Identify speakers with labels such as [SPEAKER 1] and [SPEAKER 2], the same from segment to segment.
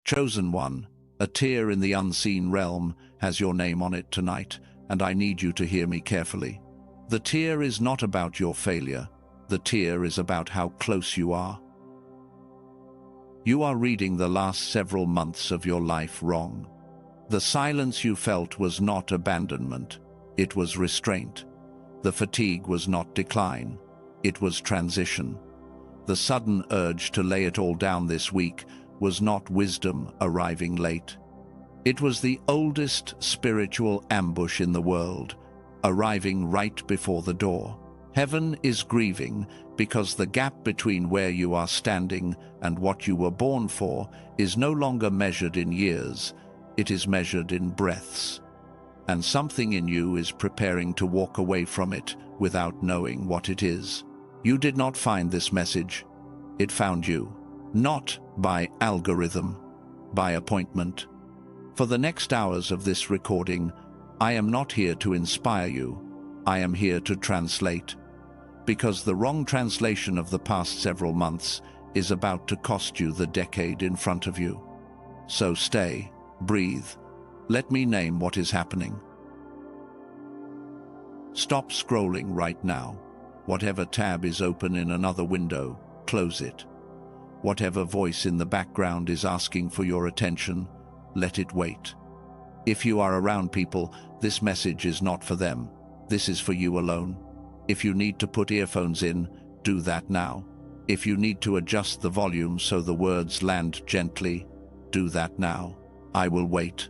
[SPEAKER 1] Chosen one, a tear in the unseen realm has your name on it tonight, and I need you to hear me carefully. The tear is not about your failure. The tear is about how close you are. You are reading the last several months of your life wrong. The silence you felt was not abandonment. It was restraint. The fatigue was not decline. It was transition. The sudden urge to lay it all down this week was not wisdom arriving late. It was the oldest spiritual ambush in the world, arriving right before the door. Heaven is grieving because the gap between where you are standing and what you were born for is no longer measured in years, it is measured in breaths. And something in you is preparing to walk away from it without knowing what it is. You did not find this message. It found you. Not by algorithm, by appointment. For the next hours of this recording, I am not here to inspire you. I am here to translate. Because the wrong translation of the past several months is about to cost you the decade in front of you. So stay, breathe. Let me name what is happening. Stop scrolling right now. Whatever tab is open in another window, close it. Whatever voice in the background is asking for your attention, let it wait. If you are around people, this message is not for them. This is for you alone. If you need to put earphones in, do that now. If you need to adjust the volume so the words land gently, do that now. I will wait.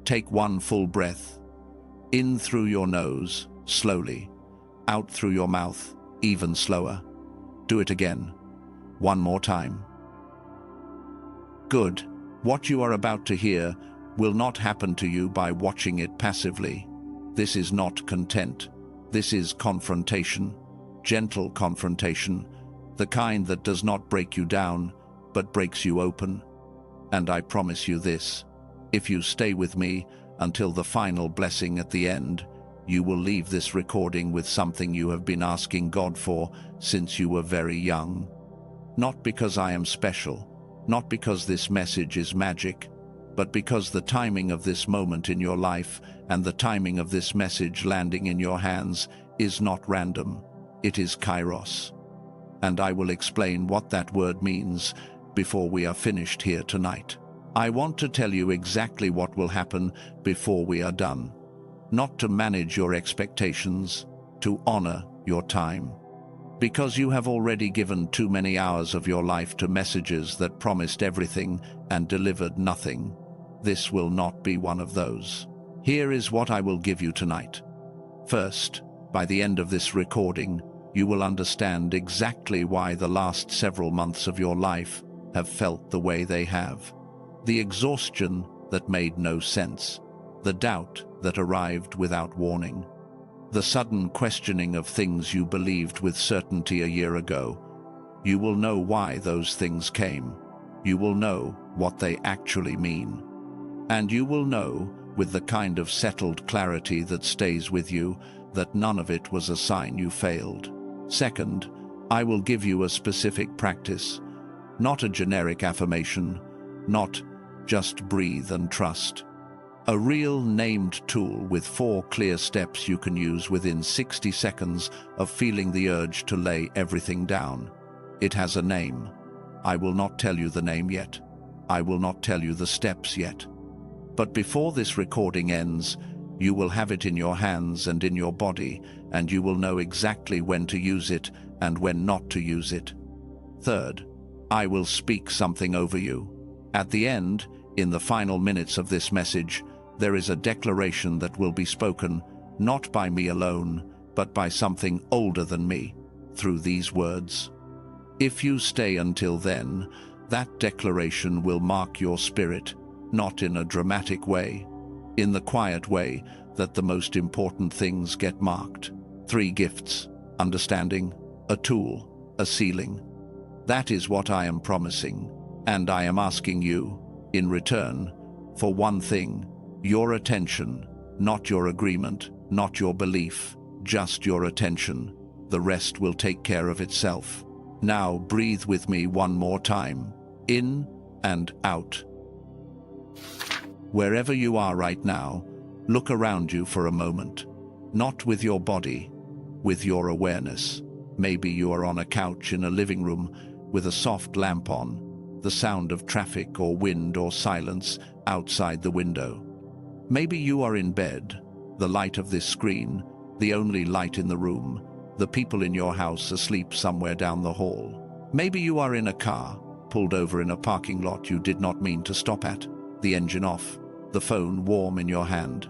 [SPEAKER 1] Take one full breath. In through your nose, slowly. Out through your mouth, even slower. Do it again. One more time. Good. What you are about to hear will not happen to you by watching it passively. This is not content. This is confrontation. Gentle confrontation. The kind that does not break you down, but breaks you open. And I promise you this. If you stay with me until the final blessing at the end, you will leave this recording with something you have been asking God for since you were very young. Not because I am special, not because this message is magic, but because the timing of this moment in your life and the timing of this message landing in your hands is not random. It is Chyros. And I will explain what that word means before we are finished here tonight. I want to tell you exactly what will happen before we are done. Not to manage your expectations, to honor your time. Because you have already given too many hours of your life to messages that promised everything and delivered nothing. This will not be one of those. Here is what I will give you tonight. First, by the end of this recording, you will understand exactly why the last several months of your life have felt the way they have. The exhaustion that made no sense. The doubt that arrived without warning. The sudden questioning of things you believed with certainty a year ago. You will know why those things came. You will know what they actually mean. And you will know, with the kind of settled clarity that stays with you, that none of it was a sign you failed. Second, I will give you a specific practice, not a generic affirmation, not just breathe and trust. A real named tool with 4 clear steps you can use within 60 seconds of feeling the urge to lay everything down. It has a name. I will not tell you the name yet. I will not tell you the steps yet. But before this recording ends, you will have it in your hands and in your body, and you will know exactly when to use it and when not to use it. Third, I will speak something over you. At the end, in the final minutes of this message, there is a declaration that will be spoken, not by me alone, but by something older than me, through these words. If you stay until then, that declaration will mark your spirit, not in a dramatic way, in the quiet way that the most important things get marked. 3 gifts, understanding, a tool, a sealing. That is what I am promising, and I am asking you, in return, for one thing, your attention, not your agreement, not your belief, just your attention. The rest will take care of itself. Now breathe with me one more time, in and out. Wherever you are right now, look around you for a moment. Not with your body, with your awareness. Maybe you are on a couch in a living room with a soft lamp on, the sound of traffic or wind or silence outside the window. Maybe you are in bed, the light of this screen, the only light in the room, the people in your house asleep somewhere down the hall. Maybe you are in a car, pulled over in a parking lot you did not mean to stop at, the engine off, the phone warm in your hand.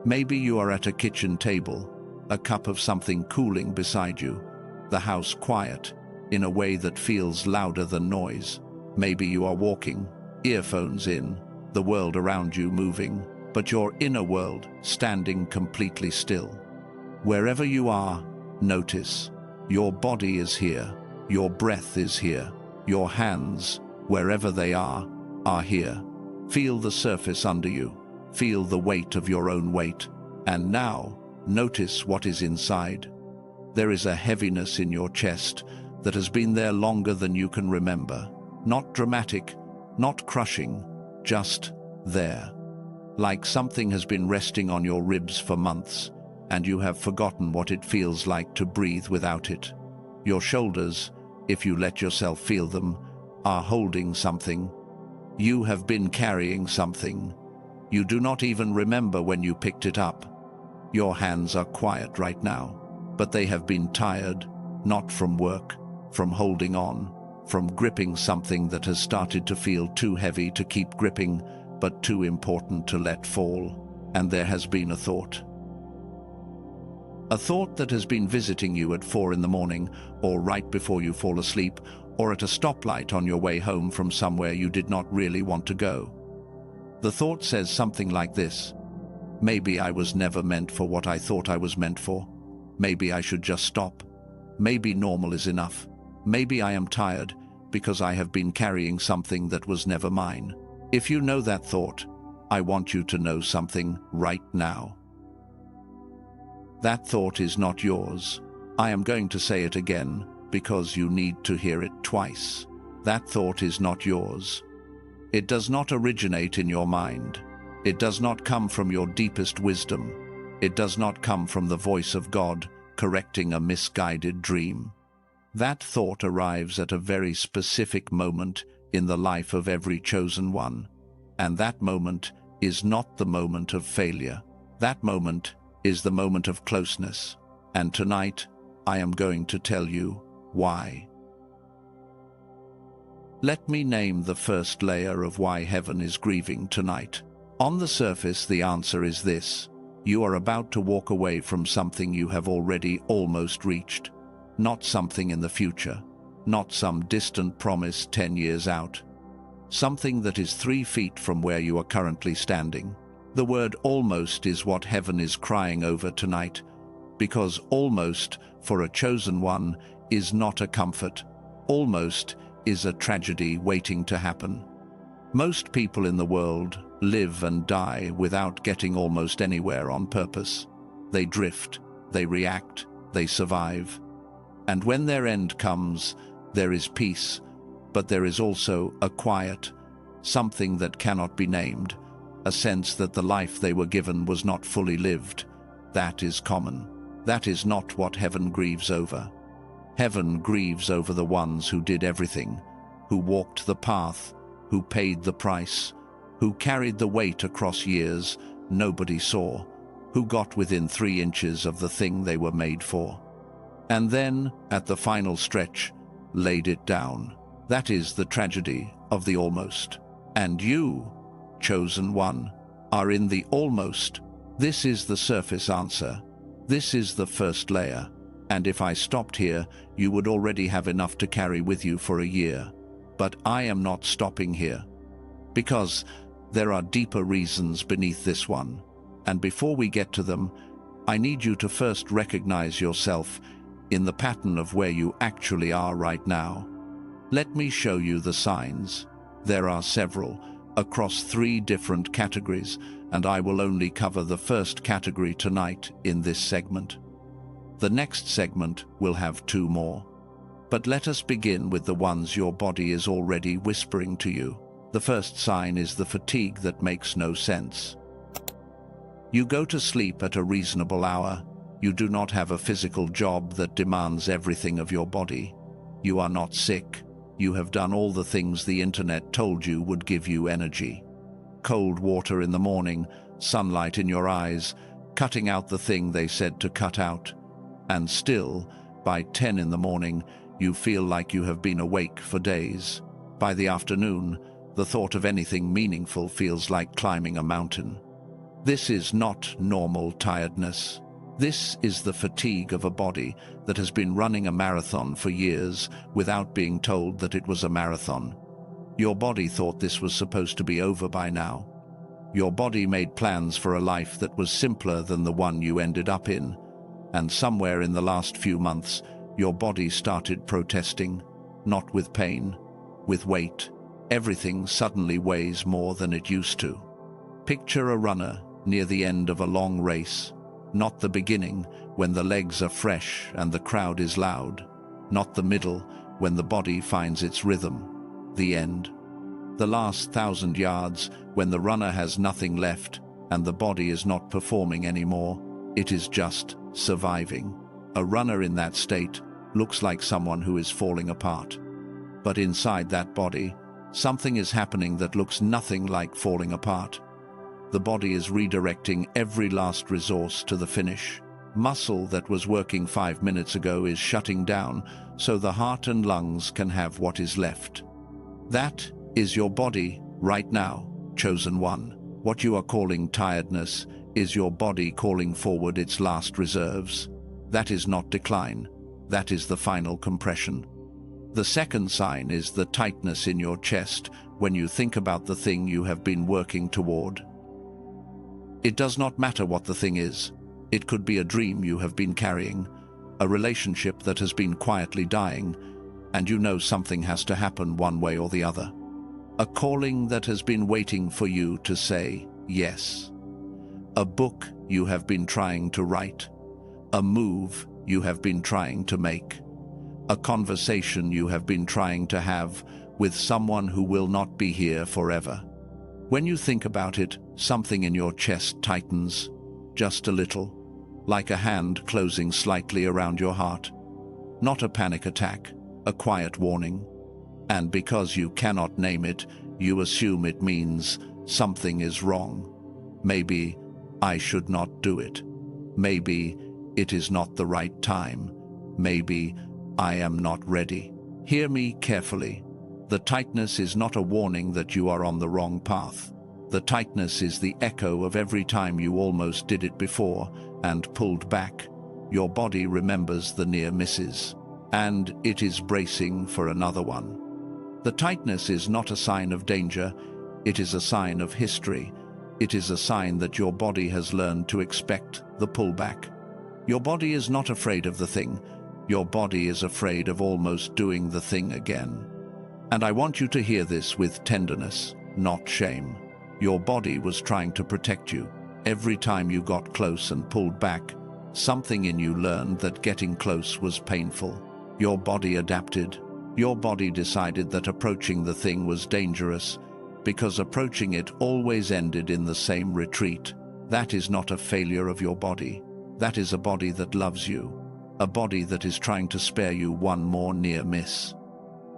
[SPEAKER 1] Maybe you are at a kitchen table, a cup of something cooling beside you, the house quiet, in a way that feels louder than noise. Maybe you are walking, earphones in, the world around you moving, but your inner world standing completely still. Wherever you are, notice. Your body is here, your breath is here, your hands, wherever they are here. Feel the surface under you, feel the weight of your own weight, and now, notice what is inside. There is a heaviness in your chest that has been there longer than you can remember. Not dramatic, not crushing, just there. Like something has been resting on your ribs for months, and you have forgotten what it feels like to breathe without it. Your shoulders, if you let yourself feel them, are holding something. You have been carrying something. You do not even remember when you picked it up. Your hands are quiet right now, but they have been tired, not from work, from holding on, from gripping something that has started to feel too heavy to keep gripping, but too important to let fall. And there has been a thought. A thought that has been visiting you at 4 in the morning, or right before you fall asleep, or at a stoplight on your way home from somewhere you did not really want to go. The thought says something like this: maybe I was never meant for what I thought I was meant for. Maybe I should just stop. Maybe normal is enough. Maybe I am tired because I have been carrying something that was never mine. If you know that thought, I want you to know something right now. That thought is not yours. I am going to say it again because you need to hear it twice. That thought is not yours. It does not originate in your mind. It does not come from your deepest wisdom. It does not come from the voice of God correcting a misguided dream. That thought arrives at a very specific moment in the life of every chosen one. And that moment is not the moment of failure. That moment is the moment of closeness. And tonight, I am going to tell you why. Let me name the first layer of why heaven is grieving tonight. On the surface, the answer is this: you are about to walk away from something you have already almost reached. Not something in the future, not some distant promise 10 years out. Something that is 3 feet from where you are currently standing. The word almost is what heaven is crying over tonight, because almost, for a chosen one, is not a comfort. Almost is a tragedy waiting to happen. Most people in the world live and die without getting almost anywhere on purpose. They drift, they react, they survive. And when their end comes, there is peace, but there is also a quiet, something that cannot be named, a sense that the life they were given was not fully lived. That is common. That is not what heaven grieves over. Heaven grieves over the ones who did everything, who walked the path, who paid the price, who carried the weight across years nobody saw, who got within 3 inches of the thing they were made for. And then, at the final stretch, laid it down. That is the tragedy of the almost. And you, chosen one, are in the almost. This is the surface answer. This is the first layer. And if I stopped here, you would already have enough to carry with you for a year. But I am not stopping here. Because there are deeper reasons beneath this one. And before we get to them, I need you to first recognize yourself in the pattern of where you actually are right now. Let me show you the signs. There are several, across 3 different categories, and I will only cover the first category tonight in this segment. The next segment will have 2 more. But let us begin with the ones your body is already whispering to you. The first sign is the fatigue that makes no sense. You go to sleep at a reasonable hour. You do not have a physical job that demands everything of your body. You are not sick. You have done all the things the internet told you would give you energy. Cold water in the morning, sunlight in your eyes, cutting out the thing they said to cut out. And still, by 10 in the morning, you feel like you have been awake for days. By the afternoon, the thought of anything meaningful feels like climbing a mountain. This is not normal tiredness. This is the fatigue of a body that has been running a marathon for years without being told that it was a marathon. Your body thought this was supposed to be over by now. Your body made plans for a life that was simpler than the one you ended up in. And somewhere in the last few months, your body started protesting, not with pain, with weight. Everything suddenly weighs more than it used to. Picture a runner near the end of a long race, not the beginning, when the legs are fresh and the crowd is loud, not the middle, when the body finds its rhythm, the end. The last 1,000 yards, when the runner has nothing left and the body is not performing anymore, it is just surviving. A runner in that state looks like someone who is falling apart. But inside that body, something is happening that looks nothing like falling apart. The body is redirecting every last resource to the finish. Muscle that was working 5 minutes ago is shutting down so the heart and lungs can have what is left. That is your body right now, chosen one. What you are calling tiredness is your body calling forward its last reserves. That is not decline. That is the final compression. The second sign is the tightness in your chest when you think about the thing you have been working toward. It does not matter what the thing is. It could be a dream you have been carrying, a relationship that has been quietly dying, and you know something has to happen one way or the other. A calling that has been waiting for you to say yes. A book you have been trying to write. A move you have been trying to make. A conversation you have been trying to have with someone who will not be here forever. When you think about it, something in your chest tightens, just a little, like a hand closing slightly around your heart. Not a panic attack, a quiet warning. And because you cannot name it, you assume it means something is wrong. Maybe I should not do it. Maybe it is not the right time. Maybe I am not ready. Hear me carefully. The tightness is not a warning that you are on the wrong path. The tightness is the echo of every time you almost did it before and pulled back. Your body remembers the near misses, and it is bracing for another one. The tightness is not a sign of danger. It is a sign of history. It is a sign that your body has learned to expect the pullback. Your body is not afraid of the thing. Your body is afraid of almost doing the thing again. And I want you to hear this with tenderness, not shame. Your body was trying to protect you. Every time you got close and pulled back, something in you learned that getting close was painful. Your body adapted. Your body decided that approaching the thing was dangerous, because approaching it always ended in the same retreat. That is not a failure of your body. That is a body that loves you. A body that is trying to spare you one more near miss.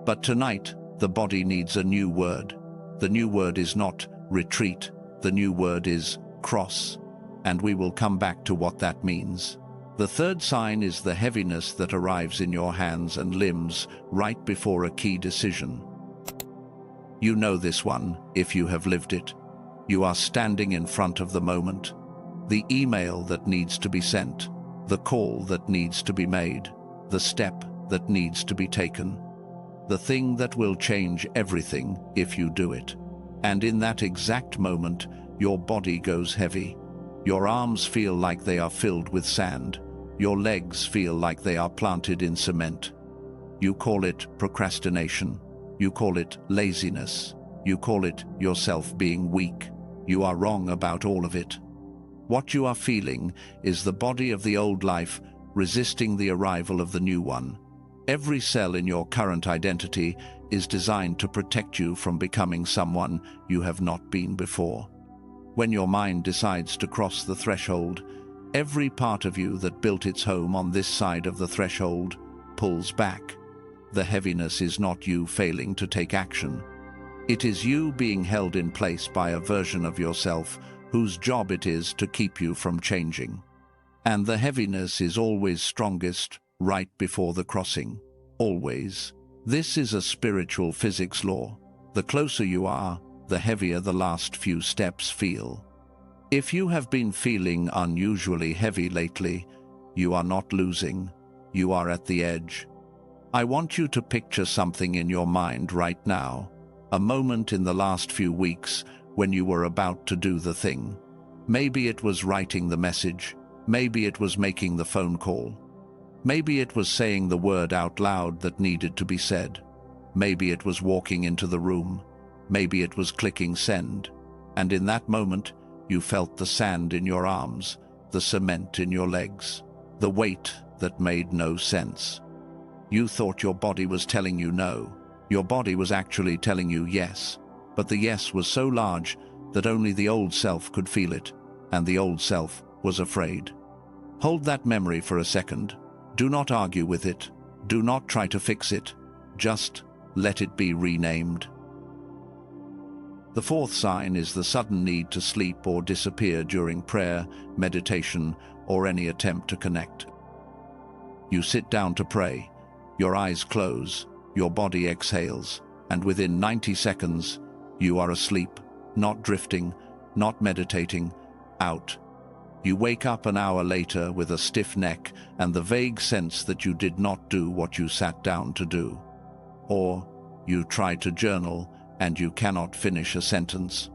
[SPEAKER 1] But tonight, the body needs a new word. The new word is not retreat. The new word is cross. And we will come back to what that means. The third sign is the heaviness that arrives in your hands and limbs right before a key decision. You know this one, if you have lived it. You are standing in front of the moment. The email that needs to be sent. The call that needs to be made. The step that needs to be taken. The thing that will change everything if you do it. And in that exact moment, your body goes heavy. Your arms feel like they are filled with sand. Your legs feel like they are planted in cement. You call it procrastination. You call it laziness. You call it yourself being weak. You are wrong about all of it. What you are feeling is the body of the old life resisting the arrival of the new one. Every cell in your current identity is designed to protect you from becoming someone you have not been before. When your mind decides to cross the threshold, every part of you that built its home on this side of the threshold pulls back. The heaviness is not you failing to take action. It is you being held in place by a version of yourself whose job it is to keep you from changing. And the heaviness is always strongest right before the crossing. Always. This is a spiritual physics law. The closer you are, the heavier the last few steps feel. If you have been feeling unusually heavy lately, you are not losing. You are at the edge. I want you to picture something in your mind right now, a moment in the last few weeks when you were about to do the thing. Maybe it was writing the message. Maybe it was making the phone call. Maybe it was saying the word out loud that needed to be said. Maybe it was walking into the room. Maybe it was clicking send. And in that moment, you felt the sand in your arms, the cement in your legs, the weight that made no sense. You thought your body was telling you no. Your body was actually telling you yes. But the yes was so large that only the old self could feel it, and the old self was afraid. Hold that memory for a second. Do not argue with it. Do not try to fix it. Just let it be renamed. The fourth sign is the sudden need to sleep or disappear during prayer, meditation, or any attempt to connect. You sit down to pray. Your eyes close. Your body exhales. And within 90 seconds, you are asleep, not drifting, not meditating, out. You wake up an hour later with a stiff neck and the vague sense that you did not do what you sat down to do. Or you try to journal and you cannot finish a sentence.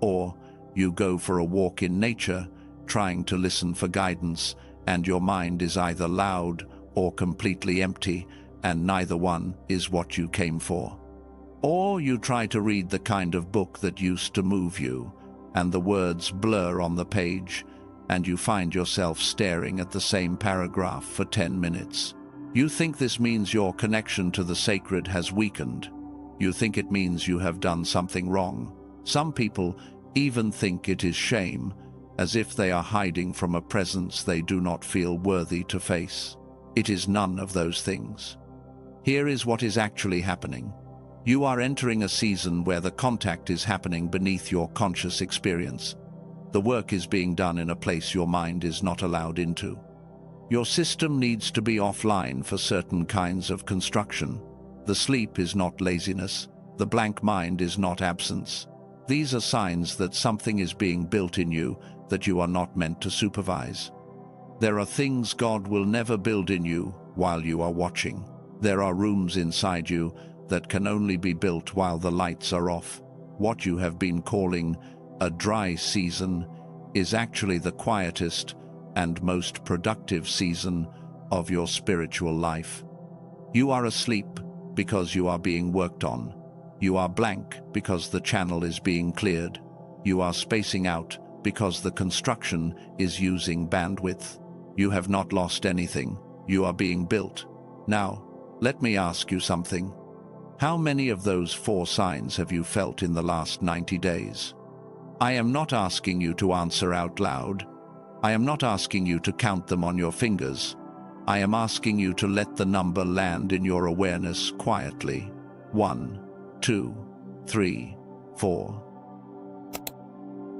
[SPEAKER 1] Or you go for a walk in nature, trying to listen for guidance, and your mind is either loud or completely empty, and neither one is what you came for. Or you try to read the kind of book that used to move you, and the words blur on the page, and you find yourself staring at the same paragraph for 10 minutes. You think this means your connection to the sacred has weakened. You think it means you have done something wrong. Some people even think it is shame, as if they are hiding from a presence they do not feel worthy to face. It is none of those things. Here is what is actually happening. You are entering a season where the contact is happening beneath your conscious experience. The work is being done in a place your mind is not allowed into. Your system needs to be offline for certain kinds of construction. The sleep is not laziness. The blank mind is not absence. These are signs that something is being built in you that you are not meant to supervise. There are things God will never build in you while you are watching. There are rooms inside you that can only be built while the lights are off. What you have been calling a dry season is actually the quietest and most productive season of your spiritual life. You are asleep because you are being worked on. You are blank because the channel is being cleared. You are spacing out because the construction is using bandwidth. You have not lost anything. You are being built. Now, let me ask you something. How many of those 4 signs have you felt in the last 90 days? I am not asking you to answer out loud. I am not asking you to count them on your fingers. I am asking you to let the number land in your awareness quietly. 1, 2, 3, 4.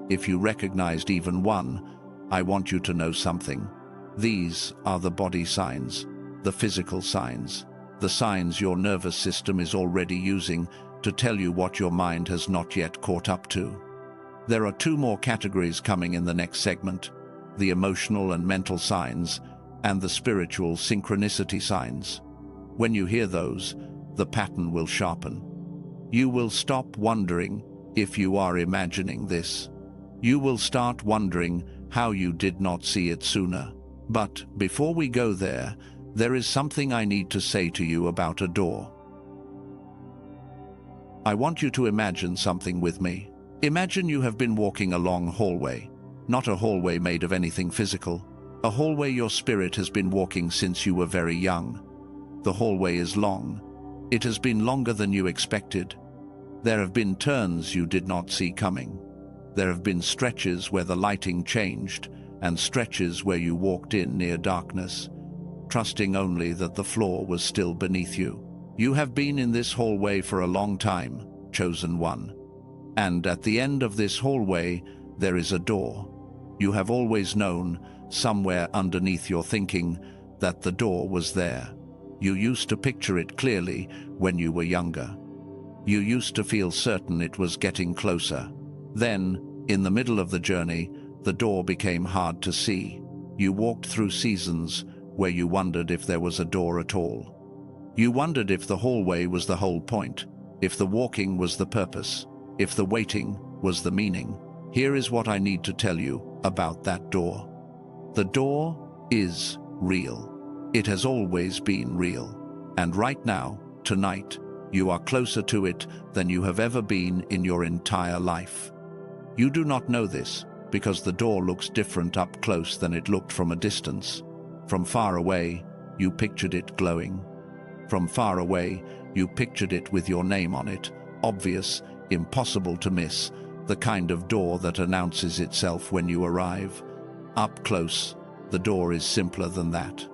[SPEAKER 1] If you recognized even one, I want you to know something. These are the body signs, the physical signs, the signs your nervous system is already using to tell you what your mind has not yet caught up to. There are 2 more categories coming in the next segment: the emotional and mental signs, and the spiritual synchronicity signs. When you hear those, the pattern will sharpen. You will stop wondering if you are imagining this. You will start wondering how you did not see it sooner. But before we go there is something I need to say to you about a door. I want you to imagine something with me. Imagine you have been walking a long hallway, not a hallway made of anything physical, a hallway your spirit has been walking since you were very young. The hallway is long. It has been longer than you expected. There have been turns you did not see coming. There have been stretches where the lighting changed, and stretches where you walked in near darkness, trusting only that the floor was still beneath you. You have been in this hallway for a long time, chosen one. And at the end of this hallway, there is a door. You have always known, somewhere underneath your thinking, that the door was there. You used to picture it clearly when you were younger. You used to feel certain it was getting closer. Then, in the middle of the journey, the door became hard to see. You walked through seasons where you wondered if there was a door at all. You wondered if the hallway was the whole point, if the walking was the purpose, if the waiting was the meaning. Here is what I need to tell you about that door. The door is real. It has always been real. And right now, tonight, you are closer to it than you have ever been in your entire life. You do not know this because the door looks different up close than it looked from a distance. From far away, you pictured it glowing. From far away, you pictured it with your name on it, obvious, impossible to miss, the kind of door that announces itself when you arrive. Up close, the door is simpler than that.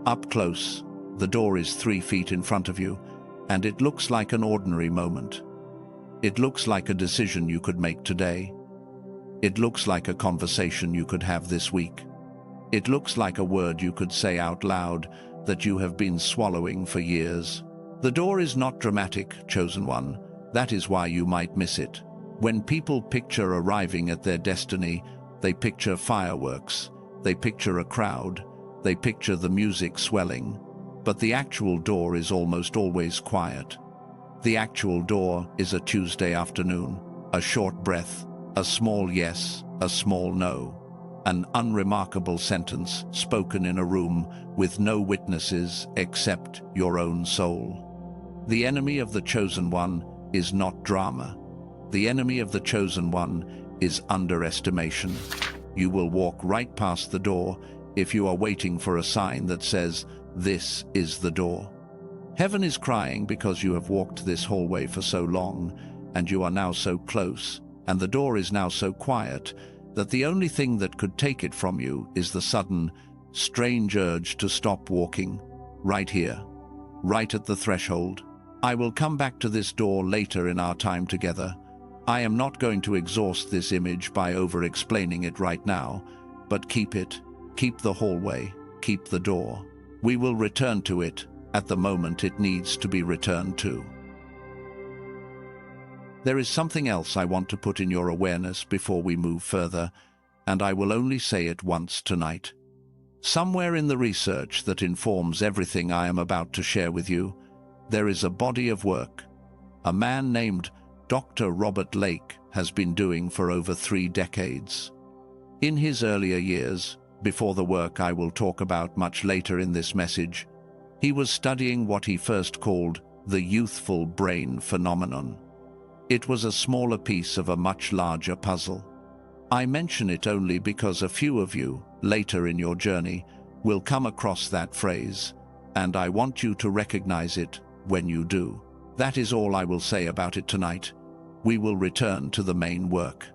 [SPEAKER 1] Up close, the door is 3 feet in front of you, and it looks like an ordinary moment. It looks like a decision you could make today. It looks like a conversation you could have this week. It looks like a word you could say out loud that you have been swallowing for years. The door is not dramatic, chosen one. That is why you might miss it. When people picture arriving at their destiny, they picture fireworks, they picture a crowd, they picture the music swelling. But the actual door is almost always quiet. The actual door is a Tuesday afternoon, a short breath, a small yes, a small no, an unremarkable sentence spoken in a room with no witnesses except your own soul. The enemy of the chosen one is not drama. The enemy of the chosen one is underestimation. You will walk right past the door if you are waiting for a sign that says, "This is the door." Heaven is crying because you have walked this hallway for so long, and you are now so close, and the door is now so quiet, that the only thing that could take it from you is the sudden, strange urge to stop walking, right here, right at the threshold. I will come back to this door later in our time together. I am not going to exhaust this image by over-explaining it right now, but keep it, keep the hallway, keep the door. We will return to it at the moment it needs to be returned to. There is something else I want to put in your awareness before we move further, and I will only say it once tonight. Somewhere in the research that informs everything I am about to share with you, there is a body of work a man named Dr. Robert Lake has been doing for over 3 decades. In his earlier years, before the work I will talk about much later in this message, he was studying what he first called the youthful brain phenomenon. It was a smaller piece of a much larger puzzle. I mention it only because a few of you, later in your journey, will come across that phrase, and I want you to recognize it when you do. That is all I will say about it tonight. We will return to the main work.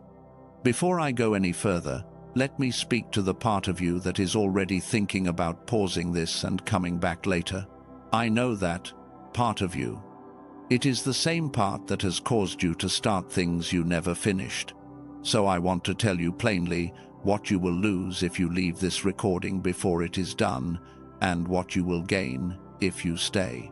[SPEAKER 1] Before I go any further, let me speak to the part of you that is already thinking about pausing this and coming back later. I know that part of you. It is the same part that has caused you to start things you never finished. So I want to tell you plainly what you will lose if you leave this recording before it is done, and what you will gain if you stay.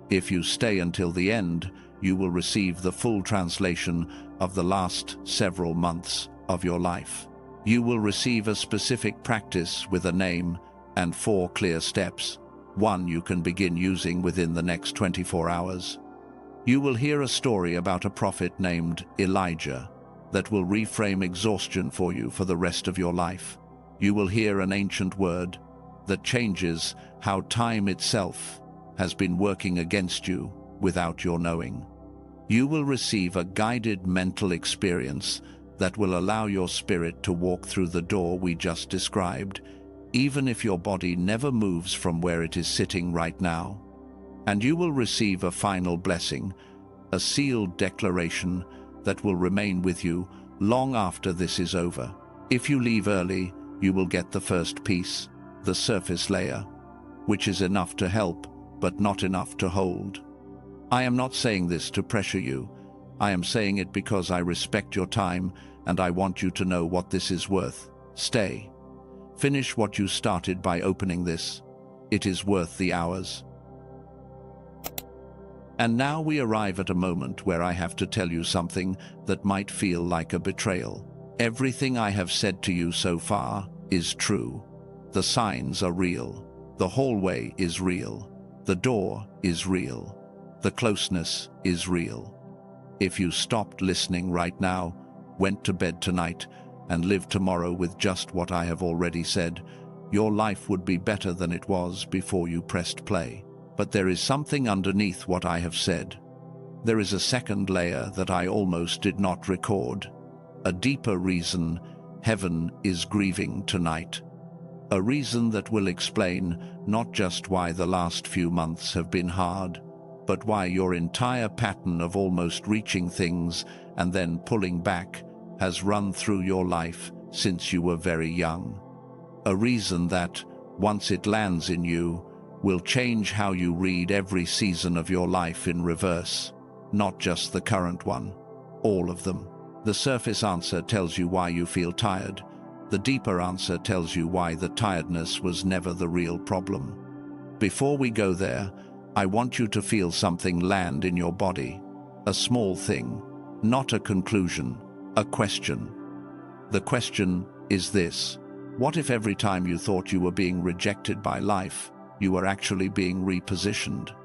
[SPEAKER 1] If you stay until the end, you will receive the full translation of the last several months of your life. You will receive a specific practice with a name and 4 clear steps, one you can begin using within the next 24 hours. You will hear a story about a prophet named Elijah that will reframe exhaustion for you for the rest of your life. You will hear an ancient word that changes how time itself has been working against you without your knowing. You will receive a guided mental experience that will allow your spirit to walk through the door we just described, even if your body never moves from where it is sitting right now. And you will receive a final blessing, a sealed declaration that will remain with you long after this is over. If you leave early, you will get the first piece, the surface layer, which is enough to help, but not enough to hold. I am not saying this to pressure you. I am saying it because I respect your time and I want you to know what this is worth. Stay. Finish what you started by opening this. It is worth the hours. And now we arrive at a moment where I have to tell you something that might feel like a betrayal. Everything I have said to you so far is true. The signs are real. The hallway is real. The door is real. The closeness is real. If you stopped listening right now, went to bed tonight, and lived tomorrow with just what I have already said, your life would be better than it was before you pressed play. But there is something underneath what I have said. There is a second layer that I almost did not record. A deeper reason heaven is grieving tonight. A reason that will explain not just why the last few months have been hard, but why your entire pattern of almost reaching things and then pulling back has run through your life since you were very young. A reason that, once it lands in you, will change how you read every season of your life in reverse, not just the current one, all of them. The surface answer tells you why you feel tired. The deeper answer tells you why the tiredness was never the real problem. Before we go there, I want you to feel something land in your body. A small thing, not a conclusion, a question. The question is this: what if every time you thought you were being rejected by life, you were actually being repositioned?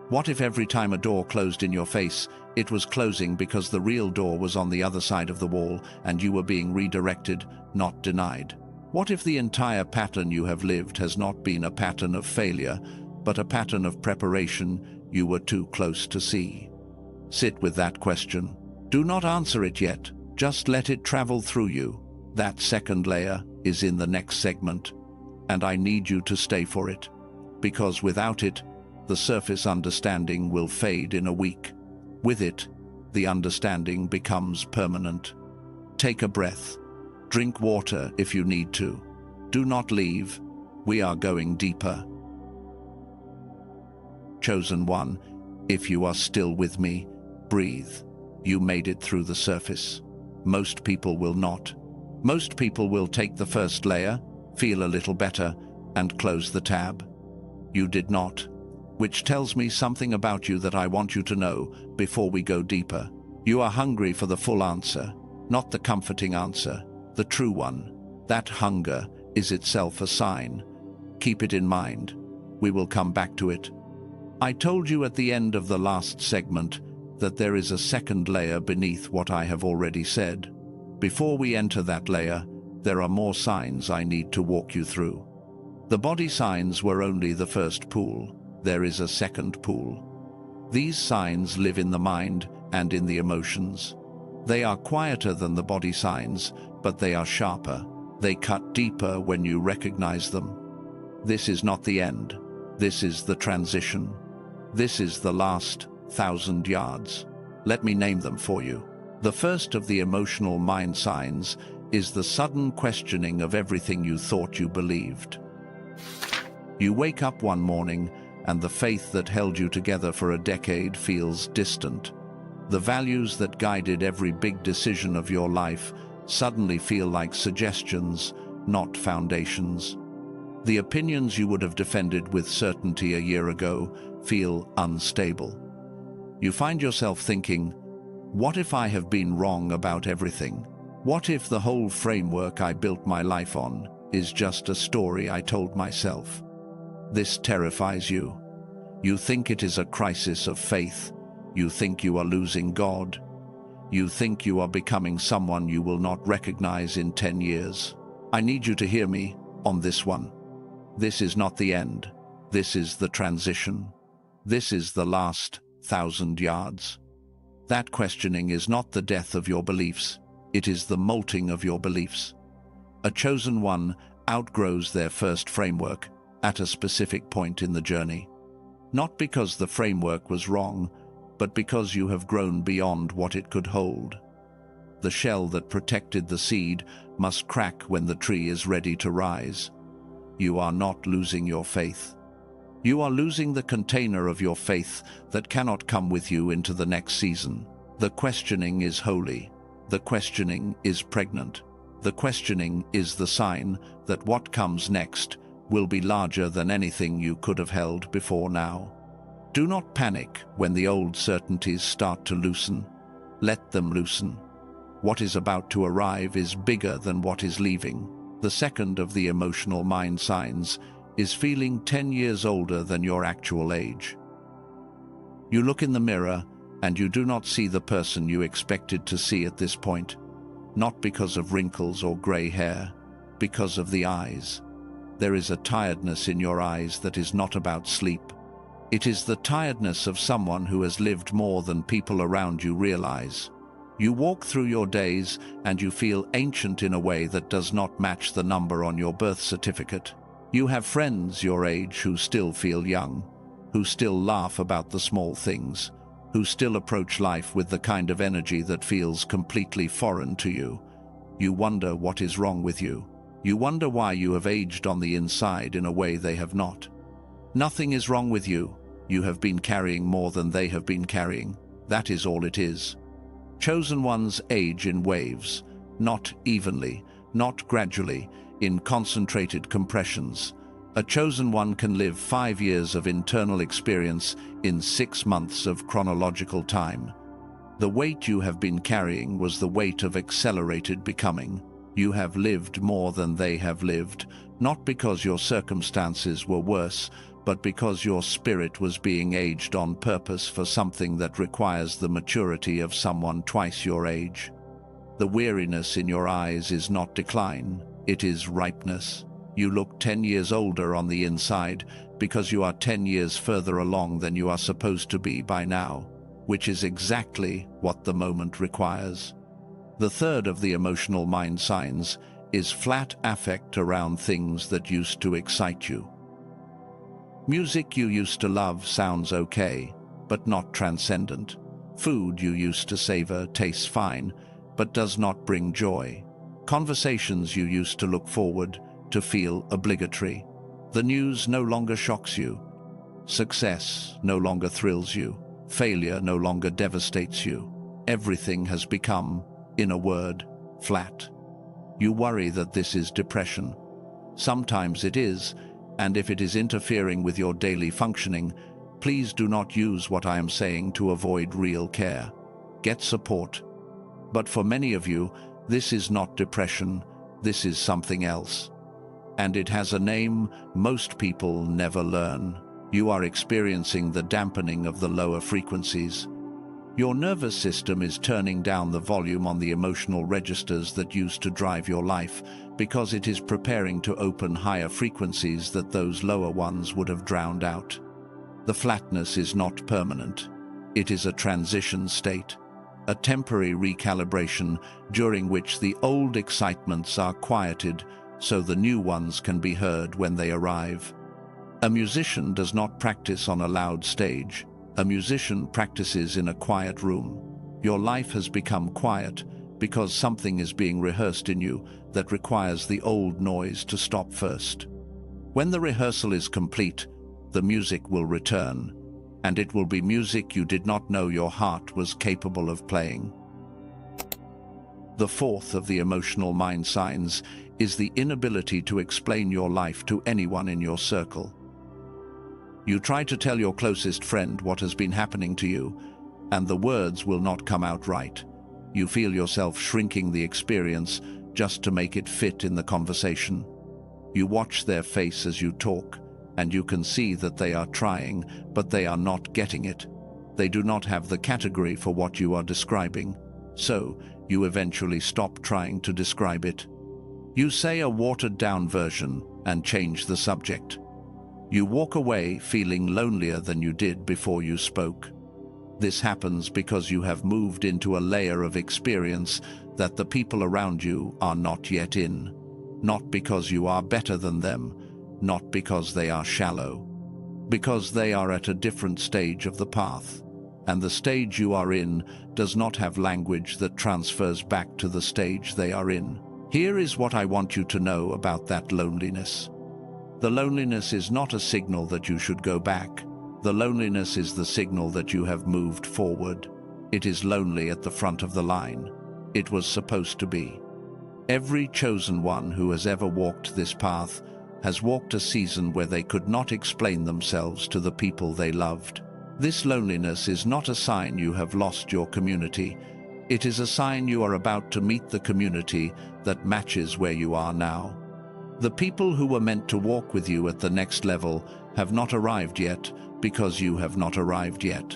[SPEAKER 1] What if every time a door closed in your face, it was closing because the real door was on the other side of the wall and you were being redirected, not denied? What if the entire pattern you have lived has not been a pattern of failure, but a pattern of preparation you were too close to see? Sit with that question. Do not answer it yet. Just let it travel through you. That second layer is in the next segment, and I need you to stay for it, because without it, the surface understanding will fade in a week. With it, the understanding becomes permanent. Take a breath. Drink water if you need to. Do not leave. We are going deeper. Chosen one, if you are still with me, breathe. You made it through the surface. Most people will not. Most people will take the first layer, feel a little better, and close the tab. You did not, which tells me something about you that I want you to know before we go deeper. You are hungry for the full answer, not the comforting answer, the true one. That hunger is itself a sign. Keep it in mind. We will come back to it. I told you at the end of the last segment that there is a second layer beneath what I have already said. Before we enter that layer, there are more signs I need to walk you through. The body signs were only the first pool. There is a second pool. These signs live in the mind and in the emotions. They are quieter than the body signs, but they are sharper. They cut deeper when you recognize them. This is not the end. This is the transition. This is the last 1,000 yards. Let me name them for you. The first of the emotional mind signs is the sudden questioning of everything you thought you believed. You wake up one morning and the faith that held you together for a decade feels distant. The values that guided every big decision of your life suddenly feel like suggestions, not foundations. The opinions you would have defended with certainty a year ago feel unstable. You find yourself thinking, what if I have been wrong about everything? What if the whole framework I built my life on is just a story I told myself? This terrifies you. You think it is a crisis of faith. You think you are losing God. You think you are becoming someone you will not recognize in 10 years. I need you to hear me on this one. This is not the end. This is the transition. This is the last 1,000 yards. That questioning is not the death of your beliefs. It is the molting of your beliefs. A chosen one outgrows their first framework at a specific point in the journey. Not because the framework was wrong, but because you have grown beyond what it could hold. The shell that protected the seed must crack when the tree is ready to rise. You are not losing your faith. You are losing the container of your faith that cannot come with you into the next season. The questioning is holy. The questioning is pregnant. The questioning is the sign that what comes next will be larger than anything you could have held before now. Do not panic when the old certainties start to loosen. Let them loosen. What is about to arrive is bigger than what is leaving. The second of the emotional mind signs is feeling 10 years older than your actual age. You look in the mirror and you do not see the person you expected to see at this point, not because of wrinkles or gray hair, because of the eyes. There is a tiredness in your eyes that is not about sleep. It is the tiredness of someone who has lived more than people around you realize. You walk through your days and you feel ancient in a way that does not match the number on your birth certificate. You have friends your age who still feel young, who still laugh about the small things, who still approach life with the kind of energy that feels completely foreign to you. You wonder what is wrong with you. You wonder why you have aged on the inside in a way they have not. Nothing is wrong with you. You have been carrying more than they have been carrying. That is all it is. Chosen ones age in waves, not evenly, not gradually, in concentrated compressions. A chosen one can live 5 years of internal experience in 6 months of chronological time. The weight you have been carrying was the weight of accelerated becoming. You have lived more than they have lived, not because your circumstances were worse, but because your spirit was being aged on purpose for something that requires the maturity of someone twice your age. The weariness in your eyes is not decline, it is ripeness. You look 10 years older on the inside because you are 10 years further along than you are supposed to be by now, which is exactly what the moment requires. The third of the emotional mind signs is flat affect around things that used to excite you. Music you used to love sounds okay, but not transcendent. Food you used to savor tastes fine, but does not bring joy. Conversations you used to look forward to feel obligatory. The news no longer shocks you. Success no longer thrills you. Failure no longer devastates you. Everything has become, in a word, flat. You worry that this is depression. Sometimes it is, and if it is interfering with your daily functioning, please do not use what I am saying to avoid real care. Get support. But for many of you, this is not depression, this is something else. And it has a name most people never learn. You are experiencing the dampening of the lower frequencies. Your nervous system is turning down the volume on the emotional registers that used to drive your life because it is preparing to open higher frequencies that those lower ones would have drowned out. The flatness is not permanent. It is a transition state, a temporary recalibration during which the old excitements are quieted so the new ones can be heard when they arrive. A musician does not practice on a loud stage. A musician practices in a quiet room. Your life has become quiet because something is being rehearsed in you that requires the old noise to stop first. When the rehearsal is complete, the music will return, and it will be music you did not know your heart was capable of playing. The fourth of the emotional mind signs is the inability to explain your life to anyone in your circle. You try to tell your closest friend what has been happening to you, and the words will not come out right. You feel yourself shrinking the experience just to make it fit in the conversation. You watch their face as you talk, and you can see that they are trying, but they are not getting it. They do not have the category for what you are describing, so you eventually stop trying to describe it. You say a watered-down version and change the subject. You walk away feeling lonelier than you did before you spoke. This happens because you have moved into a layer of experience that the people around you are not yet in. Not because you are better than them, not because they are shallow, because they are at a different stage of the path, and the stage you are in does not have language that transfers back to the stage they are in. Here is what I want you to know about that loneliness. The loneliness is not a signal that you should go back. The loneliness is the signal that you have moved forward. It is lonely at the front of the line. It was supposed to be. Every chosen one who has ever walked this path has walked a season where they could not explain themselves to the people they loved. This loneliness is not a sign you have lost your community. It is a sign you are about to meet the community that matches where you are now. The people who were meant to walk with you at the next level have not arrived yet because you have not arrived yet.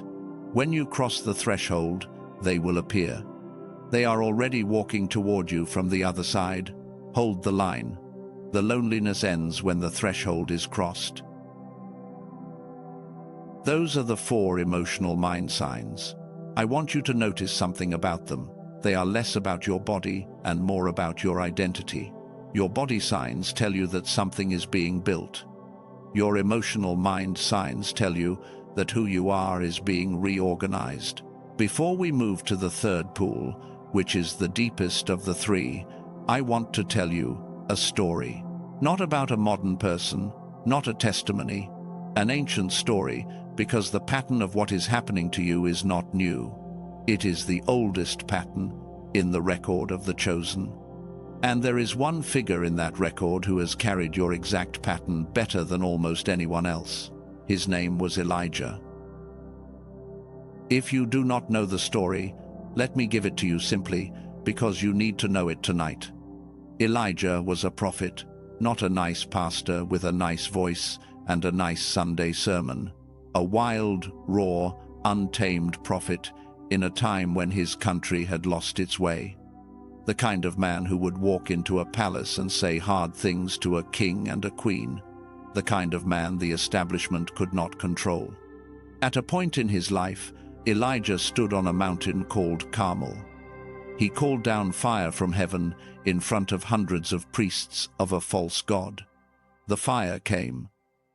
[SPEAKER 1] When you cross the threshold, they will appear. They are already walking toward you from the other side. Hold the line. The loneliness ends when the threshold is crossed. Those are the 4 emotional mind signs. I want you to notice something about them. They are less about your body and more about your identity. Your body signs tell you that something is being built. Your emotional mind signs tell you that who you are is being reorganized. Before we move to the third pool, which is the deepest of the 3, I want to tell you a story. Not about a modern person, not a testimony, an ancient story, because the pattern of what is happening to you is not new. It is the oldest pattern in the record of the chosen. And there is one figure in that record who has carried your exact pattern better than almost anyone else. His name was Elijah. If you do not know the story, let me give it to you simply, because you need to know it tonight. Elijah was a prophet, not a nice pastor with a nice voice and a nice Sunday sermon. A wild, raw, untamed prophet in a time when his country had lost its way. The kind of man who would walk into a palace and say hard things to a king and a queen. The kind of man the establishment could not control. At a point in his life, Elijah stood on a mountain called Carmel. He called down fire from heaven in front of hundreds of priests of a false god. The fire came.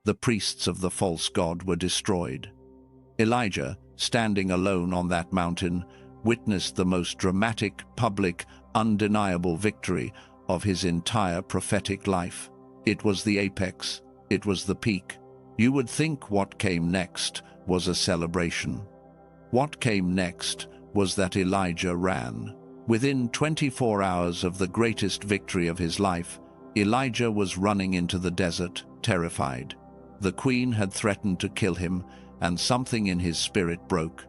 [SPEAKER 1] The priests of the false god were destroyed. Elijah, standing alone on that mountain, witnessed the most dramatic, public, undeniable victory of his entire prophetic life. It was the apex. It was the peak. You would think what came next was a celebration. What came next was that Elijah ran. Within 24 hours of the greatest victory of his life, Elijah was running into the desert, terrified. The queen had threatened to kill him, and something in his spirit broke.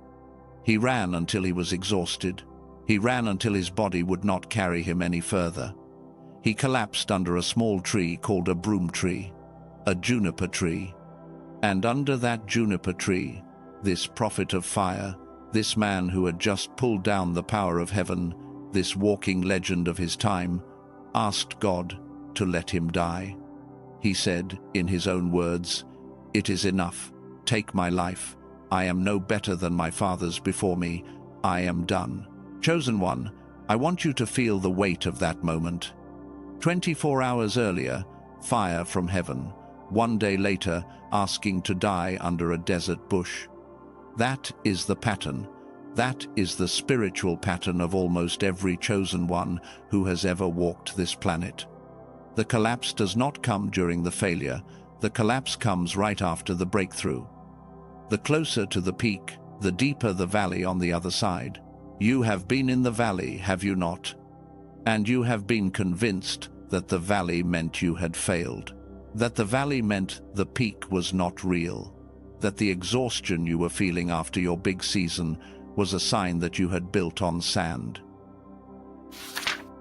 [SPEAKER 1] He ran until he was exhausted. He ran until his body would not carry him any further. He collapsed under a small tree called a broom tree, a juniper tree. And under that juniper tree, this prophet of fire, this man who had just pulled down the power of heaven, this walking legend of his time, asked God to let him die. He said, in his own words, "It is enough. Take my life. I am no better than my fathers before me. I am done." Chosen one, I want you to feel the weight of that moment. 24 hours earlier, fire from heaven. 1 day later, asking to die under a desert bush. That is the pattern. That is the spiritual pattern of almost every chosen one who has ever walked this planet. The collapse does not come during the failure. The collapse comes right after the breakthrough. The closer to the peak, the deeper the valley on the other side. You have been in the valley, have you not? And you have been convinced that the valley meant you had failed. That the valley meant the peak was not real. That the exhaustion you were feeling after your big season was a sign that you had built on sand.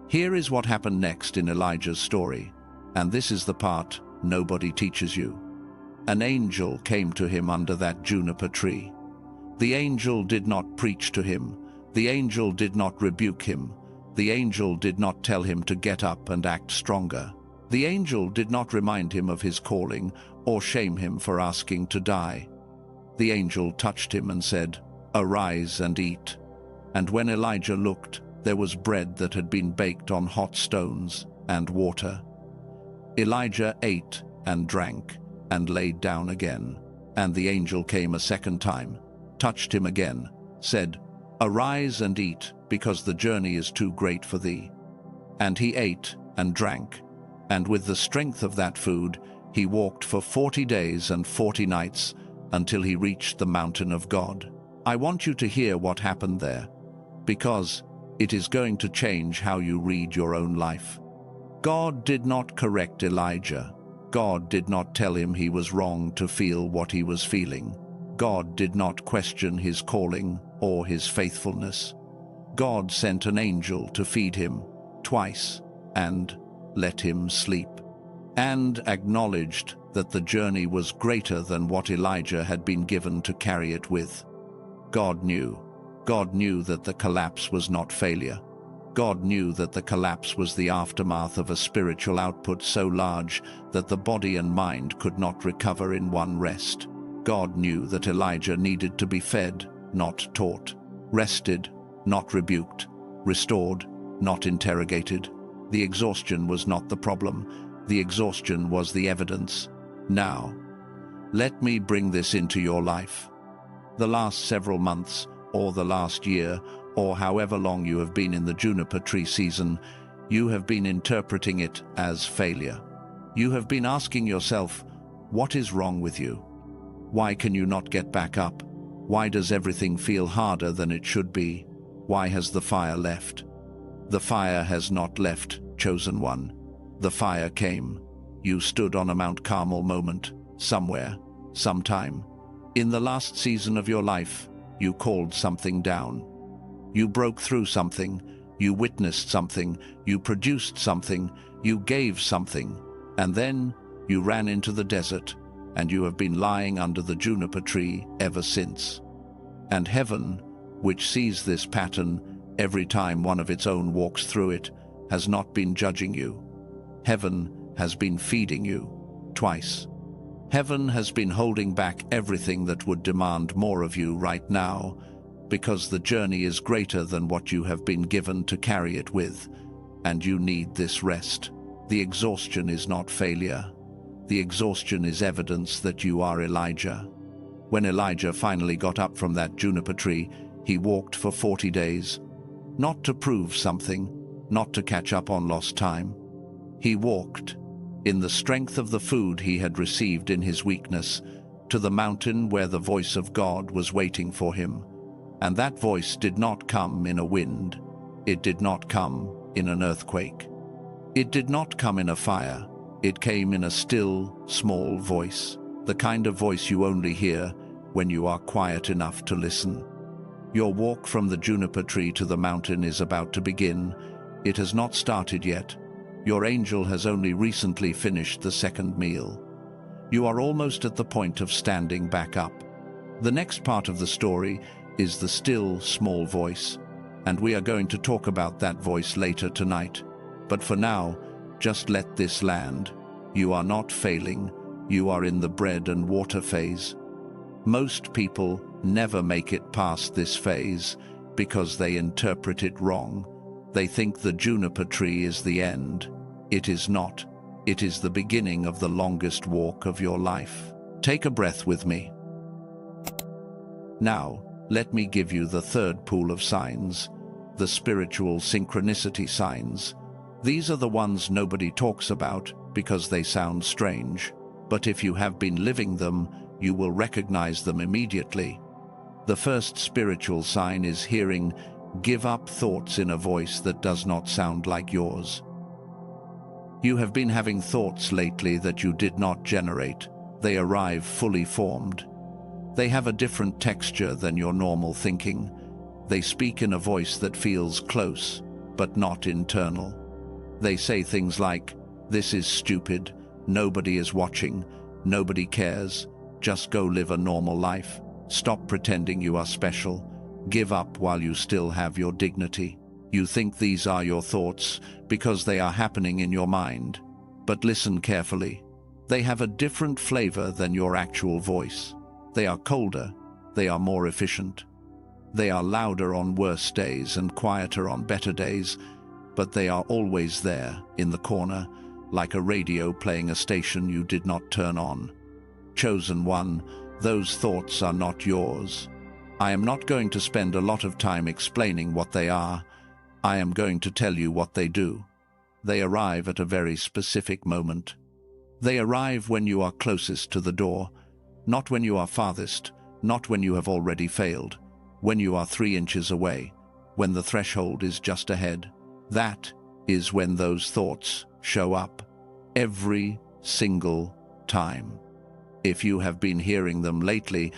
[SPEAKER 1] Here is what happened next in Elijah's story, and this is the part nobody teaches you. An angel came to him under that juniper tree. The angel did not preach to him. The angel did not rebuke him. The angel did not tell him to get up and act stronger. The angel did not remind him of his calling or shame him for asking to die. The angel touched him and said, "Arise and eat." And when Elijah looked, there was bread that had been baked on hot stones and water. Elijah ate and drank and laid down again. And the angel came a second time, touched him again, said, "Arise and eat, because the journey is too great for thee." And he ate and drank, and with the strength of that food he walked for 40 days and 40 nights until he reached the mountain of God. I want you to hear what happened there, because it is going to change how you read your own life. God did not correct Elijah. God did not tell him he was wrong to feel what he was feeling. God did not question his calling or his faithfulness. God sent an angel to feed him twice and let him sleep, and acknowledged that the journey was greater than what Elijah had been given to carry it with. God knew. God knew that the collapse was not failure. God knew that the collapse was the aftermath of a spiritual output so large that the body and mind could not recover in one rest. God knew that Elijah needed to be fed, not taught, rested, not rebuked, restored, not interrogated. The exhaustion was not the problem. The exhaustion was the evidence. Now, let me bring this into your life. The last several months, or the last year, or however long you have been in the juniper tree season, you have been interpreting it as failure. You have been asking yourself, what is wrong with you? Why can you not get back up? Why does everything feel harder than it should be? Why has the fire left? The fire has not left, chosen one. The fire came. You stood on a Mount Carmel moment, somewhere, sometime. In the last season of your life, you called something down. You broke through something, you witnessed something, you produced something, you gave something, and then you ran into the desert, and you have been lying under the juniper tree ever since. And heaven, which sees this pattern every time one of its own walks through it, has not been judging you. Heaven has been feeding you, twice. Heaven has been holding back everything that would demand more of you right now, because the journey is greater than what you have been given to carry it with, and you need this rest. The exhaustion is not failure. The exhaustion is evidence that you are Elijah. When Elijah finally got up from that juniper tree, he walked for 40 days, not to prove something, not to catch up on lost time. He walked, in the strength of the food he had received in his weakness, to the mountain where the voice of God was waiting for him. And that voice did not come in a wind. It did not come in an earthquake. It did not come in a fire. It came in a still, small voice, the kind of voice you only hear when you are quiet enough to listen. Your walk from the juniper tree to the mountain is about to begin. It has not started yet. Your angel has only recently finished the second meal. You are almost at the point of standing back up. The next part of the story is the still, small voice, and we are going to talk about that voice later tonight. But for now, just let this land. You are not failing. You are in the bread and water phase. Most people never make it past this phase because they interpret it wrong. They think the juniper tree is the end. It is not. It is the beginning of the longest walk of your life. Take a breath with me. Now, let me give you the third pool of signs, the spiritual synchronicity signs. These are the ones nobody talks about because they sound strange, but if you have been living them, you will recognize them immediately. The first spiritual sign is hearing "give up" thoughts in a voice that does not sound like yours. You have been having thoughts lately that you did not generate. They arrive fully formed. They have a different texture than your normal thinking. They speak in a voice that feels close, but not internal. They say things like, "This is stupid, nobody is watching, nobody cares, just go live a normal life, stop pretending you are special, give up while you still have your dignity." You think these are your thoughts because they are happening in your mind. But listen carefully. They have a different flavor than your actual voice. They are colder, they are more efficient. They are louder on worse days and quieter on better days, but they are always there, in the corner, like a radio playing a station you did not turn on. Chosen one, Those thoughts are not yours. I am not going to spend a lot of time explaining what they are. I am going to tell you what they do. They arrive at a very specific moment. They arrive when you are closest to the door, not when you are farthest, not when you have already failed, when you are 3 inches away, when the threshold is just ahead. That is when those thoughts show up, every single time. If you have been hearing them lately,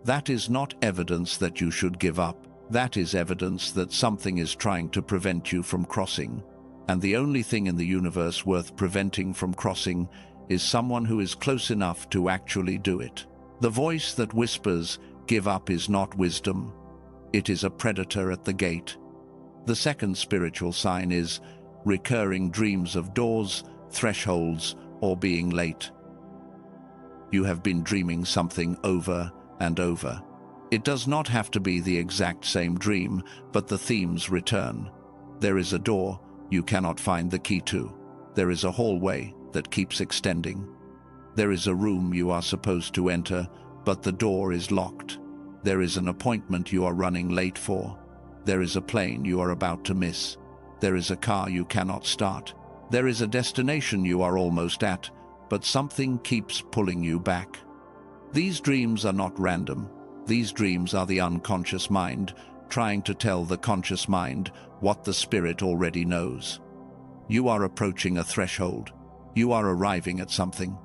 [SPEAKER 1] that is not evidence that you should give up. That is evidence that something is trying to prevent you from crossing. And the only thing in the universe worth preventing from crossing is someone who is close enough to actually do it. The voice that whispers, "Give up," is not wisdom. It is a predator at the gate. The second spiritual sign is recurring dreams of doors, thresholds, or being late. You have been dreaming something over and over. It does not have to be the exact same dream, but the themes return. There is a door you cannot find the key to. There is a hallway that keeps extending. There is a room you are supposed to enter, but the door is locked. There is an appointment you are running late for. There is a plane you are about to miss. There is a car you cannot start. There is a destination you are almost at, but something keeps pulling you back. These dreams are not random. These dreams are the unconscious mind trying to tell the conscious mind what the spirit already knows. You are approaching a threshold. You are arriving at something.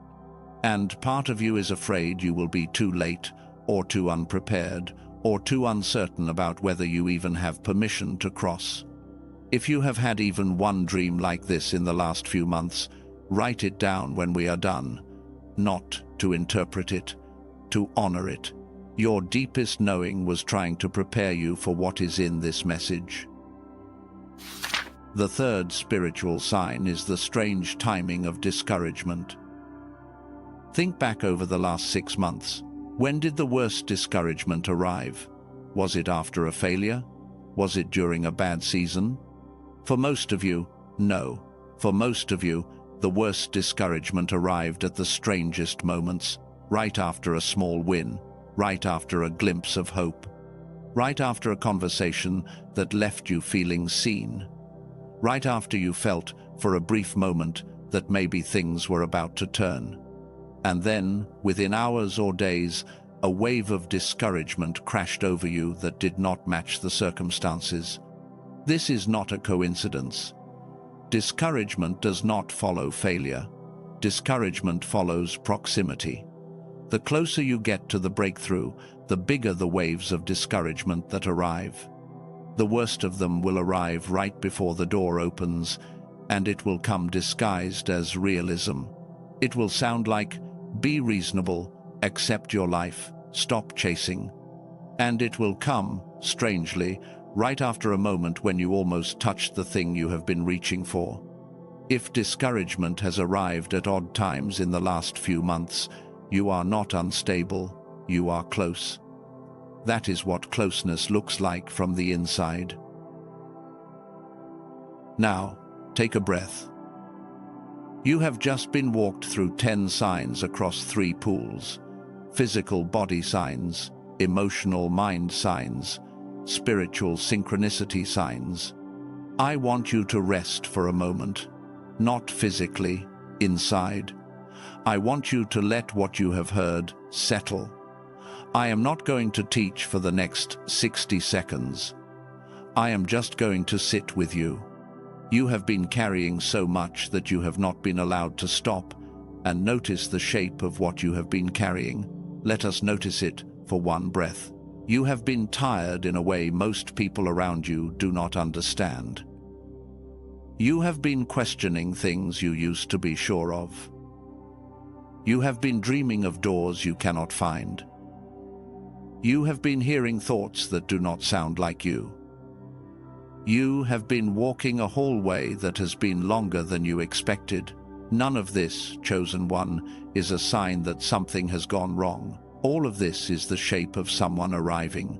[SPEAKER 1] And part of you is afraid you will be too late, or too unprepared, or too uncertain about whether you even have permission to cross. If you have had even one dream like this in the last few months, write it down when we are done. Not to interpret it, to honor it. Your deepest knowing was trying to prepare you for what is in this message. The third spiritual sign is the strange timing of discouragement. Think back over the last 6 months. When did the worst discouragement arrive? Was it after a failure? Was it during a bad season? For most of you, no. For most of you, the worst discouragement arrived at the strangest moments, right after a small win, right after a glimpse of hope, right after a conversation that left you feeling seen, right after you felt, for a brief moment, that maybe things were about to turn. And then, within hours or days, a wave of discouragement crashed over you that did not match the circumstances. This is not a coincidence. Discouragement does not follow failure. Discouragement follows proximity. The closer you get to the breakthrough, the bigger the waves of discouragement that arrive. The worst of them will arrive right before the door opens, and it will come disguised as realism. It will sound like, "Be reasonable, accept your life, stop chasing." And it will come, strangely, right after a moment when you almost touched the thing you have been reaching for. If discouragement has arrived at odd times in the last few months, you are not unstable, you are close. That is what closeness looks like from the inside. Now, take a breath. You have just been walked through 10 signs across 3 pools: physical body signs, emotional mind signs, spiritual synchronicity signs. I want you to rest for a moment, not physically, inside. I want you to let what you have heard settle. I am not going to teach for the next 60 seconds. I am just going to sit with you. You have been carrying so much that you have not been allowed to stop and notice the shape of what you have been carrying. Let us notice it for one breath. You have been tired in a way most people around you do not understand. You have been questioning things you used to be sure of. You have been dreaming of doors you cannot find. You have been hearing thoughts that do not sound like you. You have been walking a hallway that has been longer than you expected. None of this, chosen one, is a sign that something has gone wrong. All of this is the shape of someone arriving.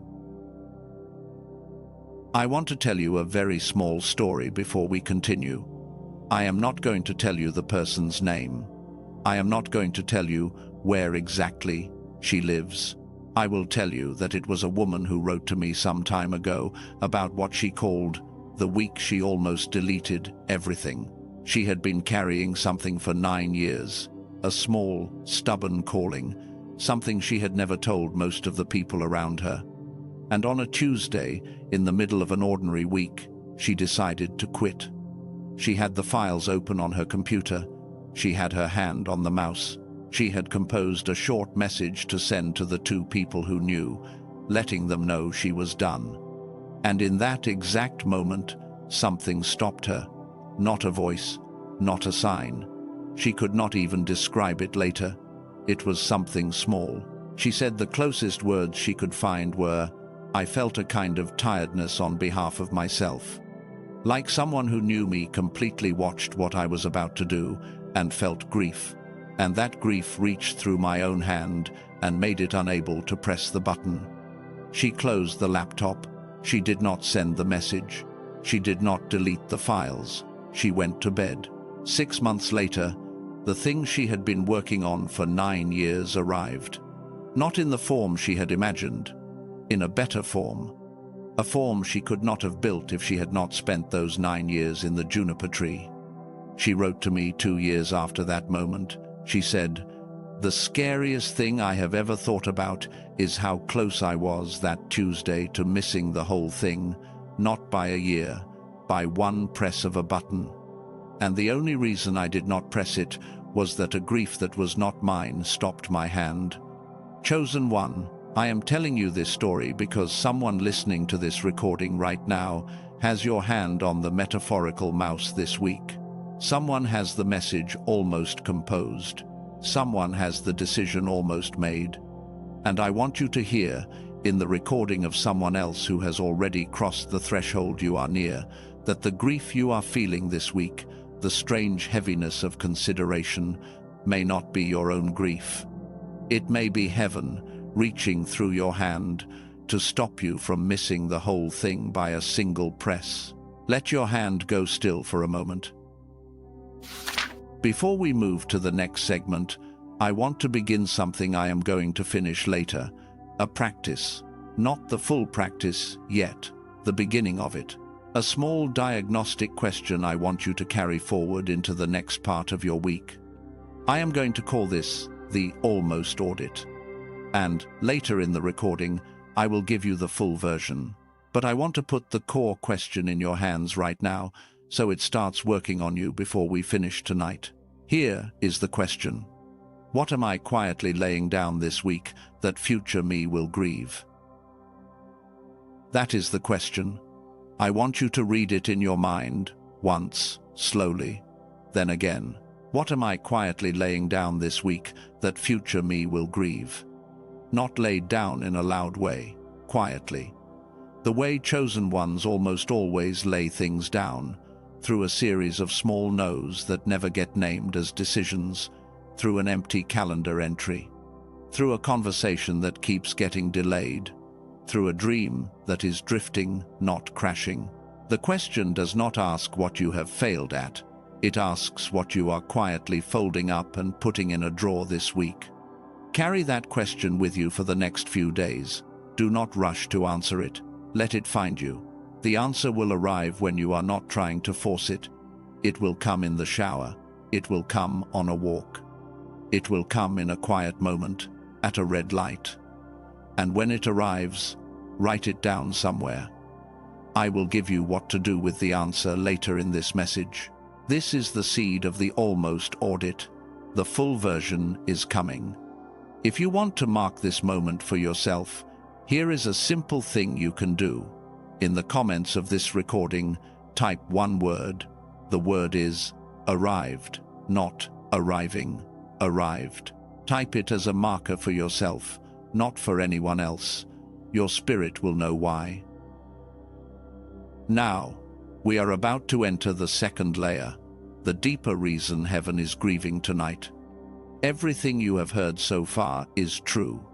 [SPEAKER 1] I want to tell you a very small story before we continue. I am not going to tell you the person's name. I am not going to tell you where exactly She lives. I will tell you that it was a woman who wrote to me some time ago about what she called the week she almost deleted everything. She had been carrying something for 9 years, a small, stubborn calling, something she had never told most of the people around her. And on a Tuesday, in the middle of an ordinary week, she decided to quit. She had the files open on her computer. She had her hand on the mouse. She had composed a short message to send to the 2 people who knew, letting them know she was done. And in that exact moment, something stopped her. Not a voice, not a sign. She could not even describe it later. It was something small. She said the closest words she could find were, "I felt a kind of tiredness on behalf of myself." Like someone who knew me completely watched what I was about to do and felt grief. And that grief reached through my own hand and made it unable to press the button. She closed the laptop. She did not send the message. She did not delete the files. She went to bed. 6 months later, the thing she had been working on for 9 years arrived. Not in the form she had imagined, in a better form. A form she could not have built if she had not spent those 9 years in the juniper tree. She wrote to me 2 years after that moment. She said, "The scariest thing I have ever thought about is how close I was that Tuesday to missing the whole thing, not by a year, by one press of a button. And the only reason I did not press it was that a grief that was not mine stopped my hand." Chosen one, I am telling you this story because someone listening to this recording right now has your hand on the metaphorical mouse this week. Someone has the message almost composed. Someone has the decision almost made. And I want you to hear, in the recording of someone else who has already crossed the threshold you are near, that the grief you are feeling this week, the strange heaviness of consideration, may not be your own grief. It may be heaven reaching through your hand to stop you from missing the whole thing by a single press. Let your hand go still for a moment. Before we move to the next segment, I want to begin something I am going to finish later, a practice. Not the full practice yet, the beginning of it. A small diagnostic question I want you to carry forward into the next part of your week. I am going to call this the almost audit. And later in the recording, I will give you the full version. But I want to put the core question in your hands right now, so it starts working on you before we finish tonight. Here is the question. What am I quietly laying down this week that future me will grieve? That is the question. I want you to read it in your mind, once, slowly, then again. What am I quietly laying down this week that future me will grieve? Not laid down in a loud way, quietly. The way chosen ones almost always lay things down, through a series of small no's that never get named as decisions, through an empty calendar entry, through a conversation that keeps getting delayed, through a dream that is drifting, not crashing. The question does not ask what you have failed at. It asks what you are quietly folding up and putting in a drawer this week. Carry that question with you for the next few days. Do not rush to answer it. Let it find you. The answer will arrive when you are not trying to force it. It will come in the shower. It will come on a walk. It will come in a quiet moment, at a red light. And when it arrives, write it down somewhere. I will give you what to do with the answer later in this message. This is the seed of the almost audit. The full version is coming. If you want to mark this moment for yourself, here is a simple thing you can do. In the comments of this recording, type one word. The word is arrived, not arriving. Arrived. Type it as a marker for yourself, not for anyone else. Your spirit will know why. Now, we are about to enter the second layer, the deeper reason heaven is grieving tonight. Everything you have heard so far is true.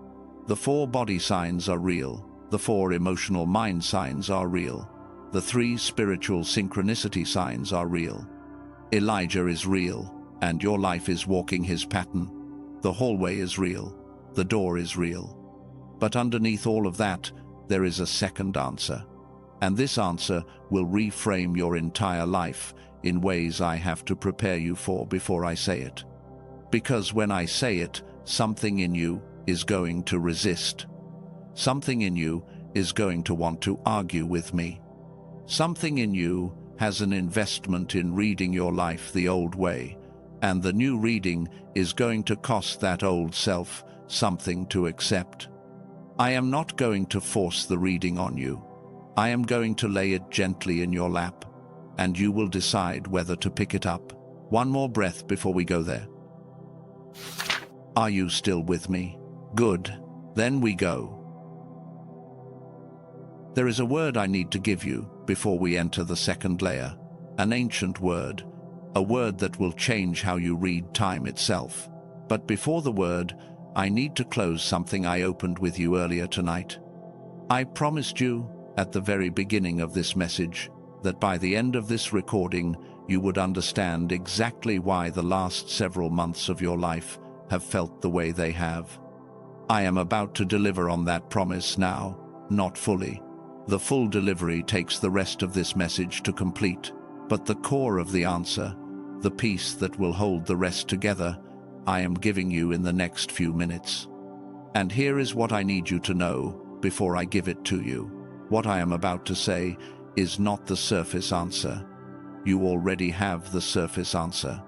[SPEAKER 1] The 4 body signs are real. The 4 emotional mind signs are real. The 3 spiritual synchronicity signs are real. Elijah is real, and your life is walking his pattern. The hallway is real. The door is real. But underneath all of that, there is a second answer. And this answer will reframe your entire life in ways I have to prepare you for before I say it. Because when I say it, something in you is going to resist. Something in you is going to want to argue with me. Something in you has an investment in reading your life the old way, and the new reading is going to cost that old self something to accept. I am not going to force the reading on you. I am going to lay it gently in your lap, and you will decide whether to pick it up. One more breath before we go there. Are you still with me? Good. Then we go. There is a word I need to give you before we enter the second layer, an ancient word, a word that will change how you read time itself. But before the word, I need to close something I opened with you earlier tonight. I promised you at the very beginning of this message that by the end of this recording, you would understand exactly why the last several months of your life have felt the way they have. I am about to deliver on that promise now, not fully. The full delivery takes the rest of this message to complete, but the core of the answer, the piece that will hold the rest together, I am giving you in the next few minutes. And here is what I need you to know before I give it to you. What I am about to say is not the surface answer. You already have the surface answer.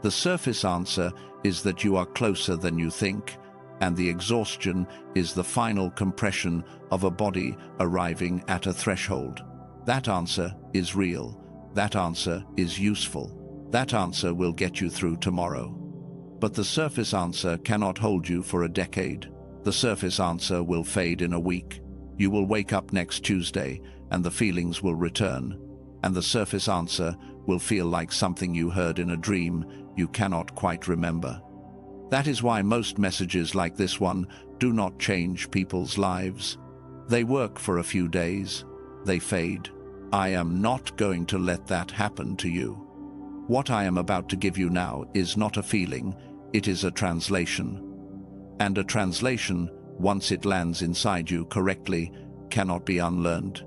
[SPEAKER 1] The surface answer is that you are closer than you think, and the exhaustion is the final compression of a body arriving at a threshold. That answer is real. That answer is useful. That answer will get you through tomorrow. But the surface answer cannot hold you for a decade. The surface answer will fade in a week. You will wake up next Tuesday, and the feelings will return. And the surface answer will feel like something you heard in a dream you cannot quite remember. That is why most messages like this one do not change people's lives. They work for a few days. They fade. I am not going to let that happen to you. What I am about to give you now is not a feeling, it is a translation. And a translation, once it lands inside you correctly, cannot be unlearned.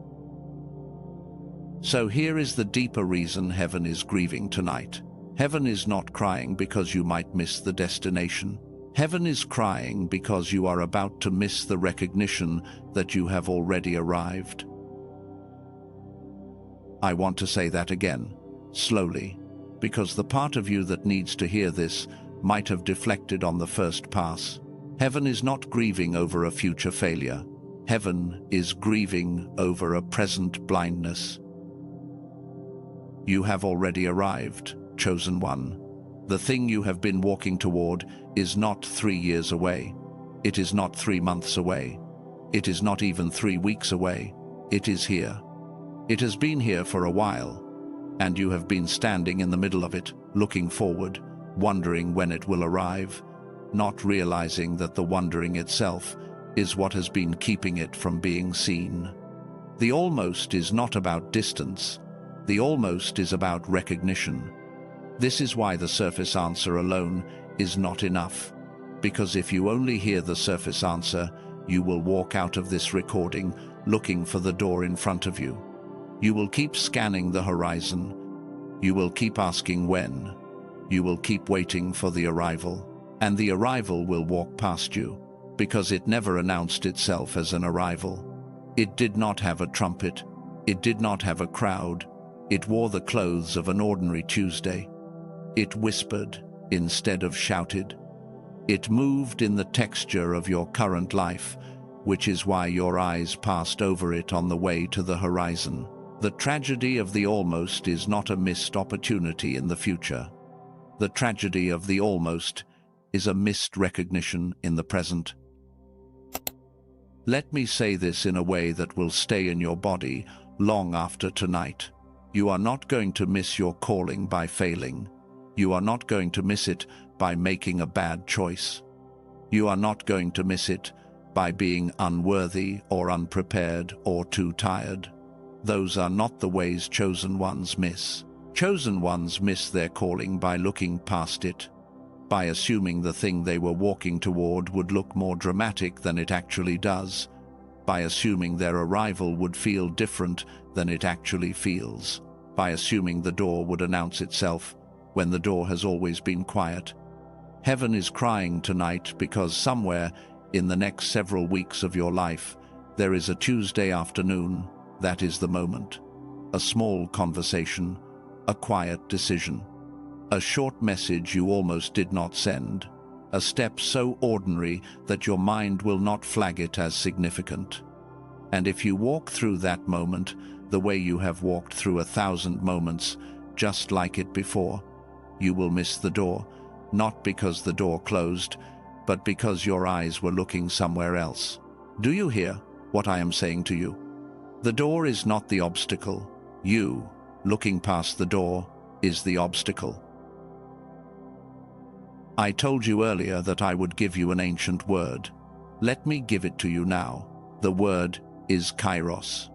[SPEAKER 1] So here is the deeper reason heaven is grieving tonight. Heaven is not crying because you might miss the destination. Heaven is crying because you are about to miss the recognition that you have already arrived. I want to say that again, slowly, because the part of you that needs to hear this might have deflected on the first pass. Heaven is not grieving over a future failure. Heaven is grieving over a present blindness. You have already arrived, chosen one. The thing you have been walking toward is not 3 years away. It is not 3 months away. It is not even 3 weeks away. It is here. It has been here for a while, and you have been standing in the middle of it, looking forward, wondering when it will arrive, not realizing that the wondering itself is what has been keeping it from being seen. The almost is not about distance. The almost is about recognition. This is why the surface answer alone is not enough, because if you only hear the surface answer, you will walk out of this recording looking for the door in front of you. You will keep scanning the horizon. You will keep asking when. You will keep waiting for the arrival, and the arrival will walk past you, because it never announced itself as an arrival. It did not have a trumpet. It did not have a crowd. It wore the clothes of an ordinary Tuesday. It whispered instead of shouted. It moved in the texture of your current life, which is why your eyes passed over it on the way to the horizon. The tragedy of the almost is not a missed opportunity in the future. The tragedy of the almost is a missed recognition in the present. Let me say this in a way that will stay in your body long after tonight. You are not going to miss your calling by failing. You are not going to miss it by making a bad choice. You are not going to miss it by being unworthy or unprepared or too tired. Those are not the ways chosen ones miss. Chosen ones miss their calling by looking past it. by assuming the thing they were walking toward would look more dramatic than it actually does, by assuming their arrival would feel different than it actually feels, by assuming the door would announce itself when the door has always been quiet. Heaven is crying tonight because somewhere in the next several weeks of your life, there is a Tuesday afternoon that is the moment. A small conversation, a quiet decision, a short message you almost did not send, a step so ordinary that your mind will not flag it as significant. And if you walk through that moment the way you have walked through 1,000 moments just like it before, you will miss the door, not because the door closed, but because your eyes were looking somewhere else. Do you hear what I am saying to you? The door is not the obstacle. You, looking past the door, is the obstacle. I told you earlier that I would give you an ancient word. Let me give it to you now. The word is Chyros.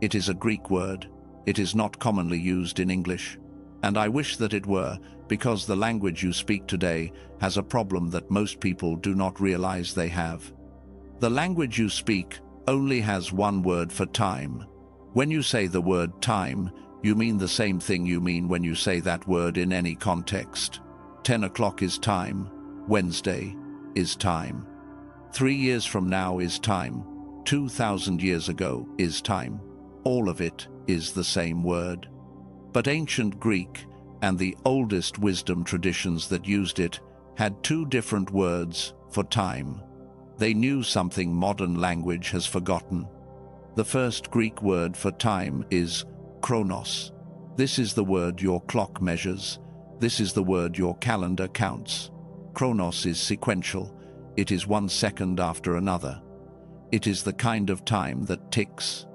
[SPEAKER 1] It is a Greek word. It is not commonly used in English. And I wish that it were, because the language you speak today has a problem that most people do not realize they have. The language you speak only has one word for time. When you say the word time, you mean the same thing you mean when you say that word in any context. 10 o'clock is time. Wednesday is time. 3 years from now is time. 2,000 years ago is time. All of it is the same word. But ancient Greek and the oldest wisdom traditions that used it had two different words for time. They knew something modern language has forgotten. The first Greek word for time is chronos. This is the word your clock measures. This is the word your calendar counts. Chronos is sequential. It is 1 second after another. It is the kind of time that ticks.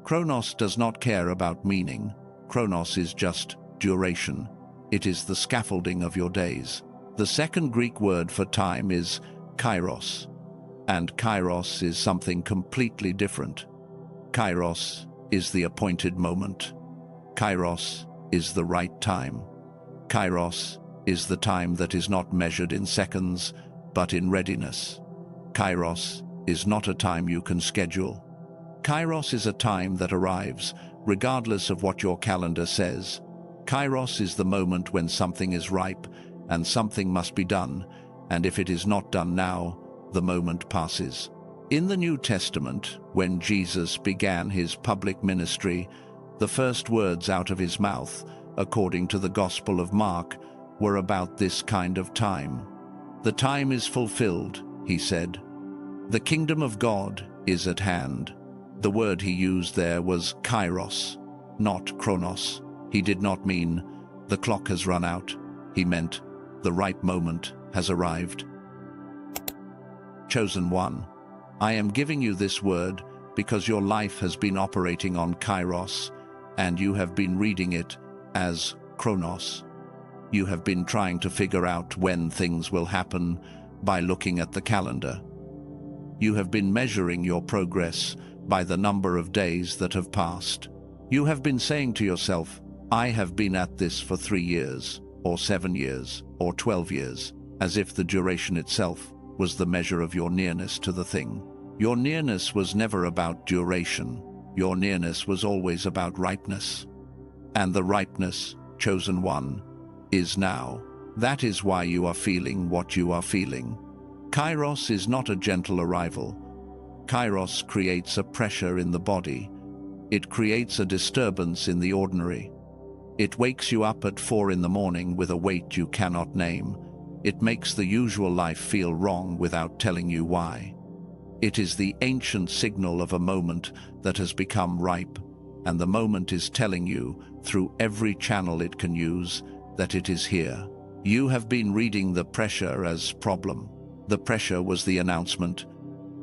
[SPEAKER 1] Chronos does not care about meaning. Chronos is just duration. It is the scaffolding of your days. The second Greek word for time is Chyros. And Chyros is something completely different. Chyros is the appointed moment. Chyros is the right time. Chyros is the time that is not measured in seconds, but in readiness. Chyros is not a time you can schedule. Chyros is a time that arrives, regardless of what your calendar says. Chyros is the moment when something is ripe and something must be done, and if it is not done now, the moment passes. In the New Testament, when Jesus began his public ministry, the first words out of his mouth, according to the Gospel of Mark, were about this kind of time. "The time is fulfilled," he said. "The kingdom of God is at hand." The word he used there was Chyros, not chronos. He did not mean, "the clock has run out." He meant, "the right moment has arrived." Chosen one, I am giving you this word because your life has been operating on Chyros, and you have been reading it as chronos. You have been trying to figure out when things will happen by looking at the calendar. You have been measuring your progress by the number of days that have passed. You have been saying to yourself, "I have been at this for 3 years, or 7 years, or 12 years, as if the duration itself was the measure of your nearness to the thing. Your nearness was never about duration. Your nearness was always about ripeness. And the ripeness, chosen one, is now. That is why you are feeling what you are feeling. Chyros is not a gentle arrival. Chyros creates a pressure in the body. It creates a disturbance in the ordinary. It wakes you up at 4 in the morning with a weight you cannot name. It makes the usual life feel wrong without telling you why. It is the ancient signal of a moment that has become ripe, and the moment is telling you, through every channel it can use, that it is here. You have been reading the pressure as problem. The pressure was the announcement.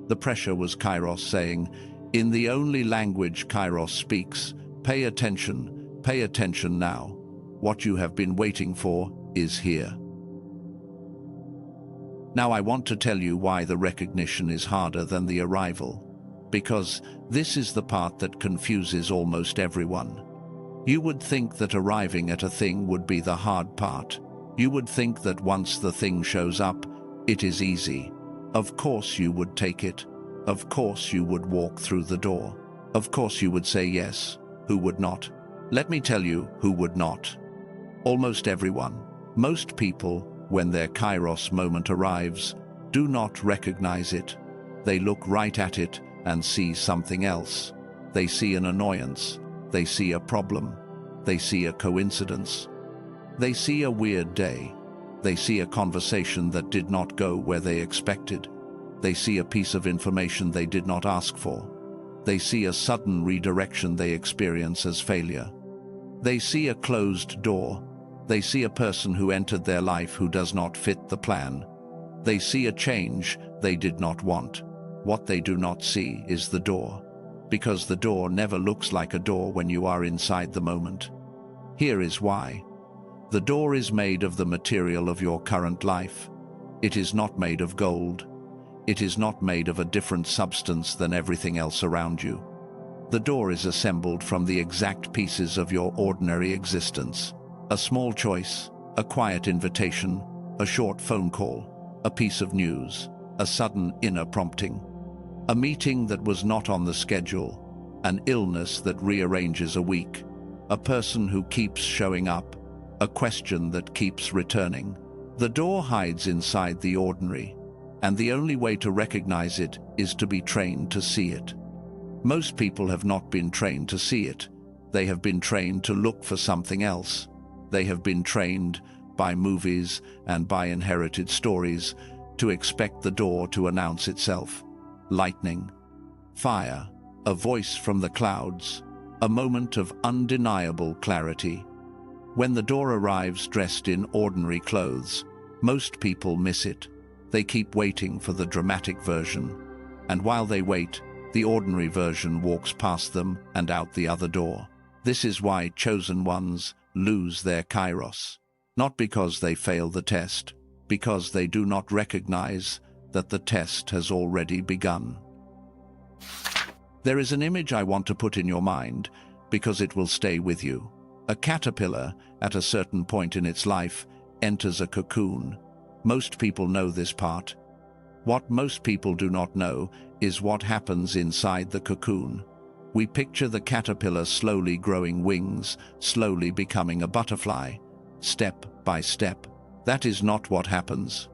[SPEAKER 1] The pressure was Chyros saying, in the only language Chyros speaks, pay attention now. What you have been waiting for is here. Now I want to tell you why the recognition is harder than the arrival, because this is the part that confuses almost everyone. You would think that arriving at a thing would be the hard part. You would think that once the thing shows up, it is easy. Of course you would take it. Of course you would walk through the door. Of course you would say yes. Who would not? Let me tell you who would not. Almost everyone. Most people, when their Chyros moment arrives, do not recognize it. They look right at it and see something else. They see an annoyance. They see a problem. They see a coincidence. They see a weird day. They see a conversation that did not go where they expected. They see a piece of information they did not ask for. They see a sudden redirection they experience as failure. They see a closed door. They see a person who entered their life who does not fit the plan. They see a change they did not want. What they do not see is the door, because the door never looks like a door when you are inside the moment. Here is why. The door is made of the material of your current life. It is not made of gold. It is not made of a different substance than everything else around you. The door is assembled from the exact pieces of your ordinary existence. A small choice, a quiet invitation, a short phone call, a piece of news, a sudden inner prompting, a meeting that was not on the schedule, an illness that rearranges a week, a person who keeps showing up, a question that keeps returning. The door hides inside the ordinary, and the only way to recognize it is to be trained to see it. Most people have not been trained to see it. They have been trained to look for something else. They have been trained by movies and by inherited stories to expect the door to announce itself. Lightning, fire, a voice from the clouds, a moment of undeniable clarity. When the door arrives dressed in ordinary clothes, most people miss it. They keep waiting for the dramatic version. And while they wait, the ordinary version walks past them and out the other door. This is why chosen ones lose their Chyros. Not because they fail the test, because they do not recognize that the test has already begun. There is an image I want to put in your mind because it will stay with you. A caterpillar, at a certain point in its life, enters a cocoon. Most people know this part. What most people do not know is what happens inside the cocoon. We picture the caterpillar slowly growing wings, slowly becoming a butterfly, step by step. That is not what happens.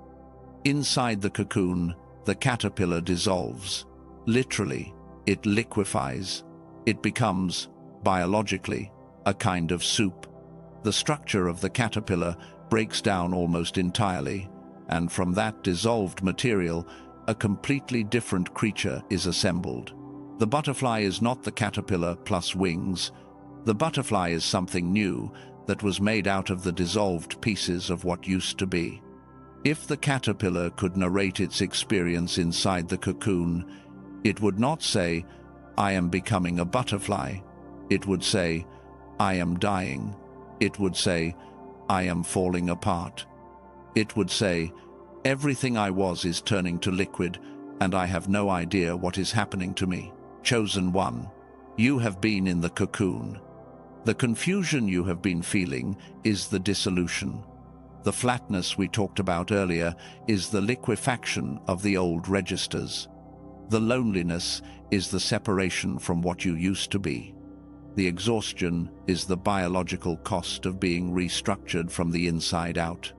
[SPEAKER 1] Inside the cocoon, the caterpillar dissolves. Literally, it liquefies. It becomes, biologically, a kind of soup. The structure of the caterpillar breaks down almost entirely, and from that dissolved material, a completely different creature is assembled. The butterfly is not the caterpillar plus wings. The butterfly is something new that was made out of the dissolved pieces of what used to be. If the caterpillar could narrate its experience inside the cocoon, it would not say, "I am becoming a butterfly." It would say, "I am dying." It would say, "I am falling apart." It would say, "Everything I was is turning to liquid, and I have no idea what is happening to me." Chosen one, you have been in the cocoon. The confusion you have been feeling is the dissolution. The flatness we talked about earlier is the liquefaction of the old registers. The loneliness is the separation from what you used to be. The exhaustion is the biological cost of being restructured from the inside out.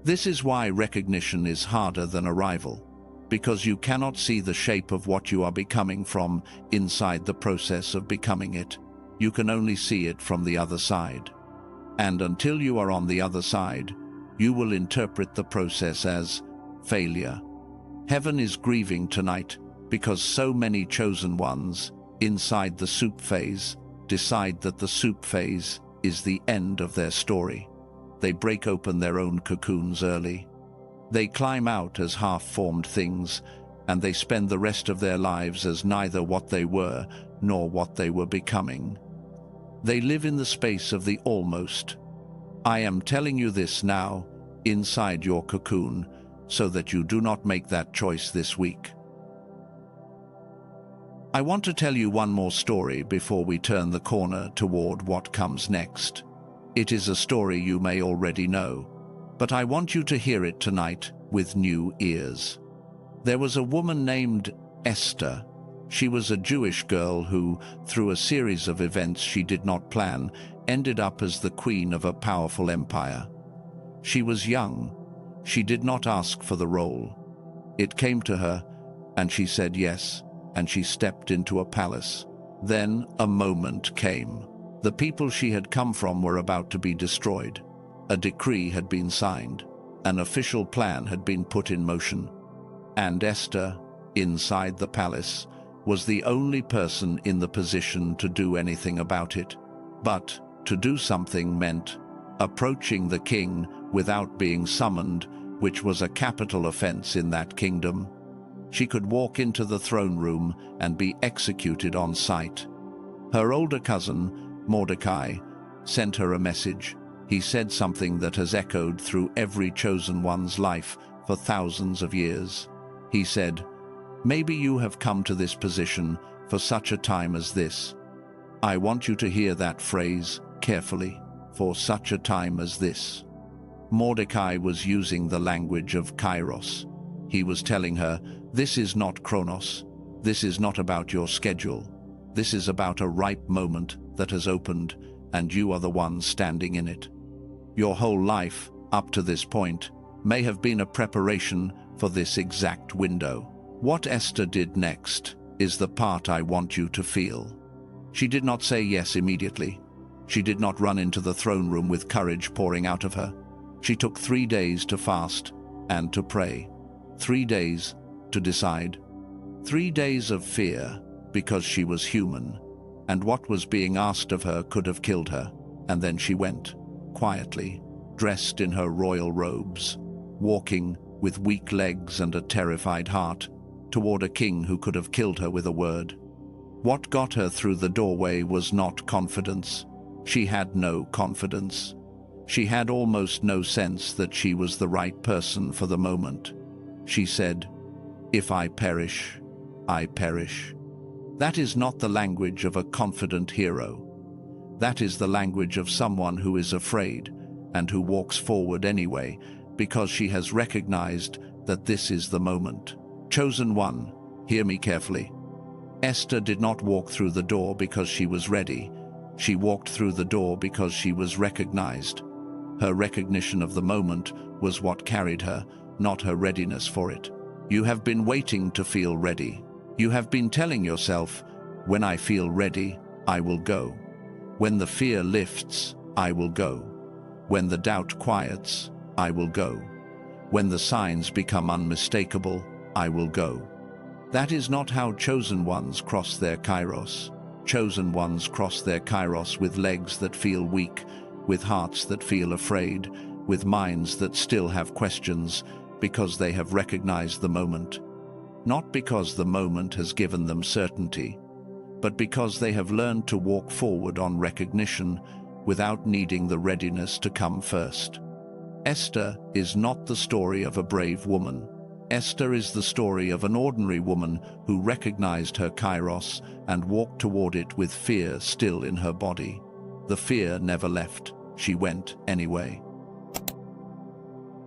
[SPEAKER 1] This is why recognition is harder than arrival, because you cannot see the shape of what you are becoming from inside the process of becoming it. You can only see it from the other side. And until you are on the other side, you will interpret the process as failure. Heaven is grieving tonight because so many chosen ones, inside the soup phase, decide that the soup phase is the end of their story. They break open their own cocoons early. They climb out as half-formed things, and they spend the rest of their lives as neither what they were nor what they were becoming. They live in the space of the almost. I am telling you this now, inside your cocoon, so that you do not make that choice this week. I want to tell you one more story before we turn the corner toward what comes next. It is a story you may already know. but I want you to hear it tonight with new ears. There was a woman named Esther. She was a Jewish girl who, through a series of events she did not plan, ended up as the queen of a powerful empire. She was young. She did not ask for the role. It came to her, and she said yes, and she stepped into a palace. Then a moment came. The people she had come from were about to be destroyed. A decree had been signed. An official plan had been put in motion. And Esther, inside the palace, was the only person in the position to do anything about it. But to do something meant approaching the king without being summoned, which was a capital offense in that kingdom. She could walk into the throne room and be executed on sight. Her older cousin, Mordecai, sent her a message. He said something that has echoed through every chosen one's life for thousands of years. He said, "Maybe you have come to this position for such a time as this." I want you to hear that phrase carefully, for such a time as this. Mordecai was using the language of Chyros. He was telling her, this is not Chronos. This is not about your schedule. This is about a ripe moment that has opened, and you are the one standing in it. Your whole life, up to this point, may have been a preparation for this exact window. What Esther did next is the part I want you to feel. She did not say yes immediately. She did not run into the throne room with courage pouring out of her. She took 3 days to fast and to pray. 3 days to decide. 3 days of fear, because she was human, and what was being asked of her could have killed her. And then she went, quietly, dressed in her royal robes, walking with weak legs and a terrified heart, toward a king who could have killed her with a word. What got her through the doorway was not confidence. She had no confidence. She had almost no sense that she was the right person for the moment. She said, "If I perish, I perish." That is not the language of a confident hero. That is the language of someone who is afraid and who walks forward anyway because she has recognized that this is the moment. Chosen one, hear me carefully. Esther did not walk through the door because she was ready. She walked through the door because she was recognized. Her recognition of the moment was what carried her, not her readiness for it. You have been waiting to feel ready. You have been telling yourself, when I feel ready, I will go. When the fear lifts, I will go. When the doubt quiets, I will go. When the signs become unmistakable, I will go. That is not how chosen ones cross their Chyros. Chosen ones cross their Chyros with legs that feel weak, with hearts that feel afraid, with minds that still have questions, because they have recognized the moment. Not because the moment has given them certainty, but because they have learned to walk forward on recognition without needing the readiness to come first. Esther is not the story of a brave woman. Esther is the story of an ordinary woman who recognized her Chyros and walked toward it with fear still in her body. The fear never left. She went anyway.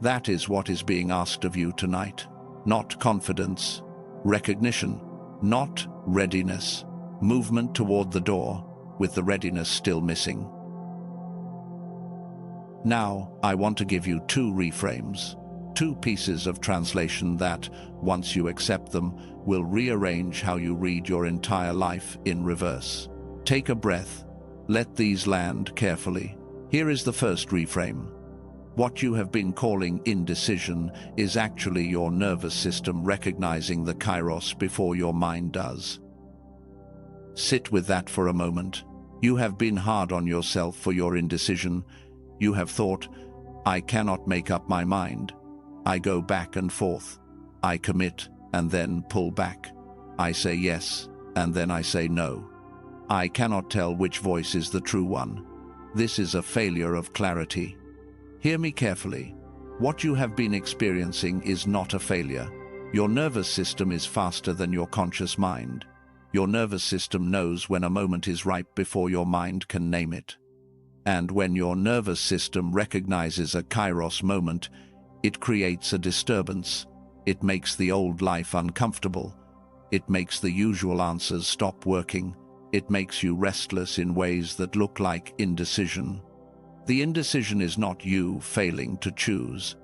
[SPEAKER 1] That is what is being asked of you tonight. Not confidence, recognition, not readiness, movement toward the door, with the readiness still missing. Now, I want to give you 2 reframes, 2 pieces of translation that, once you accept them, will rearrange how you read your entire life in reverse. Take a breath. Let these land carefully. Here is the first reframe. What you have been calling indecision is actually your nervous system recognizing the Chyros before your mind does. Sit with that for a moment. You have been hard on yourself for your indecision. You have thought, I cannot make up my mind. I go back and forth. I commit and then pull back. I say yes and then I say no. I cannot tell which voice is the true one. This is a failure of clarity. Hear me carefully. What you have been experiencing is not a failure. Your nervous system is faster than your conscious mind. Your nervous system knows when a moment is ripe before your mind can name it. And when your nervous system recognizes a Chyros moment, it creates a disturbance. It makes the old life uncomfortable. It makes the usual answers stop working. It makes you restless in ways that look like indecision. The indecision is not you failing to choose.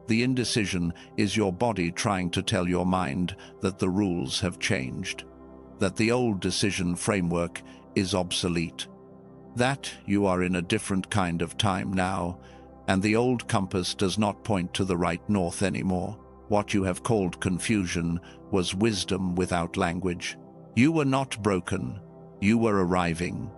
[SPEAKER 1] The indecision is your body trying to tell your mind that the rules have changed, that the old decision framework is obsolete, that you are in a different kind of time now, and the old compass does not point to the right north anymore. What you have called confusion was wisdom without language. You were not broken. You were arriving.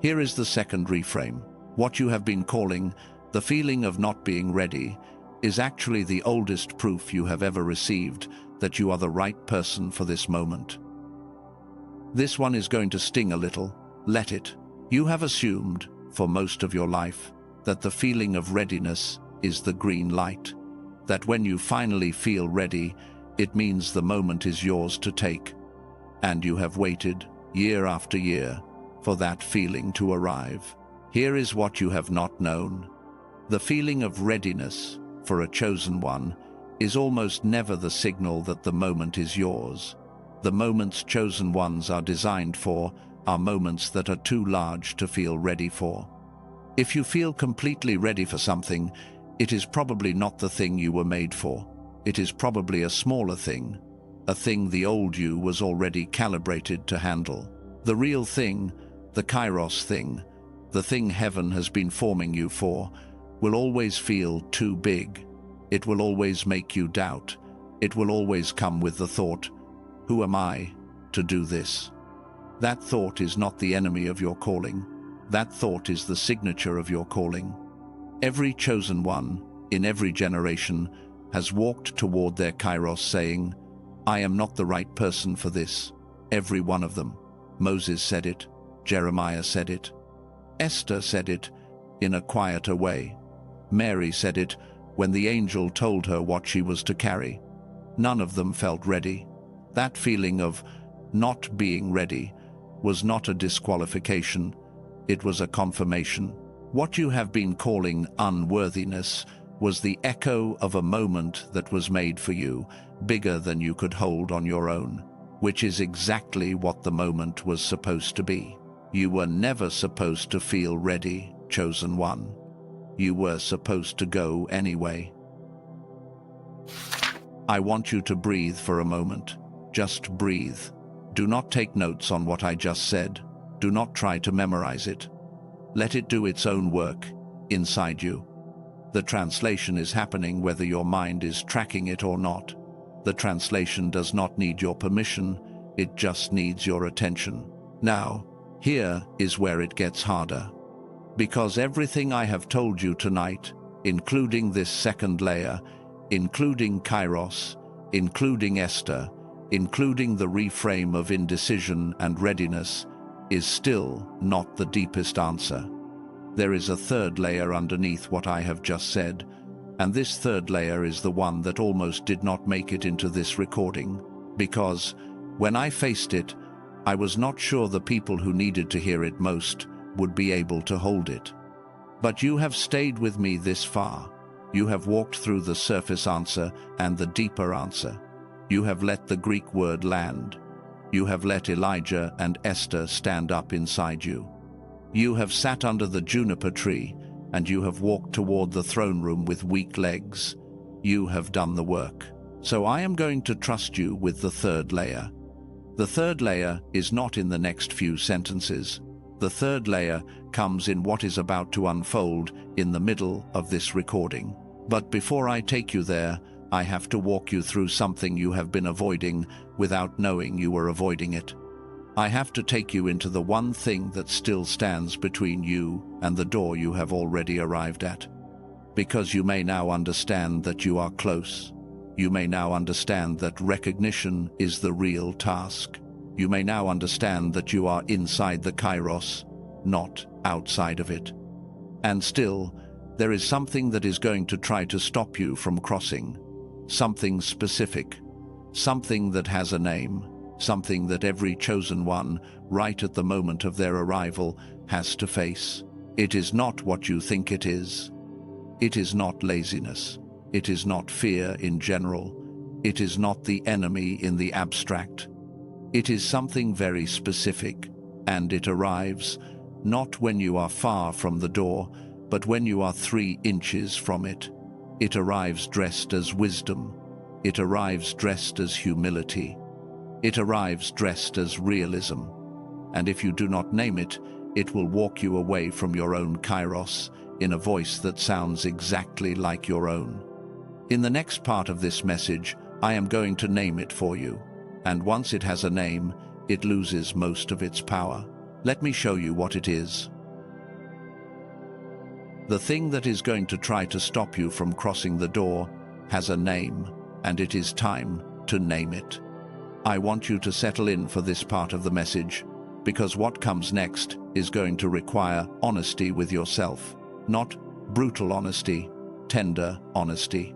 [SPEAKER 1] Here is the second reframe. What you have been calling the feeling of not being ready is actually the oldest proof you have ever received that you are the right person for this moment. This one is going to sting a little. Let it. You have assumed, for most of your life, that the feeling of readiness is the green light, that when you finally feel ready, it means the moment is yours to take. And you have waited, year after year, for that feeling to arrive. Here is what you have not known. The feeling of readiness, for a chosen one, is almost never the signal that the moment is yours. The moments chosen ones are designed for are moments that are too large to feel ready for. If you feel completely ready for something, it is probably not the thing you were made for. It is probably a smaller thing, a thing the old you was already calibrated to handle. The real thing, the Chyros thing, the thing heaven has been forming you for, will always feel too big. It will always make you doubt. It will always come with the thought, who am I to do this? That thought is not the enemy of your calling. That thought is the signature of your calling. Every chosen one, in every generation, has walked toward their Chyros saying, I am not the right person for this. Every one of them. Moses said it. Jeremiah said it. Esther said it in a quieter way. Mary said it when the angel told her what she was to carry. None of them felt ready. That feeling of not being ready was not a disqualification. It was a confirmation. What you have been calling unworthiness was the echo of a moment that was made for you, bigger than you could hold on your own, which is exactly what the moment was supposed to be. You were never supposed to feel ready, chosen one. You were supposed to go anyway. I want you to breathe for a moment. Just breathe. Do not take notes on what I just said. Do not try to memorize it. Let it do its own work inside you. The translation is happening whether your mind is tracking it or not. The translation does not need your permission, it just needs your attention. Now, here is where it gets harder. Because everything I have told you tonight, including this second layer, including Chyros, including Esther, including the reframe of indecision and readiness, is still not the deepest answer. There is a third layer underneath what I have just said, and this third layer is the one that almost did not make it into this recording, because when I faced it, I was not sure the people who needed to hear it most would be able to hold it. But you have stayed with me this far. You have walked through the surface answer and the deeper answer. You have let the Greek word land. You have let Elijah and Esther stand up inside you. You have sat under the juniper tree, and you have walked toward the throne room with weak legs. You have done the work. So I am going to trust you with the third layer. The third layer is not in the next few sentences. The third layer comes in what is about to unfold in the middle of this recording. But before I take you there, I have to walk you through something you have been avoiding without knowing you were avoiding it. I have to take you into the one thing that still stands between you and the door you have already arrived at. Because you may now understand that you are close. You may now understand that recognition is the real task. You may now understand that you are inside the Chyros, not outside of it. And still, there is something that is going to try to stop you from crossing. Something specific. Something that has a name. something that every chosen one, right at the moment of their arrival, has to face. It is not what you think it is. It is not laziness. It is not fear in general. It is not the enemy in the abstract. It is something very specific, and it arrives not when you are far from the door, but when you are 3 inches from it. It arrives dressed as wisdom. It arrives dressed as humility. It arrives dressed as realism. And if you do not name it, it will walk you away from your own Chyros in a voice that sounds exactly like your own. In the next part of this message, I am going to name it for you. And once it has a name, it loses most of its power. Let me show you what it is. The thing that is going to try to stop you from crossing the door has a name, and it is time to name it. I want you to settle in for this part of the message, because what comes next is going to require honesty with yourself. Not brutal honesty, tender honesty.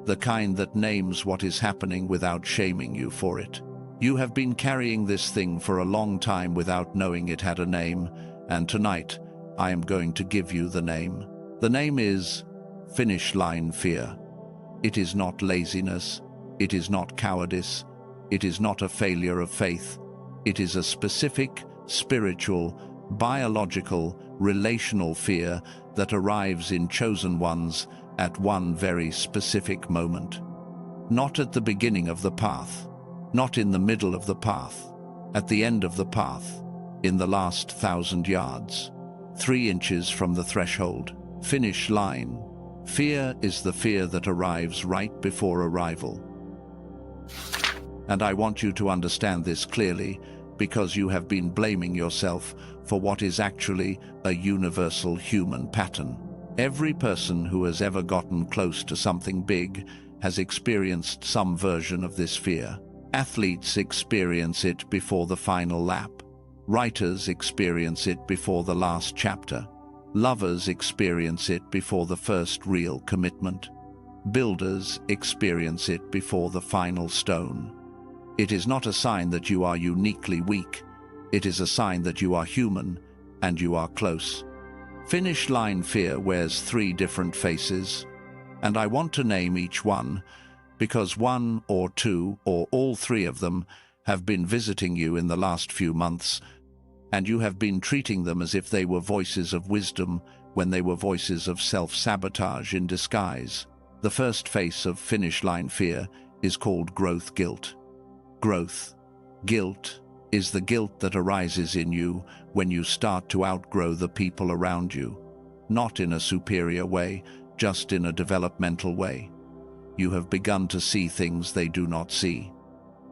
[SPEAKER 1] The kind that names what is happening without shaming you for it. You have been carrying this thing for a long time without knowing it had a name, and tonight I am going to give you the name. The name is finish line fear. It is not laziness. It is not cowardice. It is not a failure of faith. It is a specific, spiritual, biological, relational fear that arrives in chosen ones at one very specific moment. Not at the beginning of the path, not in the middle of the path, at the end of the path, in the last 1,000 yards, 3 inches from the threshold, finish line. Fear is the fear that arrives right before arrival. And I want you to understand this clearly, because you have been blaming yourself for what is actually a universal human pattern. Every person who has ever gotten close to something big has experienced some version of this fear. Athletes experience it before the final lap. Writers experience it before the last chapter. Lovers experience it before the first real commitment. Builders experience it before the final stone. It is not a sign that you are uniquely weak. It is a sign that you are human and you are close. Finish line fear wears 3 different faces, and I want to name each one because 1 or 2 or all 3 of them have been visiting you in the last few months, and you have been treating them as if they were voices of wisdom when they were voices of self-sabotage in disguise. The first face of finish line fear is called growth guilt. Growth guilt is the guilt that arises in you when you start to outgrow the people around you. Not in a superior way, just in a developmental way. You have begun to see things they do not see.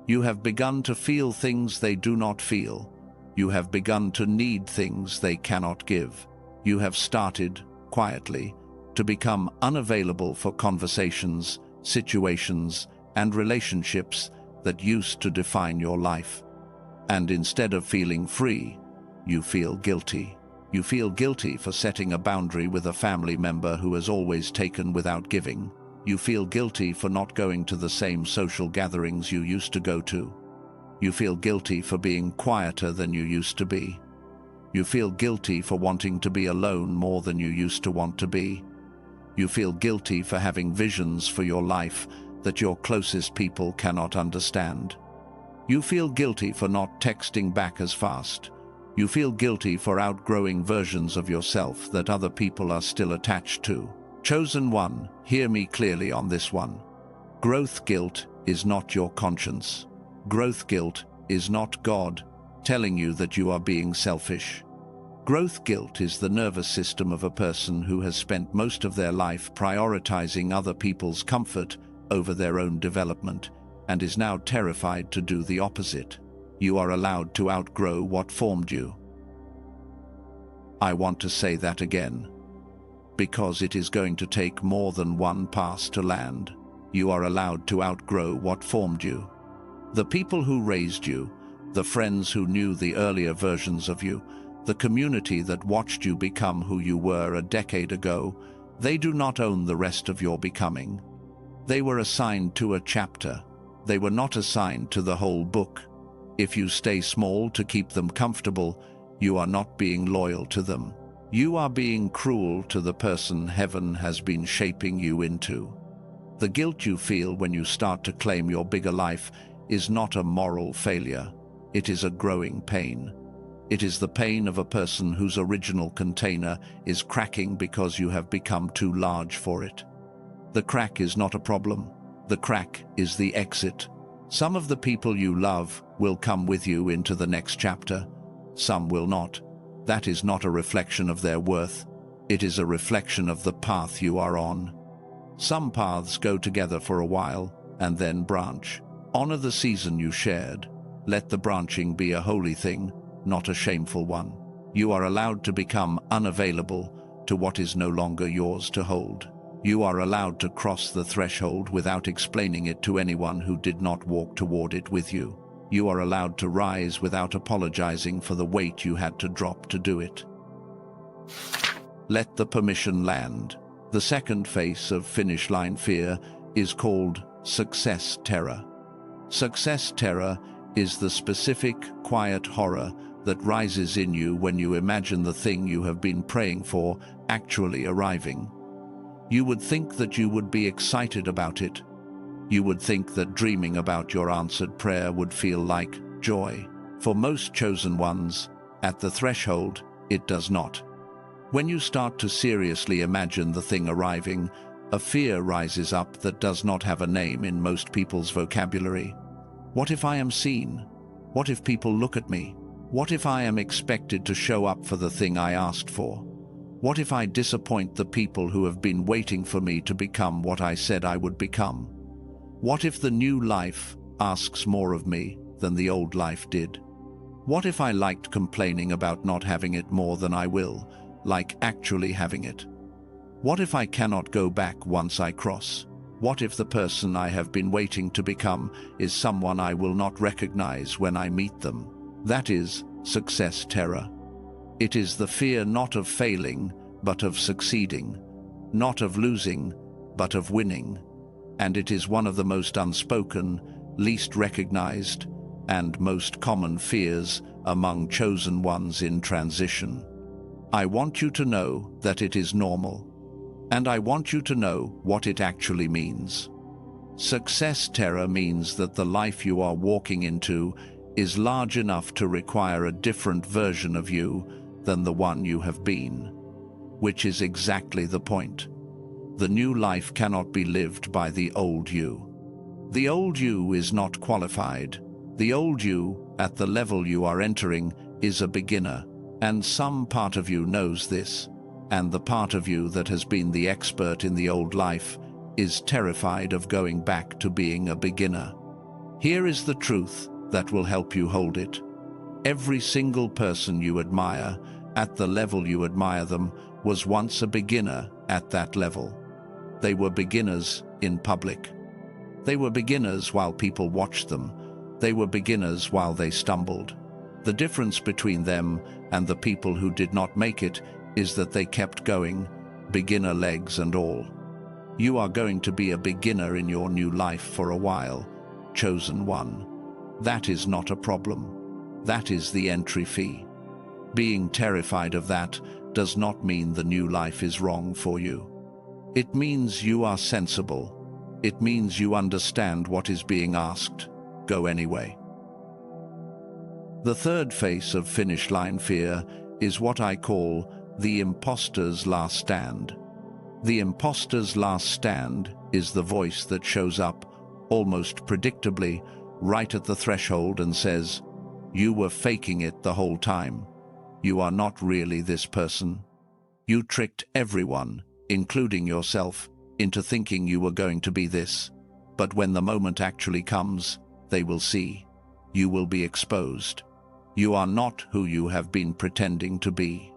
[SPEAKER 1] You have begun to feel things they do not feel. You have begun to need things they cannot give. You have started, quietly, to become unavailable for conversations, situations, and relationships that used to define your life. And instead of feeling free, you feel guilty. You feel guilty for setting a boundary with a family member who has always taken without giving. You feel guilty for not going to the same social gatherings you used to go to. You feel guilty for being quieter than you used to be. You feel guilty for wanting to be alone more than you used to want to be. You feel guilty for having visions for your life that your closest people cannot understand. You feel guilty for not texting back as fast. You feel guilty for outgrowing versions of yourself that other people are still attached to. Chosen one, hear me clearly on this one. Growth guilt is not your conscience. Growth guilt is not God telling you that you are being selfish. Growth guilt is the nervous system of a person who has spent most of their life prioritizing other people's comfort over their own development and is now terrified to do the opposite. You are allowed to outgrow what formed you. I want to say that again, because it is going to take more than one pass to land. You are allowed to outgrow what formed you. The people who raised you, the friends who knew the earlier versions of you, the community that watched you become who you were a decade ago, they do not own the rest of your becoming. They were assigned to a chapter. They were not assigned to the whole book. If you stay small to keep them comfortable, you are not being loyal to them. You are being cruel to the person heaven has been shaping you into. The guilt you feel when you start to claim your bigger life is not a moral failure. It is a growing pain. It is the pain of a person whose original container is cracking because you have become too large for it. The crack is not a problem. The crack is the exit. Some of the people you love will come with you into the next chapter. Some will not. That is not a reflection of their worth. It is a reflection of the path you are on. Some paths go together for a while and then branch. Honor the season you shared. Let the branching be a holy thing, not a shameful one. You are allowed to become unavailable to what is no longer yours to hold. You are allowed to cross the threshold without explaining it to anyone who did not walk toward it with you. You are allowed to rise without apologizing for the weight you had to drop to do it. Let the permission land. The second face of finish line fear is called success terror. Success terror is the specific, quiet horror that rises in you when you imagine the thing you have been praying for actually arriving. You would think that you would be excited about it. You would think that dreaming about your answered prayer would feel like joy. For most chosen ones, at the threshold, it does not. When you start to seriously imagine the thing arriving, a fear rises up that does not have a name in most people's vocabulary. What if I am seen? What if people look at me? What if I am expected to show up for the thing I asked for? What if I disappoint the people who have been waiting for me to become what I said I would become? What if the new life asks more of me than the old life did? What if I liked complaining about not having it more than I will, like actually having it? What if I cannot go back once I cross? What if the person I have been waiting to become is someone I will not recognize when I meet them? That is success terror. It is the fear not of failing, but of succeeding, not of losing, but of winning. And it is one of the most unspoken, least recognized, and most common fears among chosen ones in transition. I want you to know that it is normal, and I want you to know what it actually means. Success terror means that the life you are walking into is large enough to require a different version of you than the one you have been, which is exactly the point. The new life cannot be lived by the old you. The old you is not qualified. The old you, at the level you are entering, is a beginner, and some part of you knows this, and the part of you that has been the expert in the old life is terrified of going back to being a beginner. Here is the truth that will help you hold it. Every single person you admire, at the level you admire them, was once a beginner at that level. They were beginners in public. They were beginners while people watched them. They were beginners while they stumbled. The difference between them and the people who did not make it is that they kept going, beginner legs and all. You are going to be a beginner in your new life for a while, chosen one. That is not a problem. That is the entry fee. Being terrified of that does not mean the new life is wrong for you. It means you are sensible. It means you understand what is being asked. Go anyway. The third face of finish line fear is what I call the imposter's last stand. The imposter's last stand is the voice that shows up, almost predictably, right at the threshold and says, "You were faking it the whole time. You are not really this person. You tricked everyone, including yourself, into thinking you were going to be this. But when the moment actually comes, they will see. You will be exposed. You are not who you have been pretending to be."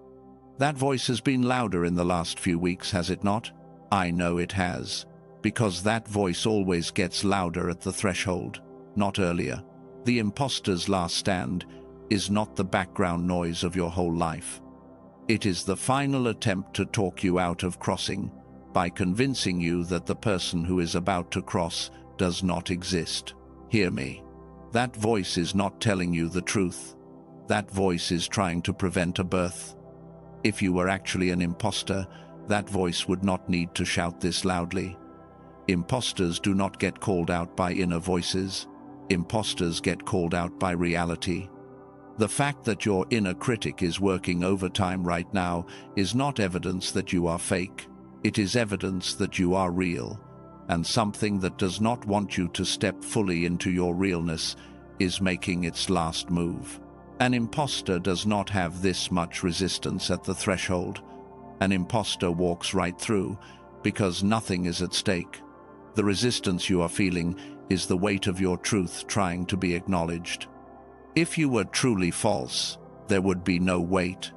[SPEAKER 1] That voice has been louder in the last few weeks, has it not? I know it has, because that voice always gets louder at the threshold, not earlier. The imposter's last stand is not the background noise of your whole life. It is the final attempt to talk you out of crossing by convincing you that the person who is about to cross does not exist. Hear me. That voice is not telling you the truth. That voice is trying to prevent a birth. If you were actually an imposter, that voice would not need to shout this loudly. Imposters do not get called out by inner voices. Imposters get called out by reality. The fact that your inner critic is working overtime right now is not evidence that you are fake. It is evidence that you are real, and something that does not want you to step fully into your realness is making its last move. An imposter does not have this much resistance at the threshold. An imposter walks right through because nothing is at stake. The resistance you are feeling is the weight of your truth trying to be acknowledged. If you were truly false, there would be no weight.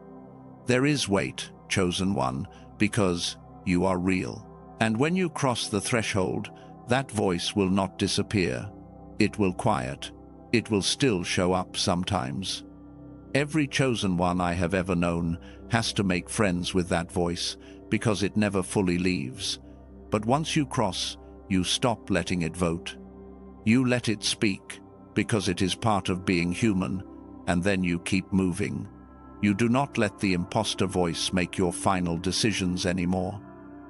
[SPEAKER 1] There is weight, chosen one, because you are real. And when you cross the threshold, that voice will not disappear. It will quiet. It will still show up sometimes. Every chosen one I have ever known has to make friends with that voice because it never fully leaves. But once you cross, you stop letting it vote. You let it speak because it is part of being human, and then you keep moving. You do not let the imposter voice make your final decisions anymore.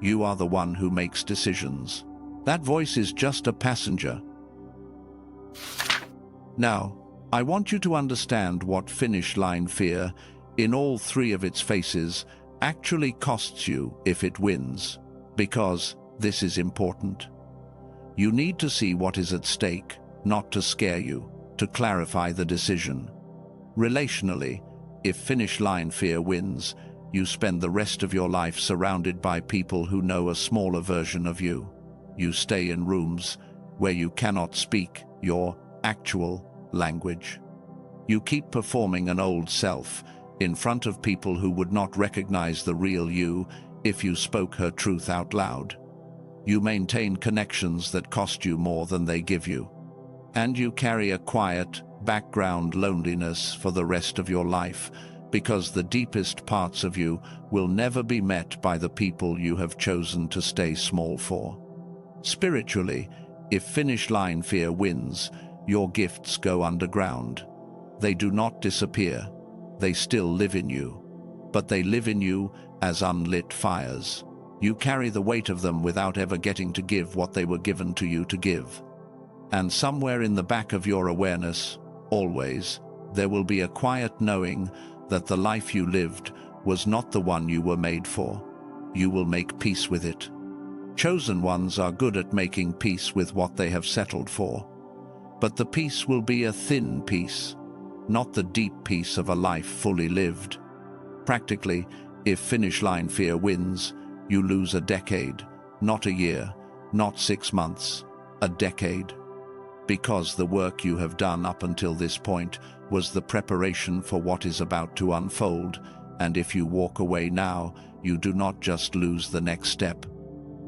[SPEAKER 1] You are the one who makes decisions. That voice is just a passenger. Now, I want you to understand what finish line fear, in all three of its faces, actually costs you if it wins, because this is important. You need to see what is at stake, not to scare you, to clarify the decision. Relationally, if finish line fear wins, you spend the rest of your life surrounded by people who know a smaller version of you. You stay in rooms where you cannot speak your actual language. You keep performing an old self in front of people who would not recognize the real you if you spoke her truth out loud. You maintain connections that cost you more than they give you. And you carry a quiet, background loneliness for the rest of your life because the deepest parts of you will never be met by the people you have chosen to stay small for. Spiritually, if finish line fear wins, your gifts go underground. They do not disappear. They still live in you. But they live in you as unlit fires. You carry the weight of them without ever getting to give what they were given to you to give. And somewhere in the back of your awareness, always, there will be a quiet knowing that the life you lived was not the one you were made for. You will make peace with it. Chosen ones are good at making peace with what they have settled for. But the peace will be a thin peace, not the deep peace of a life fully lived. Practically, if finish line fear wins, you lose a decade, not a year, not 6 months, a decade. Because the work you have done up until this point was the preparation for what is about to unfold, and if you walk away now, you do not just lose the next step.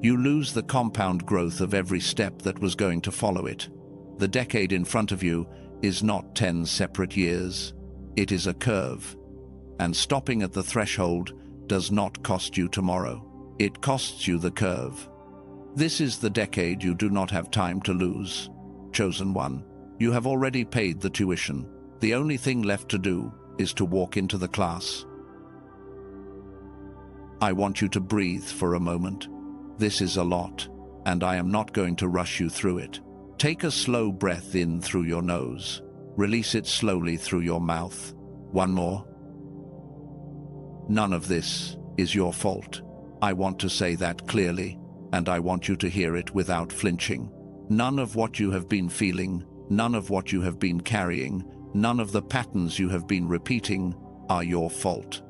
[SPEAKER 1] You lose the compound growth of every step that was going to follow it. The decade in front of you is not 10 separate years. It is a curve. And stopping at the threshold does not cost you tomorrow. It costs you the curve. This is the decade you do not have time to lose. Chosen one, you have already paid the tuition. The only thing left to do is to walk into the class. I want you to breathe for a moment. This is a lot, and I am not going to rush you through it. Take a slow breath in through your nose. Release it slowly through your mouth. One more. None of this is your fault. I want to say that clearly, and I want you to hear it without flinching. None of what you have been feeling, none of what you have been carrying, none of the patterns you have been repeating are your fault.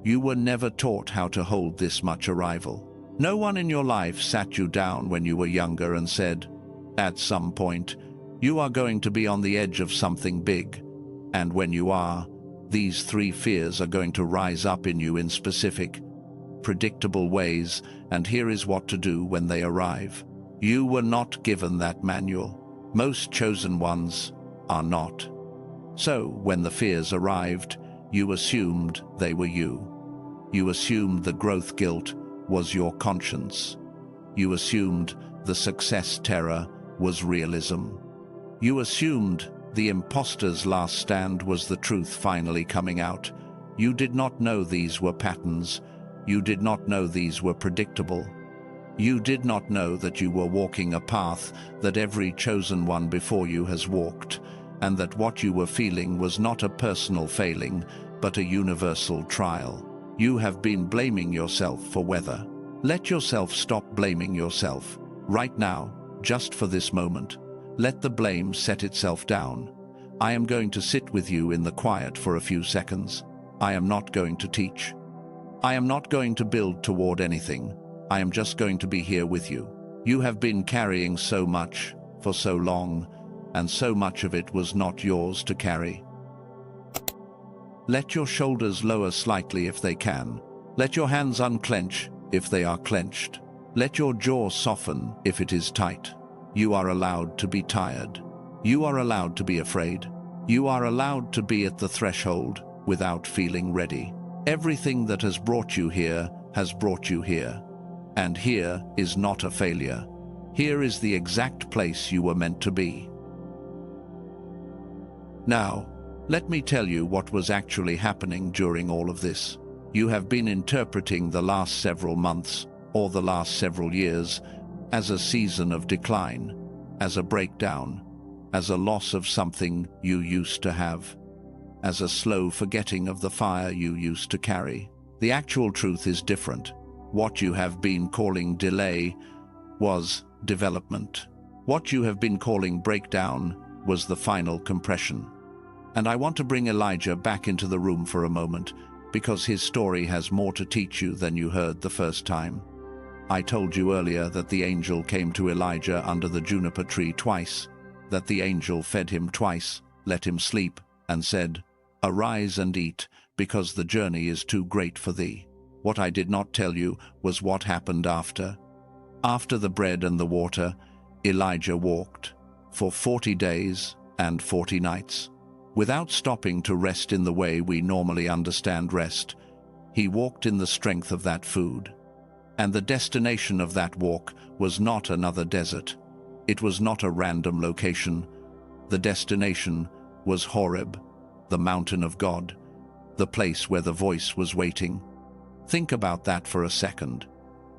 [SPEAKER 1] You were never taught how to hold this much arrival. No one in your life sat you down when you were younger and said, at some point, you are going to be on the edge of something big. And when you are, these 3 fears are going to rise up in you in specific, predictable ways, and here is what to do when they arrive. You were not given that manual. Most chosen ones are not. So, when the fears arrived, you assumed they were you. You assumed the growth guilt was your conscience. You assumed the success terror was realism. You assumed The imposter's last stand was the truth finally coming out. You did not know these were patterns. You did not know these were predictable. You did not know that you were walking a path that every chosen one before you has walked, and that what you were feeling was not a personal failing, but a universal trial. You have been blaming yourself for weather. Let yourself stop blaming yourself. Right now, just for this moment. Let the blame set itself down. I am going to sit with you in the quiet for a few seconds. I am not going to teach. I am not going to build toward anything. I am just going to be here with you. You have been carrying so much for so long, and so much of it was not yours to carry. Let your shoulders lower slightly if they can. Let your hands unclench if they are clenched. Let your jaw soften if it is tight. You are allowed to be tired. You are allowed to be afraid. You are allowed to be at the threshold without feeling ready. Everything that has brought you here has brought you here. And here is not a failure. Here is the exact place you were meant to be. Now, let me tell you what was actually happening during all of this. You have been interpreting the last several months, or the last several years, as a season of decline, as a breakdown, as a loss of something you used to have, as a slow forgetting of the fire you used to carry. The actual truth is different. What you have been calling delay was development. What you have been calling breakdown was the final compression. And I want to bring Elijah back into the room for a moment, because his story has more to teach you than you heard the first time. I told you earlier that the angel came to Elijah under the juniper tree twice, that the angel fed him twice, let him sleep, and said, "Arise and eat, because the journey is too great for thee." What I did not tell you was what happened after. After the bread and the water, Elijah walked for 40 days and 40 nights. Without stopping to rest in the way we normally understand rest, he walked in the strength of that food. And the destination of that walk was not another desert. It was not a random location. The destination was Horeb, the mountain of God, the place where the voice was waiting. Think about that for a second.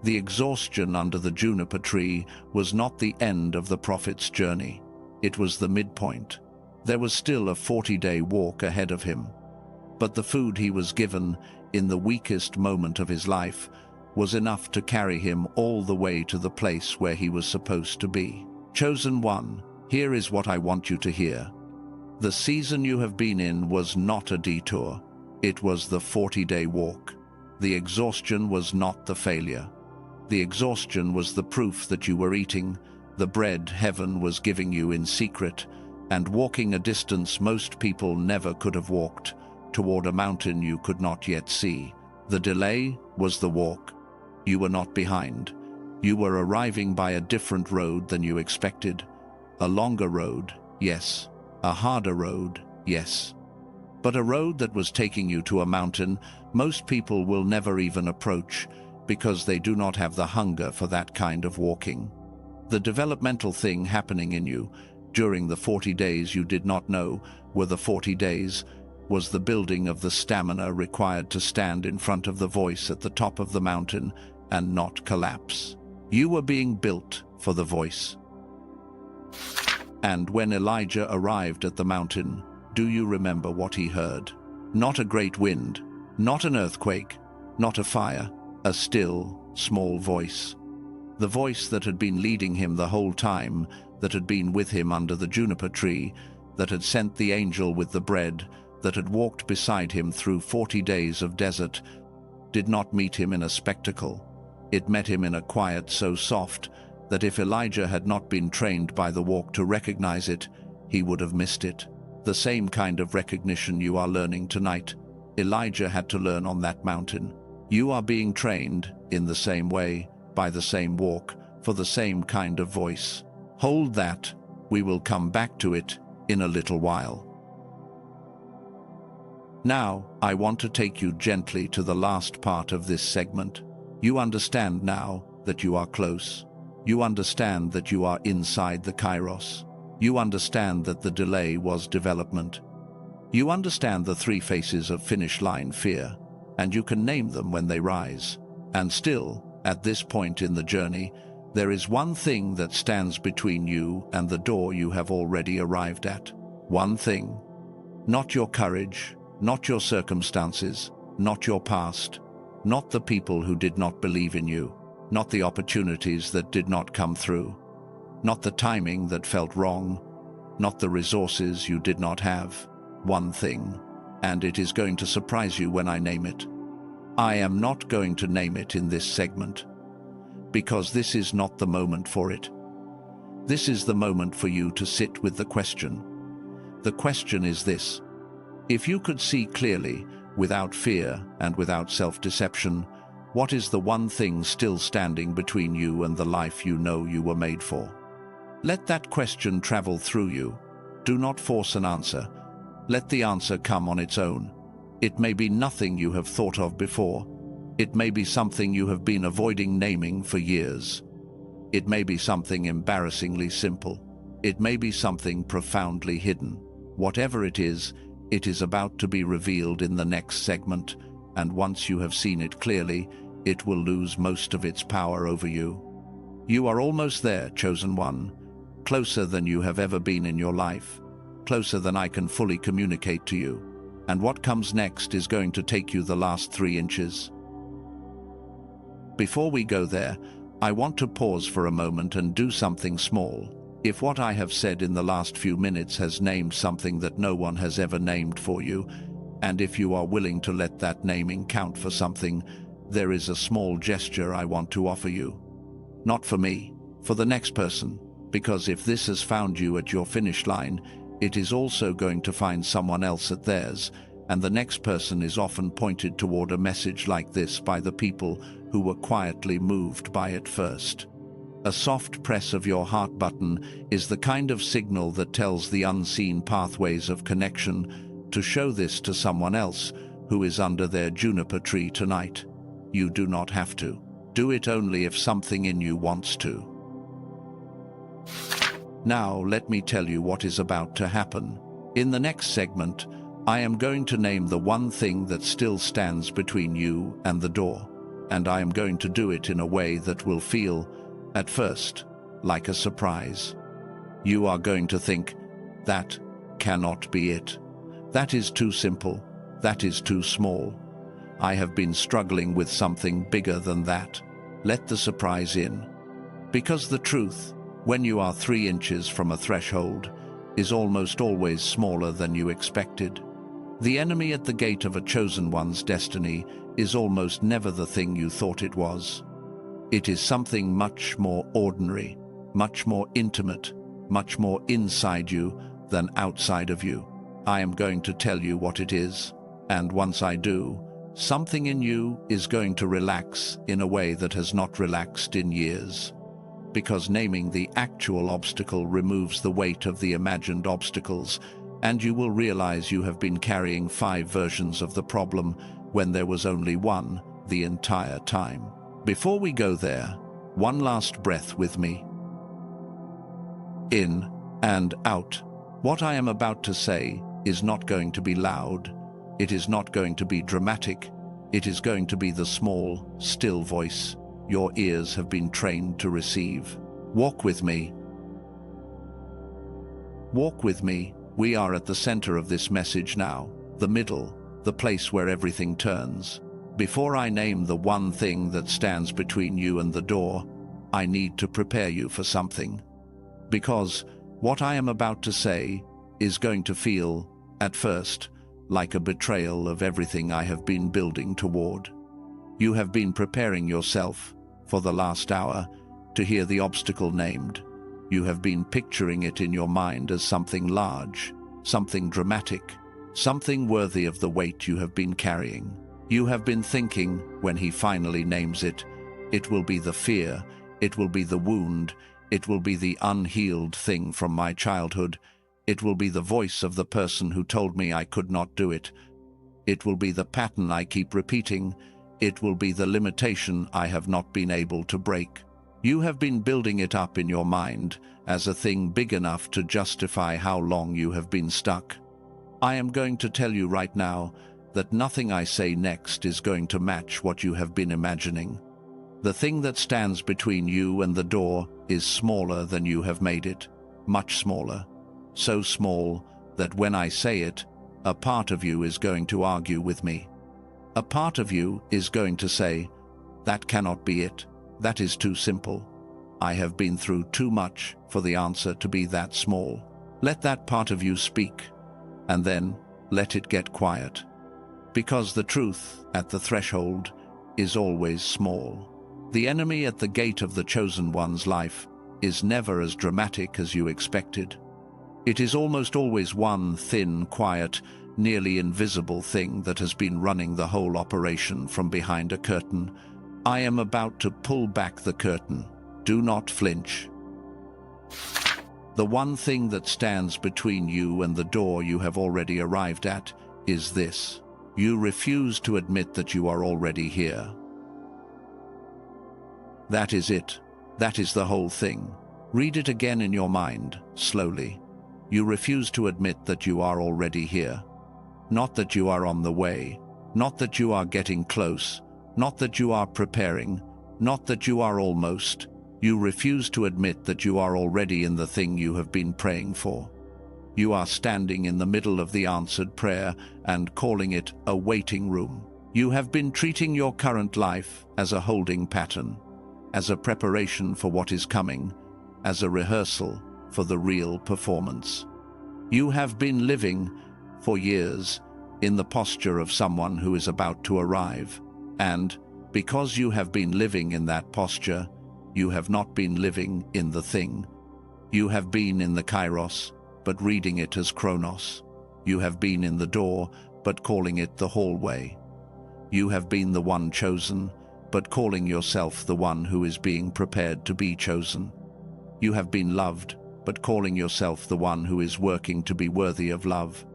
[SPEAKER 1] The exhaustion under the juniper tree was not the end of the prophet's journey. It was the midpoint. There was still a 40-day walk ahead of him. But the food he was given in the weakest moment of his life was enough to carry him all the way to the place where he was supposed to be. Chosen one, here is what I want you to hear. The season you have been in was not a detour. It was the 40-day walk. The exhaustion was not the failure. The exhaustion was the proof that you were eating the bread heaven was giving you in secret, and walking a distance most people never could have walked, toward a mountain you could not yet see. The delay was the walk. You were not behind. You were arriving by a different road than you expected. A longer road, yes. A harder road, yes. But a road that was taking you to a mountain most people will never even approach, because they do not have the hunger for that kind of walking. The developmental thing happening in you during the 40 days you did not know were the 40 days was the building of the stamina required to stand in front of the voice at the top of the mountain and not collapse. You were being built for the voice. And when Elijah arrived at the mountain, do you remember what he heard? Not a great wind, not an earthquake, not a fire, a still, small voice. The voice that had been leading him the whole time, that had been with him under the juniper tree, that had sent the angel with the bread, that had walked beside him through 40 days of desert, did not meet him in a spectacle. It met him in a quiet so soft that if Elijah had not been trained by the walk to recognize it, he would have missed it. The same kind of recognition you are learning tonight, Elijah had to learn on that mountain. You are being trained in the same way, by the same walk, for the same kind of voice. Hold that. We will come back to it in a little while. Now, I want to take you gently to the last part of this segment. You understand now that you are close. You understand that you are inside the Chyros. You understand that the delay was development. You understand the three faces of finish line fear, and you can name them when they rise. And still, at this point in the journey, there is one thing that stands between you and the door you have already arrived at. One thing. Not your courage, not your circumstances, not your past, not the people who did not believe in you, not the opportunities that did not come through, not the timing that felt wrong, not the resources you did not have. One thing, and it is going to surprise you when I name it. I am not going to name it in this segment, because this is not the moment for it. This is the moment for you to sit with the question. The question is this: if you could see clearly, without fear and without self-deception, what is the one thing still standing between you and the life you know you were made for? Let that question travel through you. Do not force an answer. Let the answer come on its own. It may be nothing you have thought of before. It may be something you have been avoiding naming for years. It may be something embarrassingly simple. It may be something profoundly hidden. Whatever it is about to be revealed in the next segment, and once you have seen it clearly, it will lose most of its power over you. You are almost there, chosen one, closer than you have ever been in your life, closer than I can fully communicate to you. And what comes next is going to take you the last 3 inches. Before we go there, I want to pause for a moment and do something small. If what I have said in the last few minutes has named something that no one has ever named for you, and if you are willing to let that naming count for something, there is a small gesture I want to offer you. Not for me, for the next person, because if this has found you at your finish line, it is also going to find someone else at theirs, and the next person is often pointed toward a message like this by the people who were quietly moved by it first. A soft press of your heart button is the kind of signal that tells the unseen pathways of connection to show this to someone else who is under their juniper tree tonight. You do not have to. Do it only if something in you wants to. Now let me tell you what is about to happen. In the next segment, I am going to name the one thing that still stands between you and the door, and I am going to do it in a way that will feel, at first, like a surprise. You are going to think, that cannot be it. That is too simple. That is too small. I have been struggling with something bigger than that. Let the surprise in. Because the truth, when you are 3 inches from a threshold, is almost always smaller than you expected. The enemy at the gate of a chosen one's destiny is almost never the thing you thought it was. It is something much more ordinary, much more intimate, much more inside you than outside of you. I am going to tell you what it is, and once I do, something in you is going to relax in a way that has not relaxed in years. Because naming the actual obstacle removes the weight of the imagined obstacles, and you will realize you have been carrying 5 versions of the problem when there was only one the entire time. Before we go there, one last breath with me. In and out. What I am about to say is not going to be loud. It is not going to be dramatic. It is going to be the small, still voice your ears have been trained to receive. Walk with me. Walk with me. We are at the center of this message now, the middle, the place where everything turns. Before I name the one thing that stands between you and the door, I need to prepare you for something. Because what I am about to say is going to feel, at first, like a betrayal of everything I have been building toward. You have been preparing yourself, for the last hour, to hear the obstacle named. You have been picturing it in your mind as something large, something dramatic, something worthy of the weight you have been carrying. You have been thinking, when he finally names it, it will be the fear, it will be the wound, it will be the unhealed thing from my childhood, it will be the voice of the person who told me I could not do it, it will be the pattern I keep repeating, it will be the limitation I have not been able to break. You have been building it up in your mind as a thing big enough to justify how long you have been stuck. I am going to tell you right now that nothing I say next is going to match what you have been imagining. The thing that stands between you and the door is smaller than you have made it, much smaller. So small that when I say it, a part of you is going to argue with me. A part of you is going to say, "That cannot be it. That is too simple. I have been through too much for the answer to be that small." Let that part of you speak, and then let it get quiet. Because the truth at the threshold is always small. The enemy at the gate of the chosen one's life is never as dramatic as you expected. It is almost always one thin, quiet, nearly invisible thing that has been running the whole operation from behind a curtain. I am about to pull back the curtain. Do not flinch. The one thing that stands between you and the door you have already arrived at is this. You refuse to admit that you are already here. That is it. That is the whole thing. Read it again in your mind, slowly. You refuse to admit that you are already here. Not that you are on the way. Not that you are getting close. Not that you are preparing. Not that you are almost. You refuse to admit that you are already in the thing you have been praying for. You are standing in the middle of the answered prayer and calling it a waiting room. You have been treating your current life as a holding pattern, as a preparation for what is coming, as a rehearsal for the real performance. You have been living, for years, in the posture of someone who is about to arrive, and, because you have been living in that posture, you have not been living in the thing. You have been in the Chyros, but reading it as Chronos. You have been in the door, but calling it the hallway. You have been the one chosen, but calling yourself the one who is being prepared to be chosen. You have been loved, but calling yourself the one who is working to be worthy of love.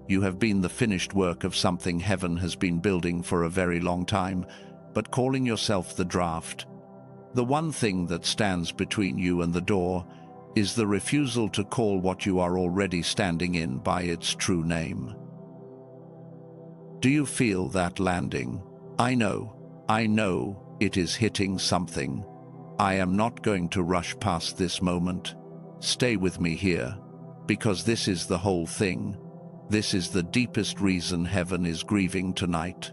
[SPEAKER 1] You have been the finished work of something heaven has been building for a very long time, but calling yourself the draft. The one thing that stands between you and the door is the refusal to call what you are already standing in by its true name. Do you feel that landing? I know it is hitting something. I am not going to rush past this moment. Stay with me here, because this is the whole thing. This is the deepest reason heaven is grieving tonight.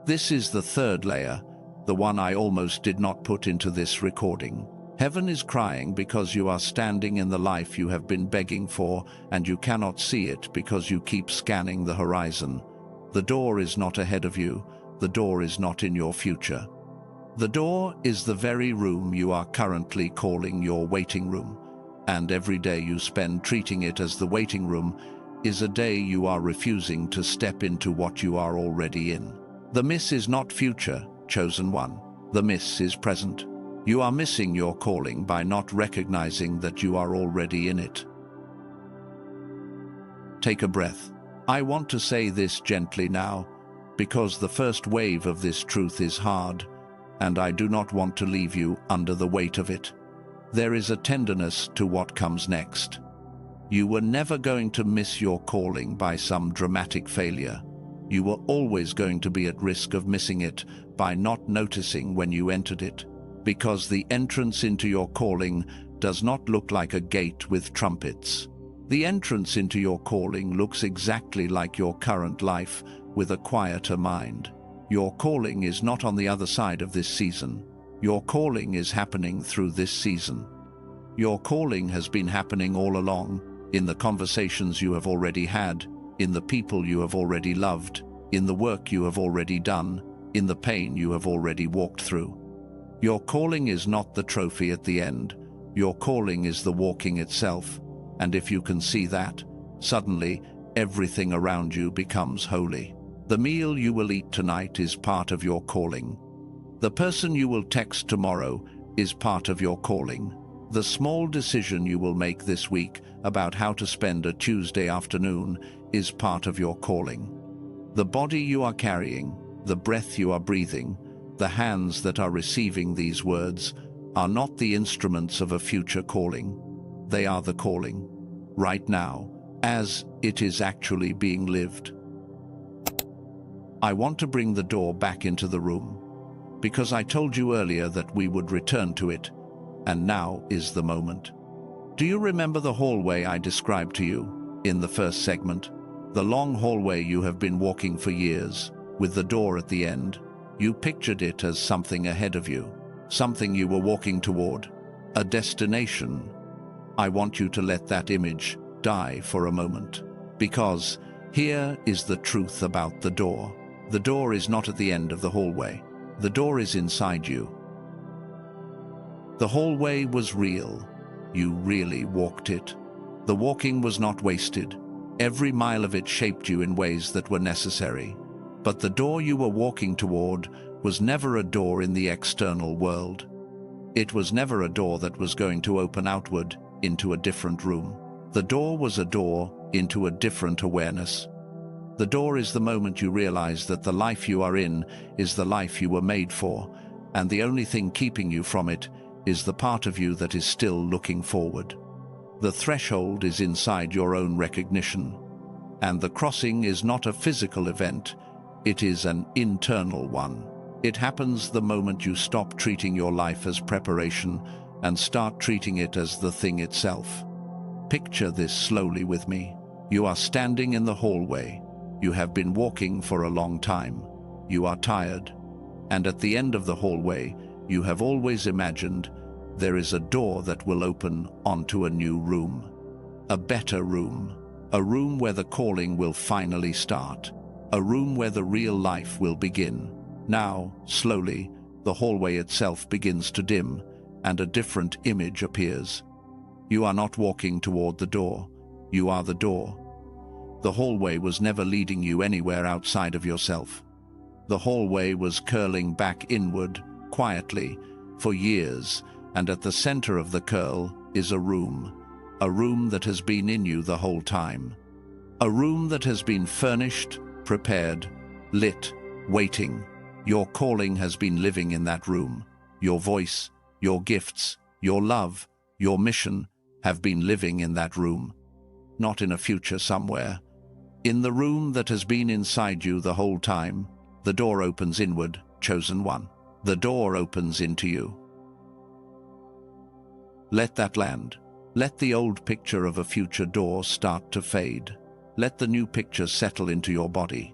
[SPEAKER 1] This is the third layer, the one I almost did not put into this recording. Heaven is crying because you are standing in the life you have been begging for, and you cannot see it because you keep scanning the horizon. The door is not ahead of you. The door is not in your future. The door is the very room you are currently calling your waiting room, and every day you spend treating it as the waiting room is a day you are refusing to step into what you are already in. The miss is not future, chosen one. The miss is present. You are missing your calling by not recognizing that you are already in it. Take a breath. I want to say this gently now, because the first wave of this truth is hard, and I do not want to leave you under the weight of it. There is a tenderness to what comes next. You were never going to miss your calling by some dramatic failure. You were always going to be at risk of missing it by not noticing when you entered it, because the entrance into your calling does not look like a gate with trumpets. The entrance into your calling looks exactly like your current life with a quieter mind. Your calling is not on the other side of this season. Your calling is happening through this season. Your calling has been happening all along, in the conversations you have already had, in the people you have already loved, in the work you have already done, in the pain you have already walked through. Your calling is not the trophy at the end. Your calling is the walking itself, and if you can see that, suddenly everything around you becomes holy. The meal you will eat tonight is part of your calling. The person you will text tomorrow is part of your calling. The small decision you will make this week about how to spend a Tuesday afternoon is part of your calling. The body you are carrying, the breath you are breathing, the hands that are receiving these words, are not the instruments of a future calling. They are the calling, right now, as it is actually being lived. I want to bring the door back into the room, because I told you earlier that we would return to it, and now is the moment. Do you remember the hallway I described to you in the first segment? The long hallway you have been walking for years, with the door at the end. You pictured it as something ahead of you, something you were walking toward, a destination. I want you to let that image die for a moment, because here is the truth about the door. The door is not at the end of the hallway. The door is inside you. The hallway was real. You really walked it. The walking was not wasted. Every mile of it shaped you in ways that were necessary. But the door you were walking toward was never a door in the external world. It was never a door that was going to open outward into a different room. The door was a door into a different awareness. The door is the moment you realize that the life you are in is the life you were made for, and the only thing keeping you from it is the part of you that is still looking forward. The threshold is inside your own recognition, and the crossing is not a physical event, it is an internal one. It happens the moment you stop treating your life as preparation and start treating it as the thing itself. Picture this slowly with me. You are standing in the hallway. You have been walking for a long time. You are tired. And at the end of the hallway, you have always imagined there is a door that will open onto a new room. A better room. A room where the calling will finally start. A room where the real life will begin. Now, slowly, the hallway itself begins to dim, and a different image appears. You are not walking toward the door. You are the door. The hallway was never leading you anywhere outside of yourself. The hallway was curling back inward, quietly, for years, and at the center of the curl is a room that has been in you the whole time. A room that has been furnished, prepared, lit, waiting. Your calling has been living in that room. Your voice, your gifts, your love, your mission have been living in that room. Not in a future somewhere. In the room that has been inside you the whole time, the door opens inward, chosen one. The door opens into you. Let that land. Let the old picture of a future door start to fade. Let the new picture settle into your body.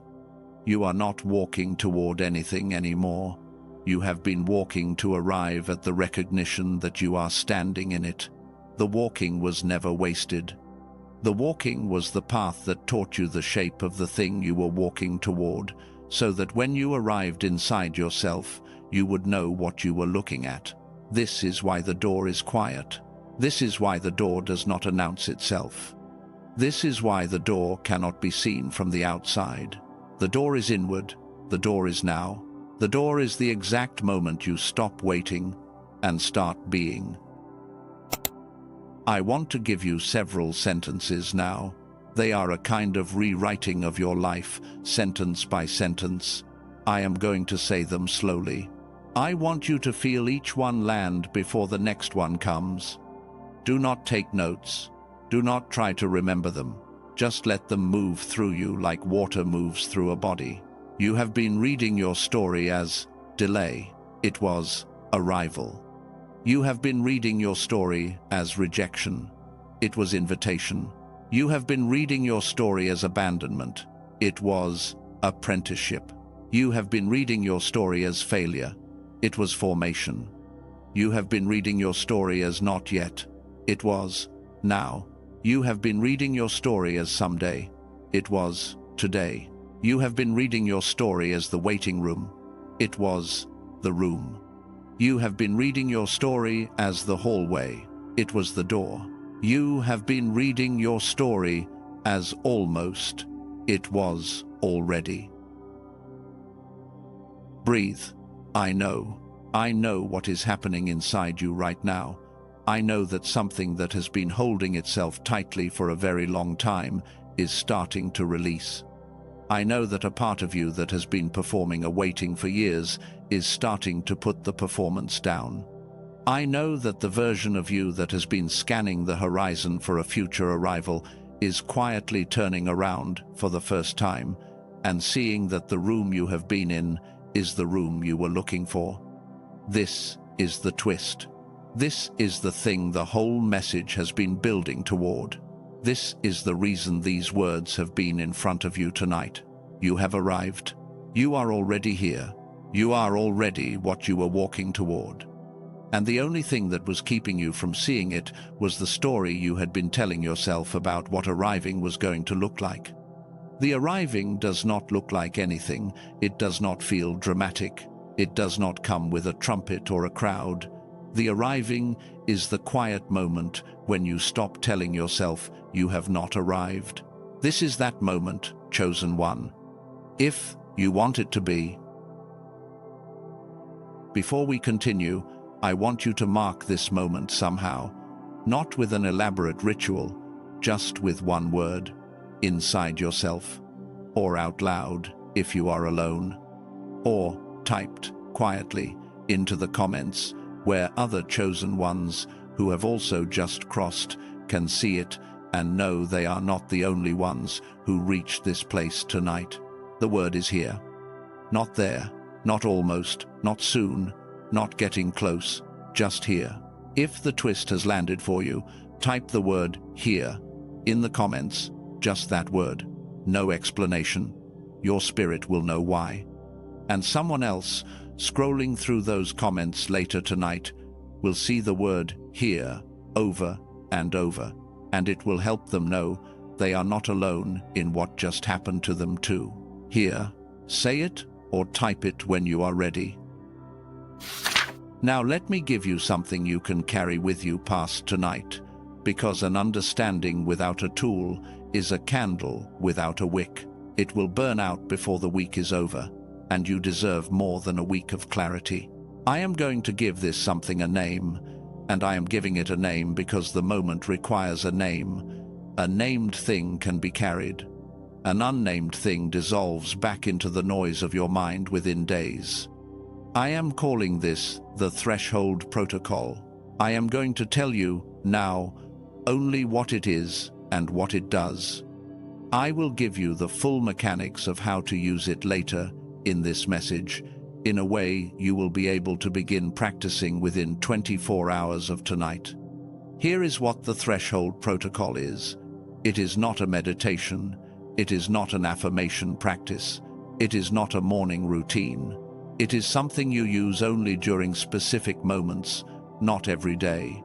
[SPEAKER 1] You are not walking toward anything anymore. You have been walking to arrive at the recognition that you are standing in it. The walking was never wasted. The walking was the path that taught you the shape of the thing you were walking toward, so that when you arrived inside yourself, you would know what you were looking at. This is why the door is quiet. This is why the door does not announce itself. This is why the door cannot be seen from the outside. The door is inward. The door is now. The door is the exact moment you stop waiting and start being. I want to give you several sentences now. They are a kind of rewriting of your life, sentence by sentence. I am going to say them slowly. I want you to feel each one land before the next one comes. Do not take notes. Do not try to remember them. Just let them move through you like water moves through a body. You have been reading your story as delay. It was arrival. You have been reading your story as rejection. It was invitation. You have been reading your story as abandonment. It was apprenticeship. You have been reading your story as failure. It was formation. You have been reading your story as not yet. It was now. You have been reading your story as someday. It was today. You have been reading your story as the waiting room. It was the room. You have been reading your story as the hallway. It was the door. You have been reading your story as almost. It was already. Breathe. I know. I know what is happening inside you right now. I know that something that has been holding itself tightly for a very long time is starting to release. I know that a part of you that has been performing a waiting for years is starting to put the performance down. I know that the version of you that has been scanning the horizon for a future arrival is quietly turning around for the first time and seeing that the room you have been in is the room you were looking for. This is the twist. This is the thing the whole message has been building toward. This is the reason these words have been in front of you tonight. You have arrived. You are already here. You are already what you were walking toward. And the only thing that was keeping you from seeing it was the story you had been telling yourself about what arriving was going to look like. The arriving does not look like anything. It does not feel dramatic. It does not come with a trumpet or a crowd. The arriving is the quiet moment when you stop telling yourself you have not arrived. This is that moment, chosen one. If you want it to be. Before we continue, I want you to mark this moment somehow, not with an elaborate ritual, just with one word, inside yourself, or out loud if you are alone, or typed quietly into the comments where other chosen ones who have also just crossed can see it and know they are not the only ones who reached this place tonight. The word is here. Not there, not almost, not soon, not getting close, just here. If the twist has landed for you, type the word here in the comments, just that word. No explanation. Your spirit will know why. And someone else, scrolling through those comments later tonight, will see the word here over and over, and it will help them know they are not alone in what just happened to them too. Here, say it or type it when you are ready. Now let me give you something you can carry with you past tonight, because an understanding without a tool is a candle without a wick. It will burn out before the week is over, and you deserve more than a week of clarity. I am going to give this something a name, and I am giving it a name because the moment requires a name. A named thing can be carried. An unnamed thing dissolves back into the noise of your mind within days. I am calling this the threshold protocol. I am going to tell you now only what it is and what it does. I will give you the full mechanics of how to use it later in this message, in a way you will be able to begin practicing within 24 hours of tonight. Here is what the threshold protocol is. It is not a meditation. It is not an affirmation practice. It is not a morning routine. It is something you use only during specific moments, not every day.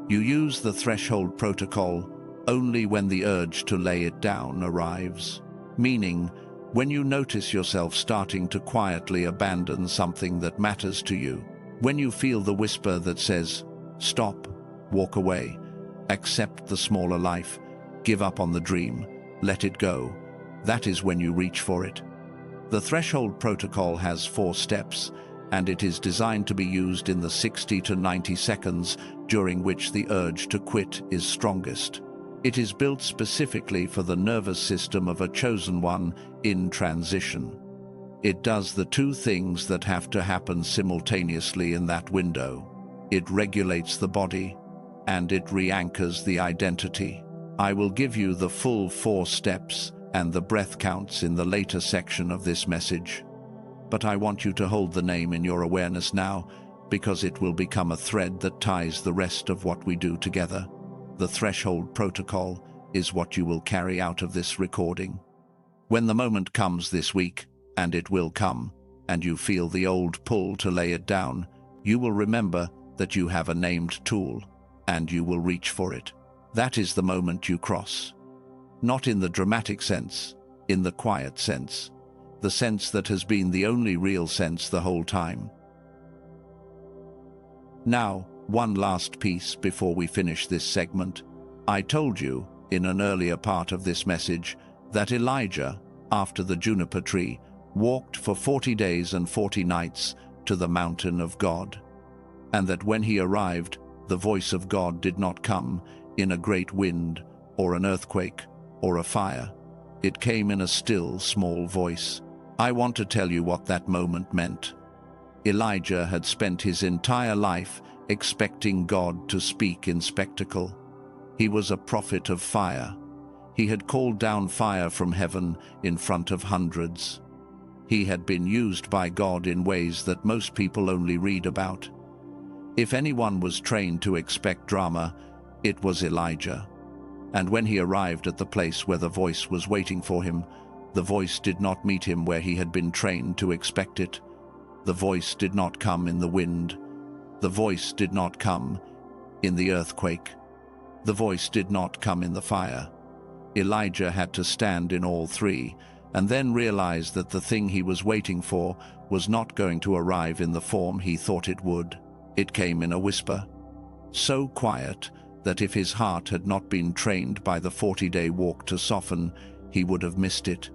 [SPEAKER 1] You use the threshold protocol only when the urge to lay it down arrives, meaning when you notice yourself starting to quietly abandon something that matters to you, when you feel the whisper that says, stop, walk away, accept the smaller life, give up on the dream, let it go, that is when you reach for it. The threshold protocol has 4 steps, and it is designed to be used in the 60 to 90 seconds during which the urge to quit is strongest. It is built specifically for the nervous system of a chosen one in transition. It does the 2 things that have to happen simultaneously in that window. It regulates the body, and it re-anchors the identity. I will give you the full 4 steps and the breath counts in the later section of this message. But I want you to hold the name in your awareness now, because it will become a thread that ties the rest of what we do together. The threshold protocol is what you will carry out of this recording. When the moment comes this week, and it will come, and you feel the old pull to lay it down, you will remember that you have a named tool, and you will reach for it. That is the moment you cross. Not in the dramatic sense, in the quiet sense, the sense that has been the only real sense the whole time. Now, one last piece before we finish this segment. I told you, in an earlier part of this message, that Elijah, after the juniper tree, walked for 40 days and 40 nights to the mountain of God, and that when he arrived, the voice of God did not come in a great wind or an earthquake or a fire. It came in a still, small voice. I want to tell you what that moment meant. Elijah had spent his entire life expecting God to speak in spectacle. He was a prophet of fire. He had called down fire from heaven in front of hundreds. He had been used by God in ways that most people only read about. If anyone was trained to expect drama, it was Elijah. And when he arrived at the place where the voice was waiting for him, the voice did not meet him where he had been trained to expect it. The voice did not come in the wind. The voice did not come in the earthquake. The voice did not come in the fire. Elijah had to stand in all three, and then realize that the thing he was waiting for was not going to arrive in the form he thought it would. It came in a whisper, so quiet that if his heart had not been trained by the 40-day walk to soften, he would have missed it.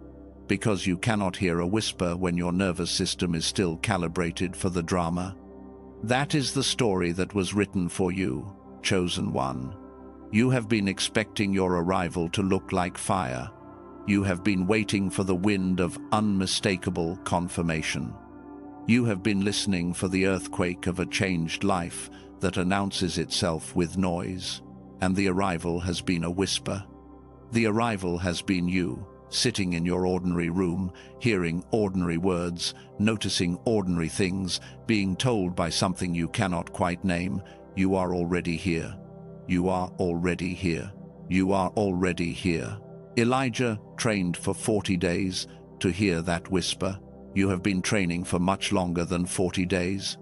[SPEAKER 1] Because you cannot hear a whisper when your nervous system is still calibrated for the drama. That is the story that was written for you, chosen one. You have been expecting your arrival to look like fire. You have been waiting for the wind of unmistakable confirmation. You have been listening for the earthquake of a changed life that announces itself with noise, and the arrival has been a whisper. The arrival has been you, sitting in your ordinary room, hearing ordinary words, noticing ordinary things, being told by something you cannot quite name, you are already here. You are already here. You are already here. Elijah trained for 40 days to hear that whisper. You have been training for much longer than 40 days.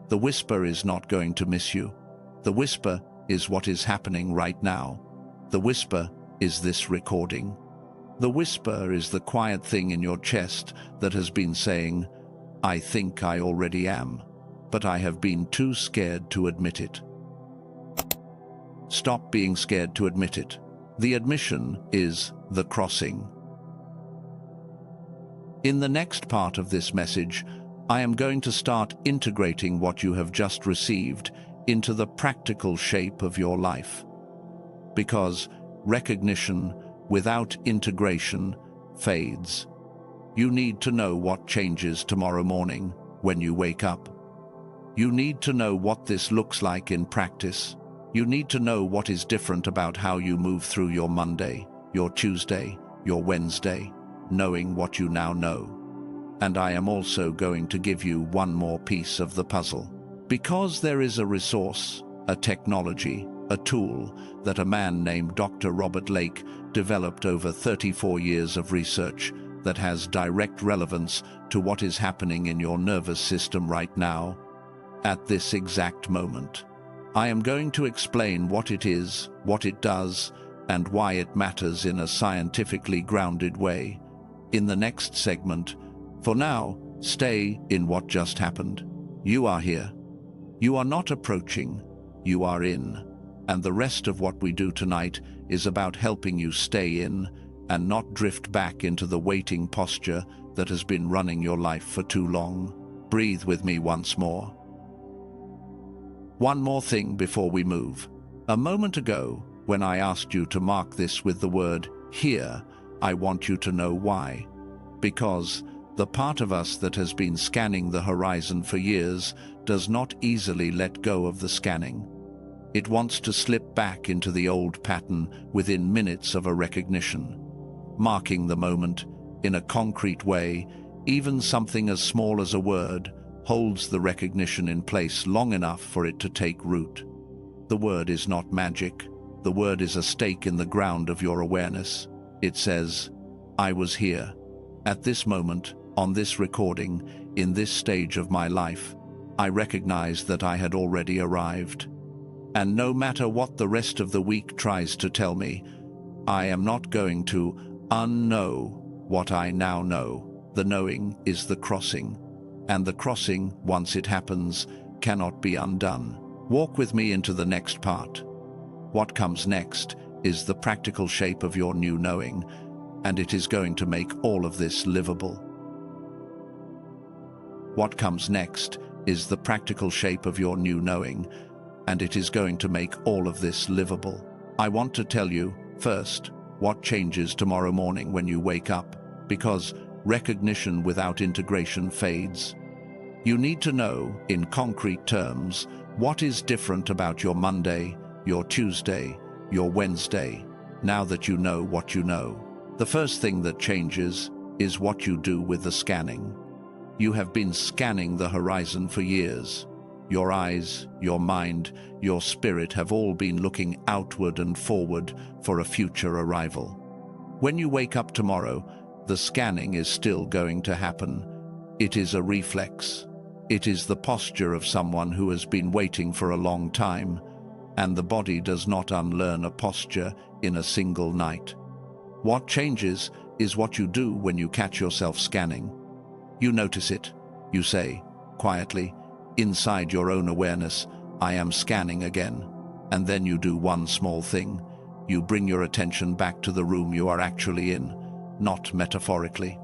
[SPEAKER 1] The whisper is not going to miss you. The whisper is what is happening right now. The whisper is this recording. The whisper is the quiet thing in your chest that has been saying, I think I already am, but I have been too scared to admit it. Stop being scared to admit it. The admission is the crossing. In the next part of this message, I am going to start integrating what you have just received into the practical shape of your life. Because recognition without integration fades. You need to know what changes tomorrow morning when you wake up. You need to know what this looks like in practice. You need to know what is different about how you move through your Monday, your Tuesday, your Wednesday, knowing what you now know. And I am also going to give you one more piece of the puzzle. Because there is a resource, a technology, a tool that a man named Dr. Robert Lake developed over 34 years of research that has direct relevance to what is happening in your nervous system right now, at this exact moment. I am going to explain what it is, what it does, and why it matters in a scientifically grounded way in the next segment. For now, stay in what just happened. You are here. You are not approaching, you are in. And the rest of what we do tonight is about helping you stay in and not drift back into the waiting posture that has been running your life for too long. Breathe with me once more. One more thing before we move. A moment ago, when I asked you to mark this with the word here, I want you to know why. Because the part of us that has been scanning the horizon for years does not easily let go of the scanning. It wants to slip back into the old pattern within minutes of a recognition. Marking the moment in a concrete way, even something as small as a word, holds the recognition in place long enough for it to take root. The word is not magic. The word is a stake in the ground of your awareness. It says, I was here. At this moment, on this recording, in this stage of my life, I recognized that I had already arrived. And no matter what the rest of the week tries to tell me, I am not going to unknow what I now know. The knowing is the crossing. And the crossing, once it happens, cannot be undone. Walk with me into the next part. What comes next is the practical shape of your new knowing, and it is going to make all of this livable. What comes next is the practical shape of your new knowing, and it is going to make all of this livable. I want to tell you, first, what changes tomorrow morning when you wake up, because recognition without integration fades. You need to know, in concrete terms, What is different about your Monday, your Tuesday, your Wednesday, now that you know what you know? The first thing that changes is what you do with the scanning. You have been scanning the horizon for years. Your eyes, your mind, your spirit have all been looking outward and forward for a future arrival. When you wake up tomorrow, the scanning is still going to happen. It is a reflex. It is the posture of someone who has been waiting for a long time, and the body does not unlearn a posture in a single night. What changes is what you do when you catch yourself scanning. You notice it. You say, quietly, inside your own awareness, I am scanning again. And then you do one small thing. You bring your attention back to the room you are actually in, not metaphorically.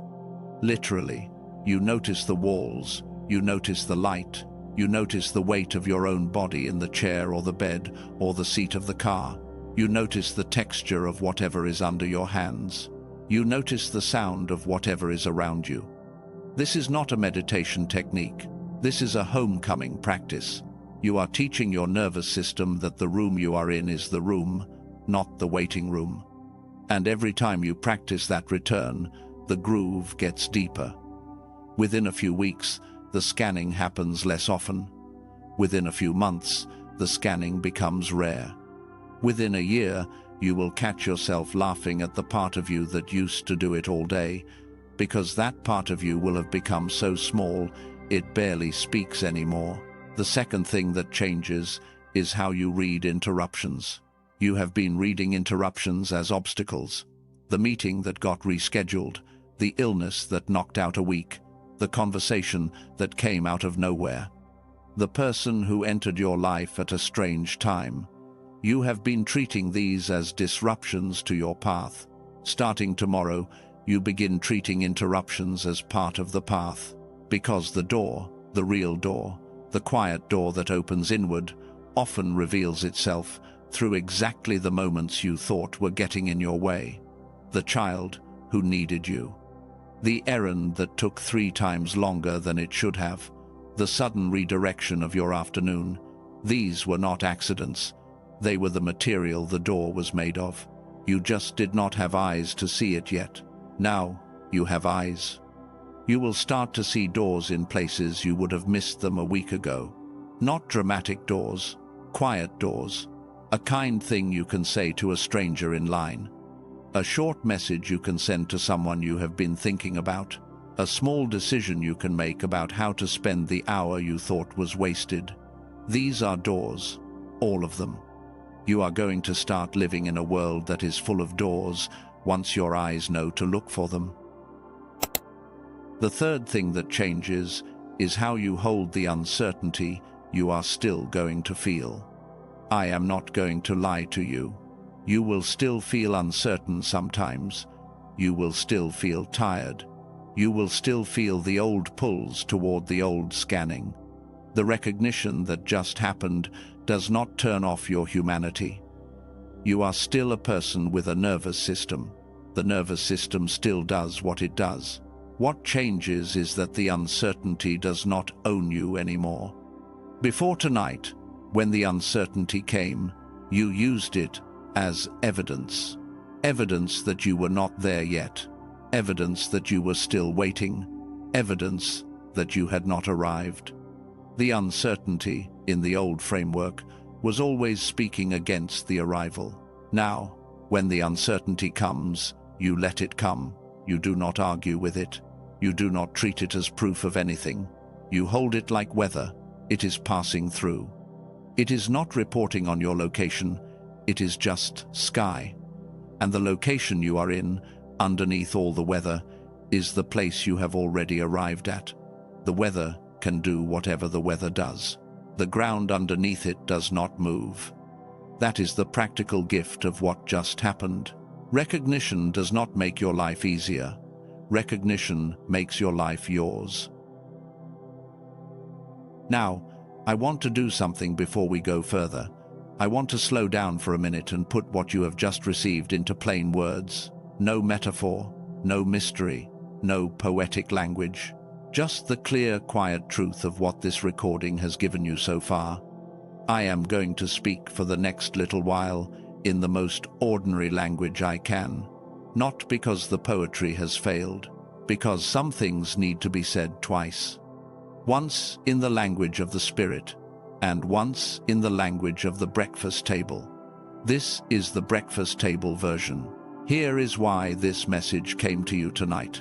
[SPEAKER 1] Literally, you notice the walls, you notice the light, you notice the weight of your own body in the chair or the bed or the seat of the car. You notice the texture of whatever is under your hands. You notice the sound of whatever is around you. This is not a meditation technique. This is a homecoming practice. You are teaching your nervous system that the room you are in is the room, not the waiting room. And every time you practice that return, the groove gets deeper. Within a few weeks, the scanning happens less often. Within a few months, the scanning becomes rare. Within a year, you will catch yourself laughing at the part of you that used to do it all day, because that part of you will have become so small, it barely speaks anymore. The second thing that changes is how you read interruptions. You have been reading interruptions as obstacles. The meeting that got rescheduled, the illness that knocked out a week, the conversation that came out of nowhere, the person who entered your life at a strange time. You have been treating these as disruptions to your path. Starting tomorrow, you begin treating interruptions as part of the path, because the door, the real door, the quiet door that opens inward, often reveals itself through exactly the moments you thought were getting in your way. The child who needed you. The errand that took 3 times longer than it should have. The sudden redirection of your afternoon. These were not accidents. They were the material the door was made of. You just did not have eyes to see it yet. Now you have eyes. You will start to see doors in places you would have missed them a week ago. Not dramatic doors, quiet doors. A kind thing you can say to a stranger in line. A short message you can send to someone you have been thinking about. A small decision you can make about how to spend the hour you thought was wasted. These are doors, all of them. You are going to start living in a world that is full of doors once your eyes know to look for them. The third thing that changes is how you hold the uncertainty you are still going to feel. I am not going to lie to you. You will still feel uncertain sometimes. You will still feel tired. You will still feel the old pulls toward the old scanning. The recognition that just happened does not turn off your humanity. You are still a person with a nervous system. The nervous system still does what it does. What changes is that the uncertainty does not own you anymore. Before tonight, when the uncertainty came, you used it as evidence. Evidence that you were not there yet. Evidence that you were still waiting. Evidence that you had not arrived. The uncertainty, in the old framework, was always speaking against the arrival. Now, when the uncertainty comes, you let it come. You do not argue with it. You do not treat it as proof of anything. You hold it like weather. It is passing through. It is not reporting on your location. It is just sky. And the location you are in, underneath all the weather, is the place you have already arrived at. The weather can do whatever the weather does. The ground underneath it does not move. That is the practical gift of what just happened. Recognition does not make your life easier. Recognition makes your life yours. Now, I want to do something before we go further. I want to slow down for a minute and put what you have just received into plain words. No metaphor, no mystery, no poetic language. Just the clear, quiet truth of what this recording has given you so far. I am going to speak for the next little while in the most ordinary language I can, not because the poetry has failed, because some things need to be said twice. Once in the language of the spirit, and once in the language of the breakfast table. This is the breakfast table version. Here is why this message came to you tonight.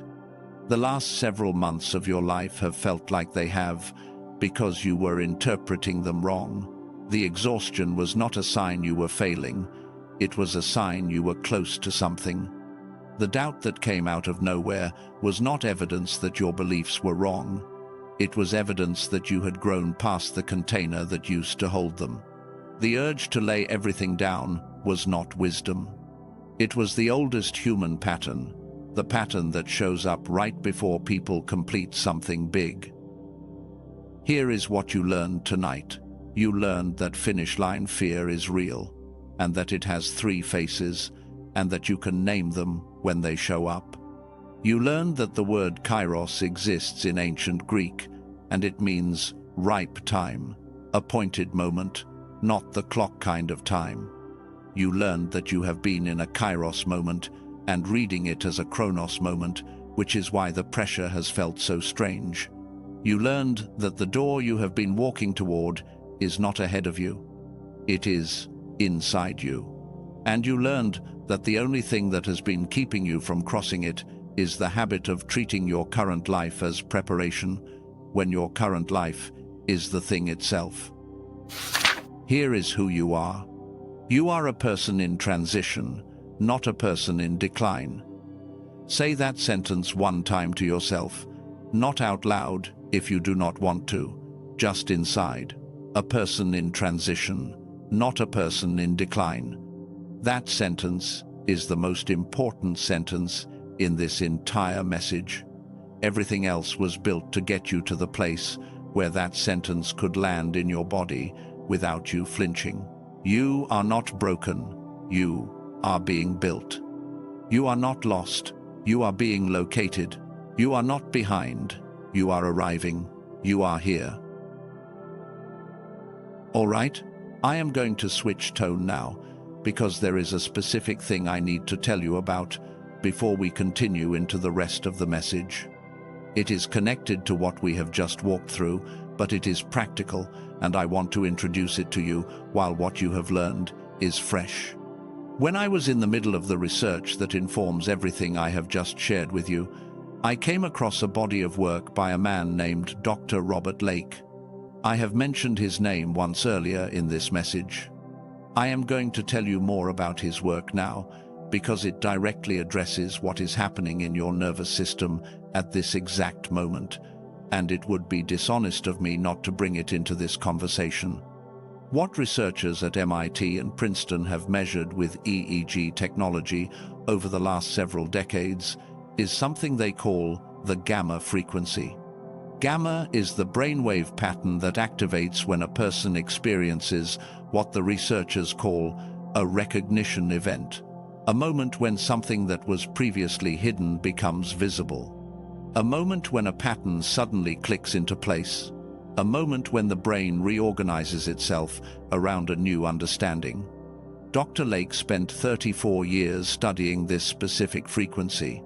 [SPEAKER 1] The last several months of your life have felt like they have, because you were interpreting them wrong. The exhaustion was not a sign you were failing, it was a sign you were close to something. The doubt that came out of nowhere was not evidence that your beliefs were wrong. It was evidence that you had grown past the container that used to hold them. The urge to lay everything down was not wisdom. It was the oldest human pattern, the pattern that shows up right before people complete something big. Here is what you learned tonight. You learned that finish line fear is real, and that it has 3 faces, and that you can name them when they show up. You learned that the word Chyros exists in ancient Greek, and it means ripe time, appointed moment, not the clock kind of time. You learned that you have been in a Chyros moment and reading it as a Chronos moment, which is why the pressure has felt so strange. You learned that the door you have been walking toward is not ahead of you. It is inside you. And you learned that the only thing that has been keeping you from crossing it is the habit of treating your current life as preparation, when your current life is the thing itself. Here is who you are. You are a person in transition, not a person in decline. Say that sentence one time to yourself, not out loud if you do not want to, just inside. A person in transition, not a person in decline. That sentence is the most important sentence in this entire message. Everything else was built to get you to the place where that sentence could land in your body without you flinching. You are not broken. You are being built. You are not lost. You are being located. You are not behind. You are arriving. You are here. All right, I am going to switch tone now, because there is a specific thing I need to tell you about before we continue into the rest of the message. It is connected to what we have just walked through, but it is practical, and I want to introduce it to you while what you have learned is fresh. When I was in the middle of the research that informs everything I have just shared with you, I came across a body of work by a man named Dr. Robert Lake. I have mentioned his name once earlier in this message. I am going to tell you more about his work now, because it directly addresses what is happening in your nervous system at this exact moment, and it would be dishonest of me not to bring it into this conversation. What researchers at MIT and Princeton have measured with EEG technology over the last several decades is something they call the gamma frequency. Gamma is the brainwave pattern that activates when a person experiences what the researchers call a recognition event, a moment when something that was previously hidden becomes visible, a moment when a pattern suddenly clicks into place, a moment when the brain reorganizes itself around a new understanding. Dr. Lake spent 34 years studying this specific frequency.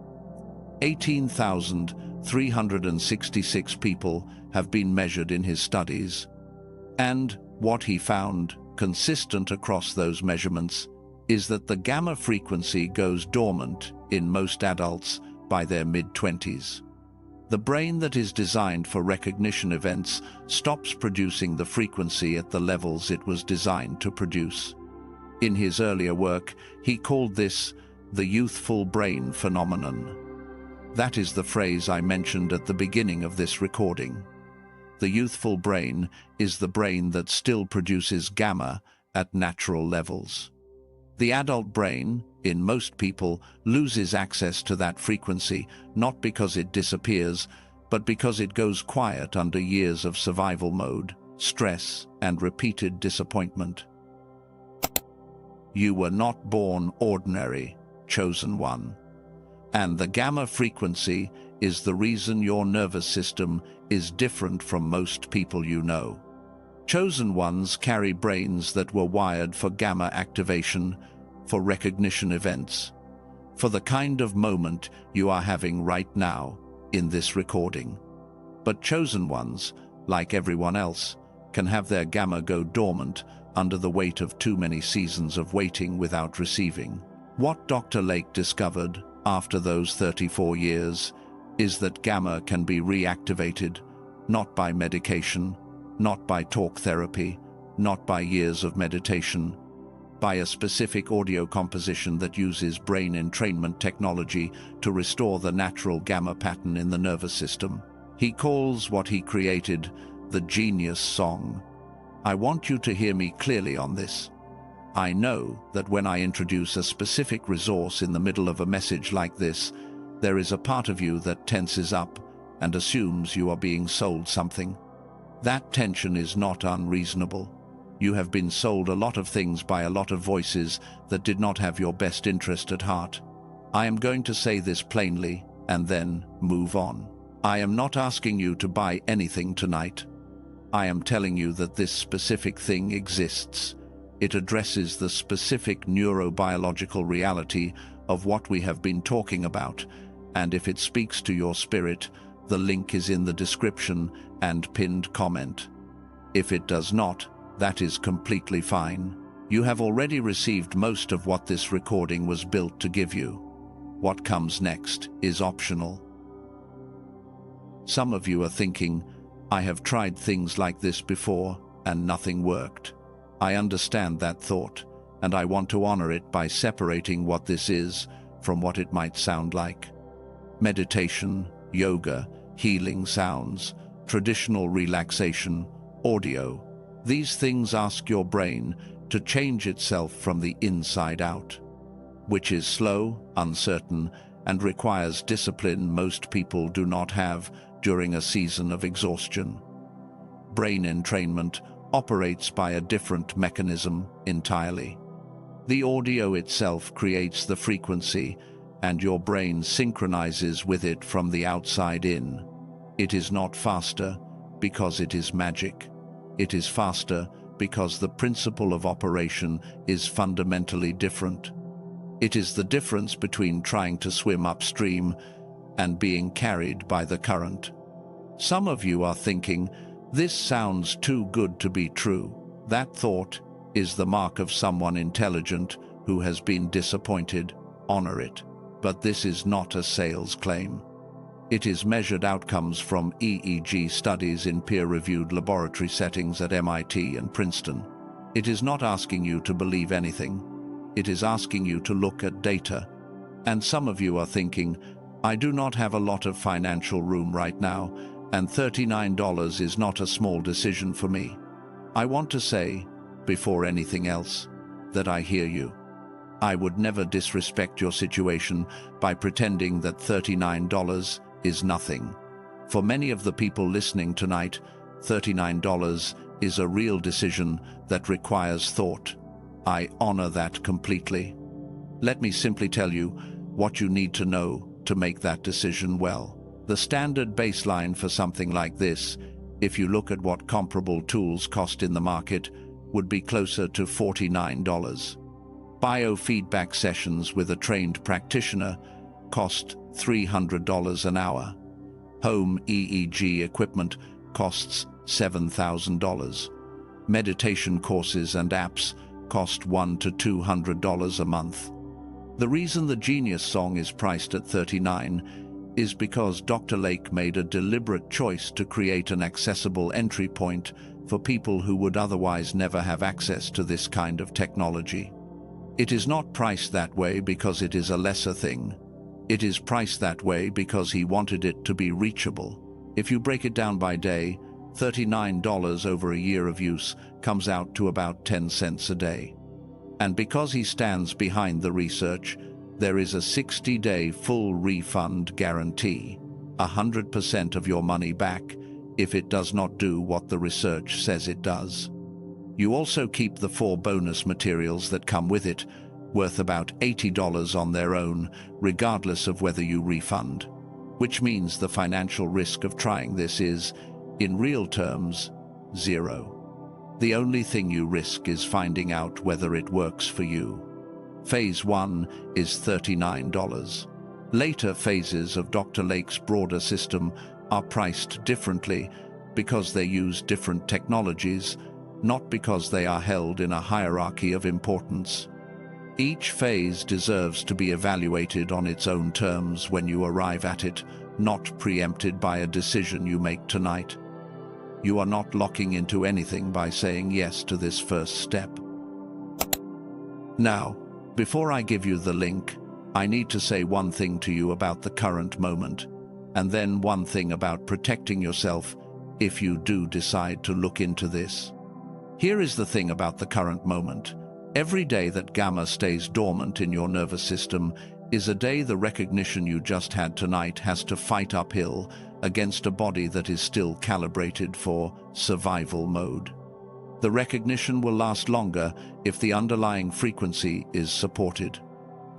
[SPEAKER 1] 18,366 people have been measured in his studies. And what he found, consistent across those measurements, is that the gamma frequency goes dormant in most adults by their mid-20s. The brain that is designed for recognition events stops producing the frequency at the levels it was designed to produce. In his earlier work, he called this the youthful brain phenomenon. That is the phrase I mentioned at the beginning of this recording. The youthful brain is the brain that still produces gamma at natural levels. The adult brain, in most people, loses access to that frequency, not because it disappears, but because it goes quiet under years of survival mode, stress, and repeated disappointment. You were not born ordinary, chosen one. And the gamma frequency is the reason your nervous system is different from most people you know. Chosen ones carry brains that were wired for gamma activation, for recognition events, for the kind of moment you are having right now in this recording. But chosen ones, like everyone else, can have their gamma go dormant under the weight of too many seasons of waiting without receiving. What Dr. Lake discovered after those 34 years is that gamma can be reactivated, not by medication, not by talk therapy, not by years of meditation, by a specific audio composition that uses brain entrainment technology to restore the natural gamma pattern in the nervous system. He calls what he created the genius song. I want you to hear me clearly on this. I know that when I introduce a specific resource in the middle of a message like this, there is a part of you that tenses up and assumes you are being sold something. That tension is not unreasonable. You have been sold a lot of things by a lot of voices that did not have your best interest at heart. I am going to say this plainly and then move on. I am not asking you to buy anything tonight. I am telling you that this specific thing exists. It addresses the specific neurobiological reality of what we have been talking about, and if it speaks to your spirit, the link is in the description and pinned comment. If it does not, that is completely fine. You have already received most of what this recording was built to give you. What comes next is optional. Some of you are thinking, I have tried things like this before and nothing worked. I understand that thought, and I want to honor it by separating what this is from what it might sound like. Meditation, yoga, healing sounds, traditional relaxation, audio. These things ask your brain to change itself from the inside out, which is slow, uncertain, and requires discipline most people do not have during a season of exhaustion. Brain entrainment operates by a different mechanism entirely. The audio itself creates the frequency, and your brain synchronizes with it from the outside in. It is not faster because it is magic. It is faster because the principle of operation is fundamentally different. It is the difference between trying to swim upstream and being carried by the current. Some of you are thinking, this sounds too good to be true. That thought is the mark of someone intelligent who has been disappointed. Honor it. But this is not a sales claim. It is measured outcomes from EEG studies in peer-reviewed laboratory settings at MIT and Princeton. It is not asking you to believe anything. It is asking you to look at data. And some of you are thinking, I do not have a lot of financial room right now, and $39 is not a small decision for me. I want to say, before anything else, that I hear you. I would never disrespect your situation by pretending that $39 is nothing. For many of the people listening tonight, $39 is a real decision that requires thought. I honor that completely. Let me simply tell you what you need to know to make that decision well. The standard baseline for something like this, if you look at what comparable tools cost in the market, would be closer to $49. Biofeedback sessions with a trained practitioner cost $300 an hour. Home EEG equipment costs $7,000. Meditation courses and apps cost $100 to $200 a month. The reason the Genius Song is priced at $39 is because Dr. Lake made a deliberate choice to create an accessible entry point for people who would otherwise never have access to this kind of technology. It is not priced that way because it is a lesser thing. It is priced that way because he wanted it to be reachable. If you break it down by day, $39 over a year of use comes out to about 10 cents a day. And because he stands behind the research, there is a 60-day full refund guarantee, 100% of your money back if it does not do what the research says it does. You also keep the 4 bonus materials that come with it, worth about $80 on their own, regardless of whether you refund, which means the financial risk of trying this is, in real terms, 0. The only thing you risk is finding out whether it works for you. Phase 1 is $39. Later phases of Dr. Lake's broader system are priced differently because they use different technologies, not because they are held in a hierarchy of importance. Each phase deserves to be evaluated on its own terms when you arrive at it, not preempted by a decision you make tonight. You are not locking into anything by saying yes to this first step. Now, before I give you the link, I need to say one thing to you about the current moment, and then one thing about protecting yourself if you do decide to look into this. Here is the thing about the current moment. Every day that gamma stays dormant in your nervous system is a day the recognition you just had tonight has to fight uphill against a body that is still calibrated for survival mode. The recognition will last longer if the underlying frequency is supported.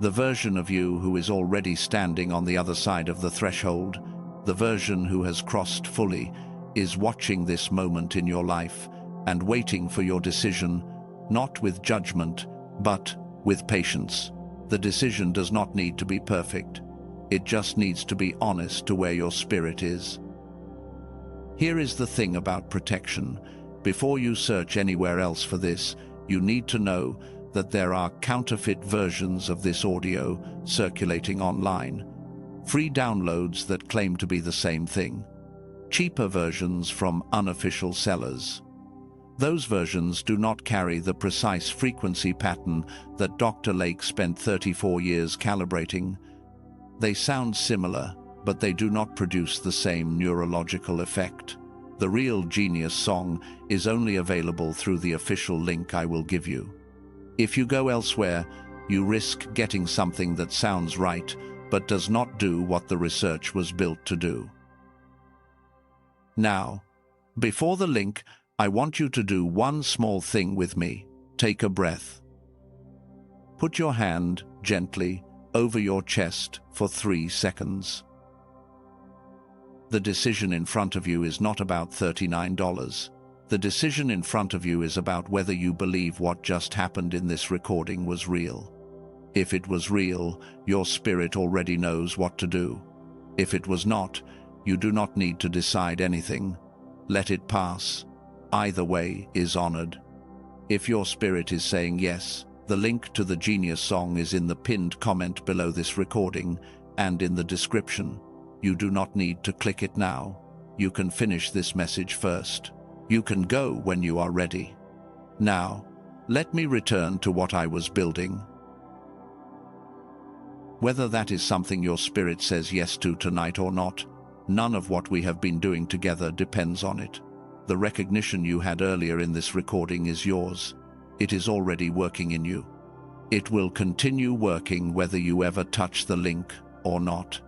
[SPEAKER 1] The version of you who is already standing on the other side of the threshold, the version who has crossed fully, is watching this moment in your life and waiting for your decision, not with judgment, but with patience. The decision does not need to be perfect. It just needs to be honest to where your spirit is. Here is the thing about protection. Before you search anywhere else for this, you need to know that there are counterfeit versions of this audio circulating online. Free downloads that claim to be the same thing. Cheaper versions from unofficial sellers. Those versions do not carry the precise frequency pattern that Dr. Lake spent 34 years calibrating. They sound similar, but they do not produce the same neurological effect. The real genius song is only available through the official link I will give you. If you go elsewhere, you risk getting something that sounds right, but does not do what the research was built to do. Now, before the link, I want you to do one small thing with me. Take a breath. Put your hand gently over your chest for 3 seconds. The decision in front of you is not about $39. The decision in front of you is about whether you believe what just happened in this recording was real. If it was real, your spirit already knows what to do. If it was not, you do not need to decide anything. Let it pass. Either way is honored. If your spirit is saying yes, the link to the Genius song is in the pinned comment below this recording and in the description. You do not need to click it now. You can finish this message first. You can go when you are ready. Now, let me return to what I was building. Whether that is something your spirit says yes to tonight or not, none of what we have been doing together depends on it. The recognition you had earlier in this recording is yours. It is already working in you. It will continue working whether you ever touch the link or not.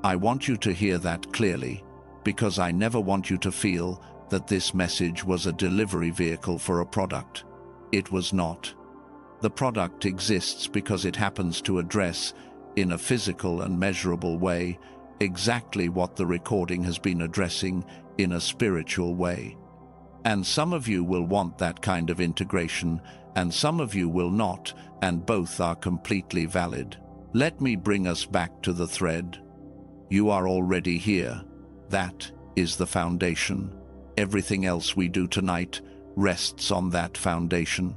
[SPEAKER 1] I want you to hear that clearly, because I never want you to feel that this message was a delivery vehicle for a product. It was not. The product exists because it happens to address, in a physical and measurable way, exactly what the recording has been addressing in a spiritual way. And some of you will want that kind of integration, and some of you will not, and both are completely valid. Let me bring us back to the thread. You are already here. That is the foundation. Everything else we do tonight rests on that foundation.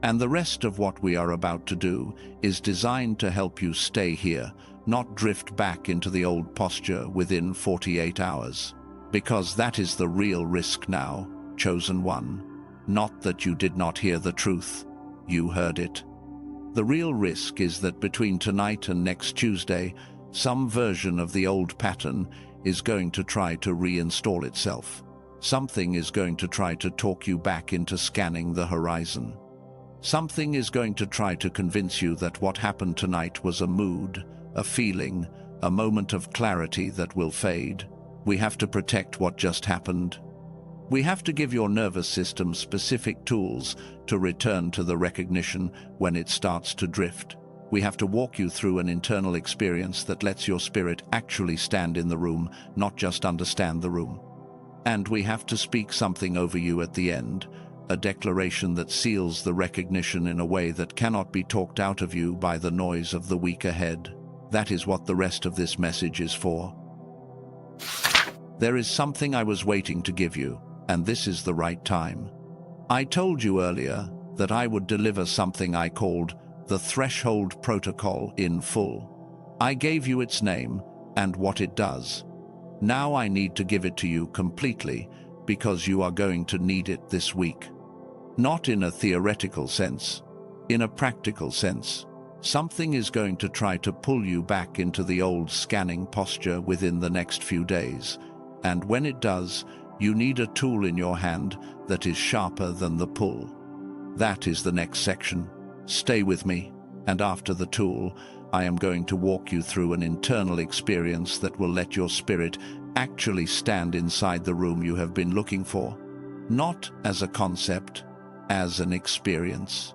[SPEAKER 1] And the rest of what we are about to do is designed to help you stay here, not drift back into the old posture within 48 hours. Because that is the real risk now, chosen one. Not that you did not hear the truth. You heard it. The real risk is that between tonight and next Tuesday, some version of the old pattern is going to try to reinstall itself. Something is going to try to talk you back into scanning the horizon. Something is going to try to convince you that what happened tonight was a mood, a feeling, a moment of clarity that will fade. We have to protect what just happened. We have to give your nervous system specific tools to return to the recognition when it starts to drift. We have to walk you through an internal experience that lets your spirit actually stand in the room, not just understand the room. And we have to speak something over you at the end, a declaration that seals the recognition in a way that cannot be talked out of you by the noise of the week ahead. That is what the rest of this message is for. There is something I was waiting to give you, and this is the right time. I told you earlier that I would deliver something I called the Threshold Protocol in full. I gave you its name and what it does. Now I need to give it to you completely because you are going to need it this week. Not in a theoretical sense, in a practical sense. Something is going to try to pull you back into the old scanning posture within the next few days. And when it does, you need a tool in your hand that is sharper than the pull. That is the next section. Stay with me, and after the tool, I am going to walk you through an internal experience that will let your spirit actually stand inside the room you have been looking for. Not as a concept, as an experience.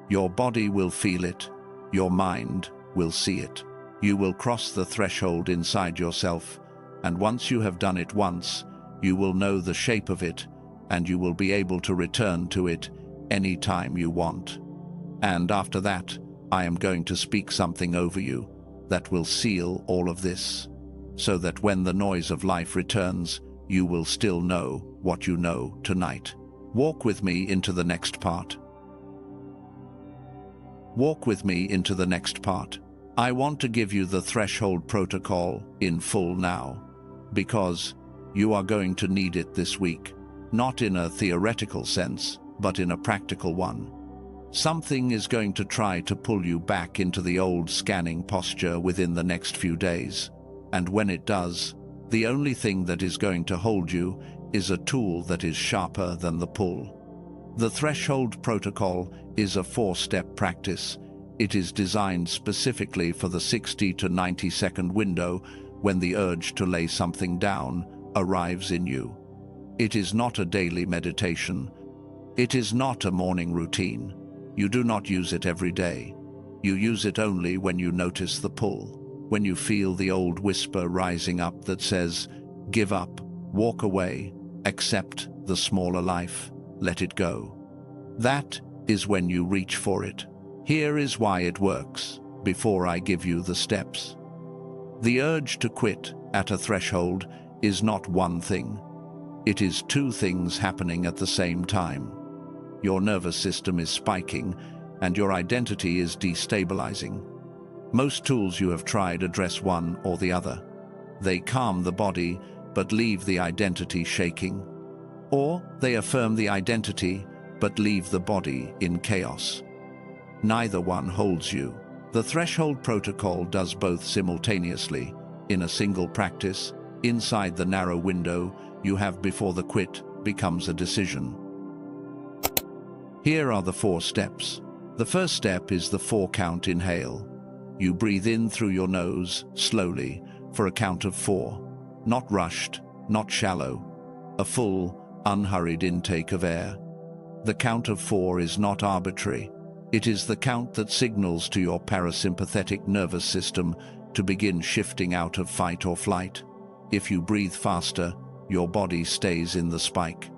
[SPEAKER 1] Your body will feel it. Your mind will see it. You will cross the threshold inside yourself, and once you have done it once, you will know the shape of it, and you will be able to return to it any time you want. And after that, I am going to speak something over you that will seal all of this, so that when the noise of life returns, you will still know what you know tonight. Walk with me into the next part. Walk with me into the next part. I want to give you the Threshold Protocol in full now, because you are going to need it this week, not in a theoretical sense, but in a practical one. Something is going to try to pull you back into the old scanning posture within the next few days, and when it does, the only thing that is going to hold you is a tool that is sharper than the pull. The Threshold Protocol is a 4-step practice. It is designed specifically for the 60 to 90-second window when the urge to lay something down arrives in you. It is not a daily meditation. It is not a morning routine. You do not use it every day. You use it only when you notice the pull, when you feel the old whisper rising up that says, give up, walk away, accept the smaller life, let it go. That is when you reach for it. Here is why it works, before I give you the steps. The urge to quit at a threshold is not one thing. It is 2 things happening at the same time. Your nervous system is spiking, and your identity is destabilizing. Most tools you have tried address one or the other. They calm the body, but leave the identity shaking. Or they affirm the identity, but leave the body in chaos. Neither one holds you. The Threshold Protocol does both simultaneously, in a single practice, inside the narrow window you have before the quit becomes a decision. Here are the 4 steps. The first step is the 4-count inhale. You breathe in through your nose, slowly, for a count of 4. Not rushed, not shallow. A full, unhurried intake of air. The count of 4 is not arbitrary. It is the count that signals to your parasympathetic nervous system to begin shifting out of fight or flight. If you breathe faster, your body stays in the spike.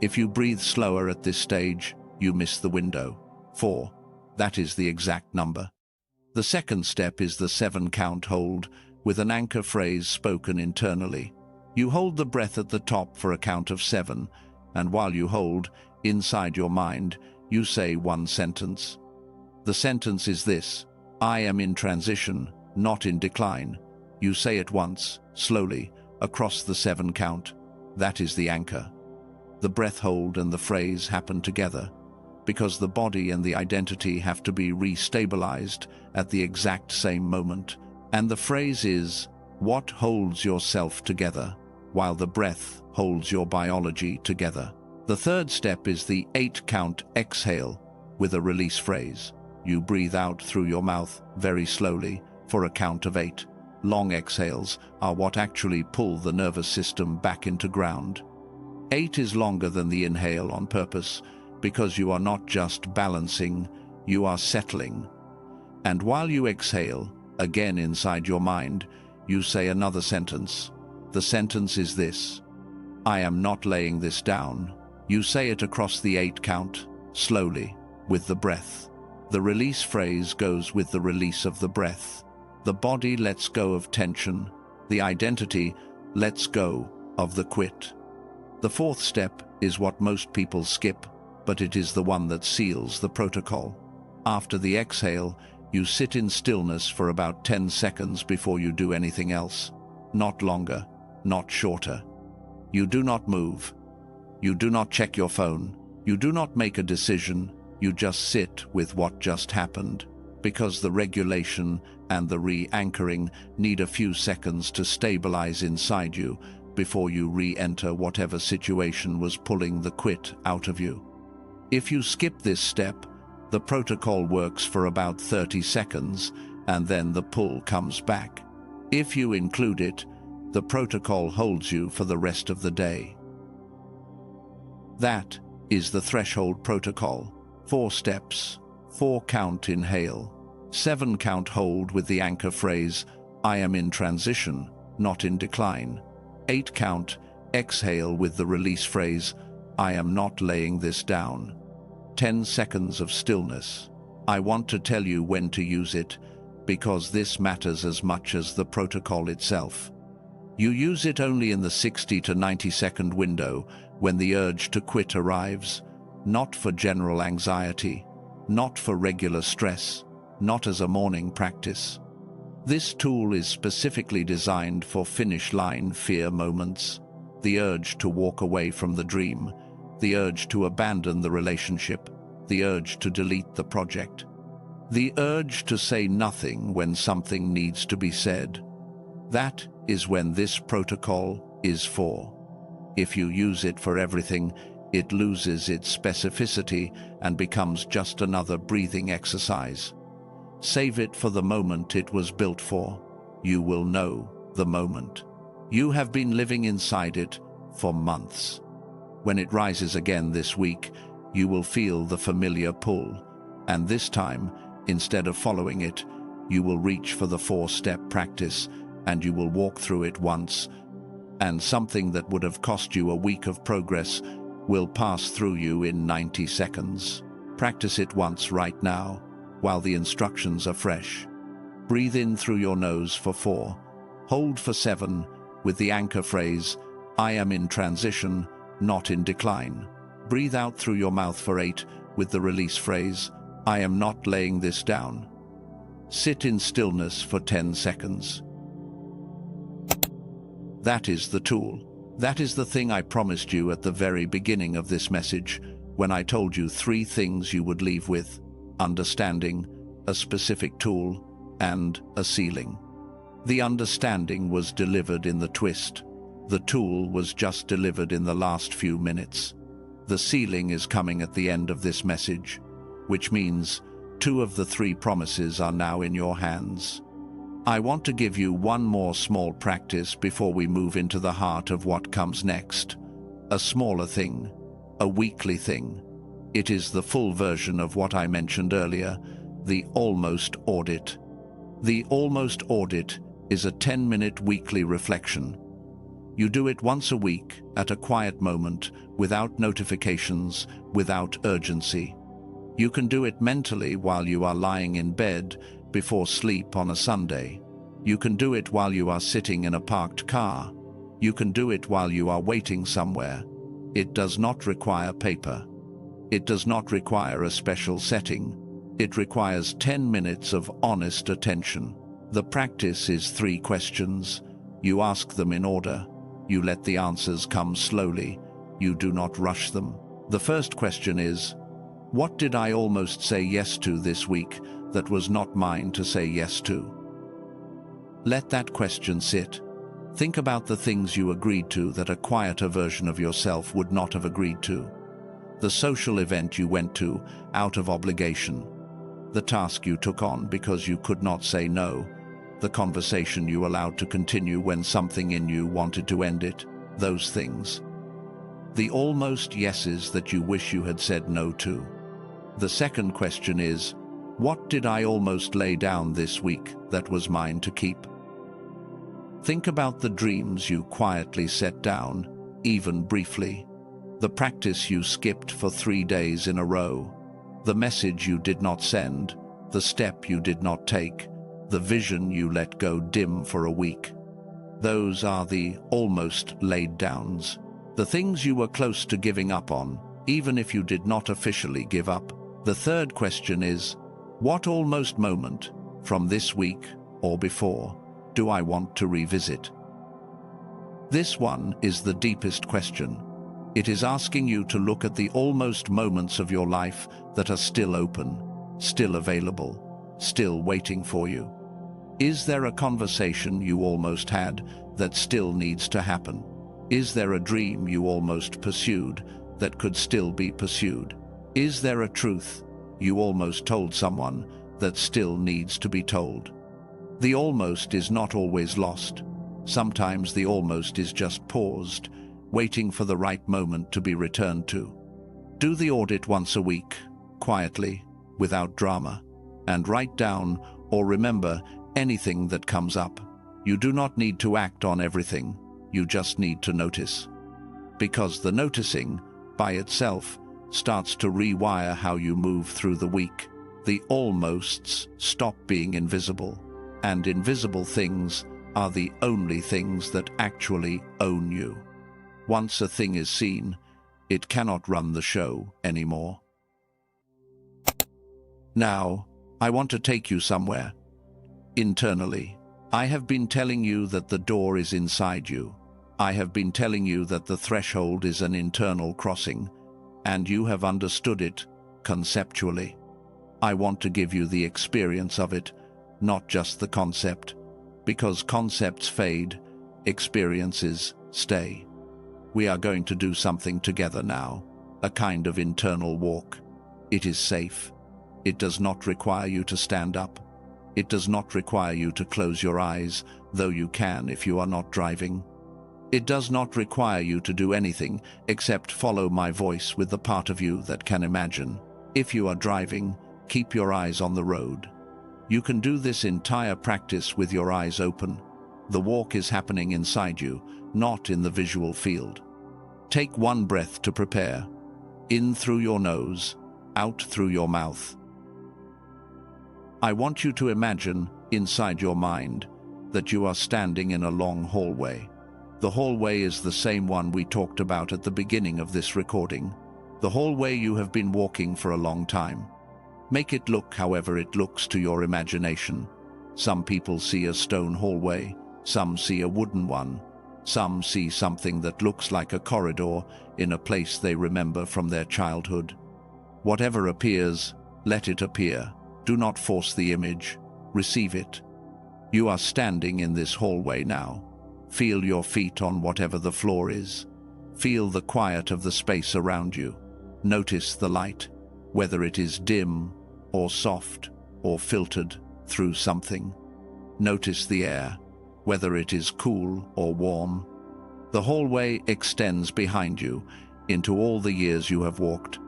[SPEAKER 1] If you breathe slower at this stage, you miss the window. 4. That is the exact number. The second step is the 7-count hold, with an anchor phrase spoken internally. You hold the breath at the top for a count of 7, and while you hold, inside your mind, you say one sentence. The sentence is this: I am in transition, not in decline. You say it once, slowly, across the 7-count. That is the anchor. The breath hold and the phrase happen together, because the body and the identity have to be re-stabilized at the exact same moment. And the phrase is, what holds yourself together, while the breath holds your biology together. The third step is the 8-count exhale with a release phrase. You breathe out through your mouth very slowly for a count of 8. Long exhales are what actually pull the nervous system back into ground. 8 is longer than the inhale on purpose, because you are not just balancing, you are settling. And while you exhale, again inside your mind, you say another sentence. The sentence is this: I am not laying this down. You say it across the 8 count, slowly, with the breath. The release phrase goes with the release of the breath. The body lets go of tension. The identity lets go of the quit. The 4th step is what most people skip, but it is the one that seals the protocol. After the exhale, you sit in stillness for about 10 seconds before you do anything else. Not longer, not shorter. You do not move. You do not check your phone. You do not make a decision. You just sit with what just happened, because the regulation and the re-anchoring need a few seconds to stabilize inside you before you re-enter whatever situation was pulling the quit out of you. If you skip this step, the protocol works for about 30 seconds, and then the pull comes back. If you include it, the protocol holds you for the rest of the day. That is the threshold protocol. 4 steps, 4 count inhale, 7 count hold with the anchor phrase, I am in transition, not in decline. 8 count exhale with the release phrase, I am not laying this down. 10 seconds of stillness. I want to tell you when to use it, because this matters as much as the protocol itself. You use it only in the 60 to 90-second window when the urge to quit arrives, not for general anxiety, not for regular stress, not as a morning practice. This tool is specifically designed for finish line fear moments, the urge to walk away from the dream, the urge to abandon the relationship, the urge to delete the project, the urge to say nothing when something needs to be said. That is when this protocol is for. If you use it for everything, it loses its specificity and becomes just another breathing exercise. Save it for the moment it was built for. You will know the moment. You have been living inside it for months. When it rises again this week, you will feel the familiar pull, and this time, instead of following it, you will reach for the 4-step practice, and you will walk through it once, and something that would have cost you a week of progress will pass through you in 90 seconds. Practice it once right now, while the instructions are fresh. Breathe in through your nose for 4. Hold for 7, with the anchor phrase, I am in transition, not in decline. Breathe out through your mouth for 8, with the release phrase, I am not laying this down. Sit in stillness for 10 seconds. That is the tool. That is the thing I promised you at the very beginning of this message, when I told you 3 things you would leave with: understanding, a specific tool, and a ceiling. The understanding was delivered in the twist. The tool was just delivered in the last few minutes. The ceiling is coming at the end of this message, which means 2 of the 3 promises are now in your hands. I want to give you one more small practice before we move into the heart of what comes next. A smaller thing, a weekly thing. It is the full version of what I mentioned earlier, the almost audit. The almost audit is a 10-minute weekly reflection. You do it once a week at a quiet moment, without notifications, without urgency. You can do it mentally while you are lying in bed before sleep on a Sunday. You can do it while you are sitting in a parked car. You can do it while you are waiting somewhere. It does not require paper. It does not require a special setting. It requires 10 minutes of honest attention. The practice is 3 questions. You ask them in order. You let the answers come slowly. You do not rush them. The first question is, what did I almost say yes to this week that was not mine to say yes to? Let that question sit. Think about the things you agreed to that a quieter version of yourself would not have agreed to. The social event you went to out of obligation. The task you took on because you could not say no. The conversation you allowed to continue when something in you wanted to end it. Those things. The almost yeses that you wish you had said no to. The second question is, what did I almost lay down this week that was mine to keep? Think about the dreams you quietly set down, even briefly. The practice you skipped for 3 days in a row. The message you did not send. The step you did not take. The vision you let go dim for a week. Those are the almost laid downs. The things you were close to giving up on, even if you did not officially give up. The third question is, what almost moment, from this week or before, do I want to revisit? This one is the deepest question. It is asking you to look at the almost moments of your life that are still open, still available, still waiting for you. Is there a conversation you almost had that still needs to happen? Is there a dream you almost pursued that could still be pursued? Is there a truth you almost told someone that still needs to be told? The almost is not always lost. Sometimes the almost is just paused, waiting for the right moment to be returned to. Do the audit once a week, quietly, without drama, and write down or remember anything that comes up. You do not need to act on everything, you just need to notice. Because the noticing, by itself, starts to rewire how you move through the week. The almosts stop being invisible, and invisible things are the only things that actually own you. Once a thing is seen, it cannot run the show anymore. Now, I want to take you somewhere. Internally, I have been telling you that the door is inside you. I have been telling you that the threshold is an internal crossing, and you have understood it conceptually. I want to give you the experience of it, not just the concept, because concepts fade, experiences stay. We are going to do something together now, a kind of internal walk. It is safe. It does not require you to stand up. It does not require you to close your eyes, though you can if you are not driving. It does not require you to do anything except follow my voice with the part of you that can imagine. If you are driving, keep your eyes on the road. You can do this entire practice with your eyes open. The walk is happening inside you, not in the visual field. Take one breath to prepare. In through your nose, out through your mouth. I want you to imagine, inside your mind, that you are standing in a long hallway. The hallway is the same one we talked about at the beginning of this recording. The hallway you have been walking for a long time. Make it look however it looks to your imagination. Some people see a stone hallway, some see a wooden one, some see something that looks like a corridor in a place they remember from their childhood. Whatever appears, let it appear. Do not force the image, receive it. You are standing in this hallway now. Feel your feet on whatever the floor is. Feel the quiet of the space around you. Notice the light, whether it is dim or soft or filtered through something. Notice the air, whether it is cool or warm. The hallway extends behind you into all the years you have walked.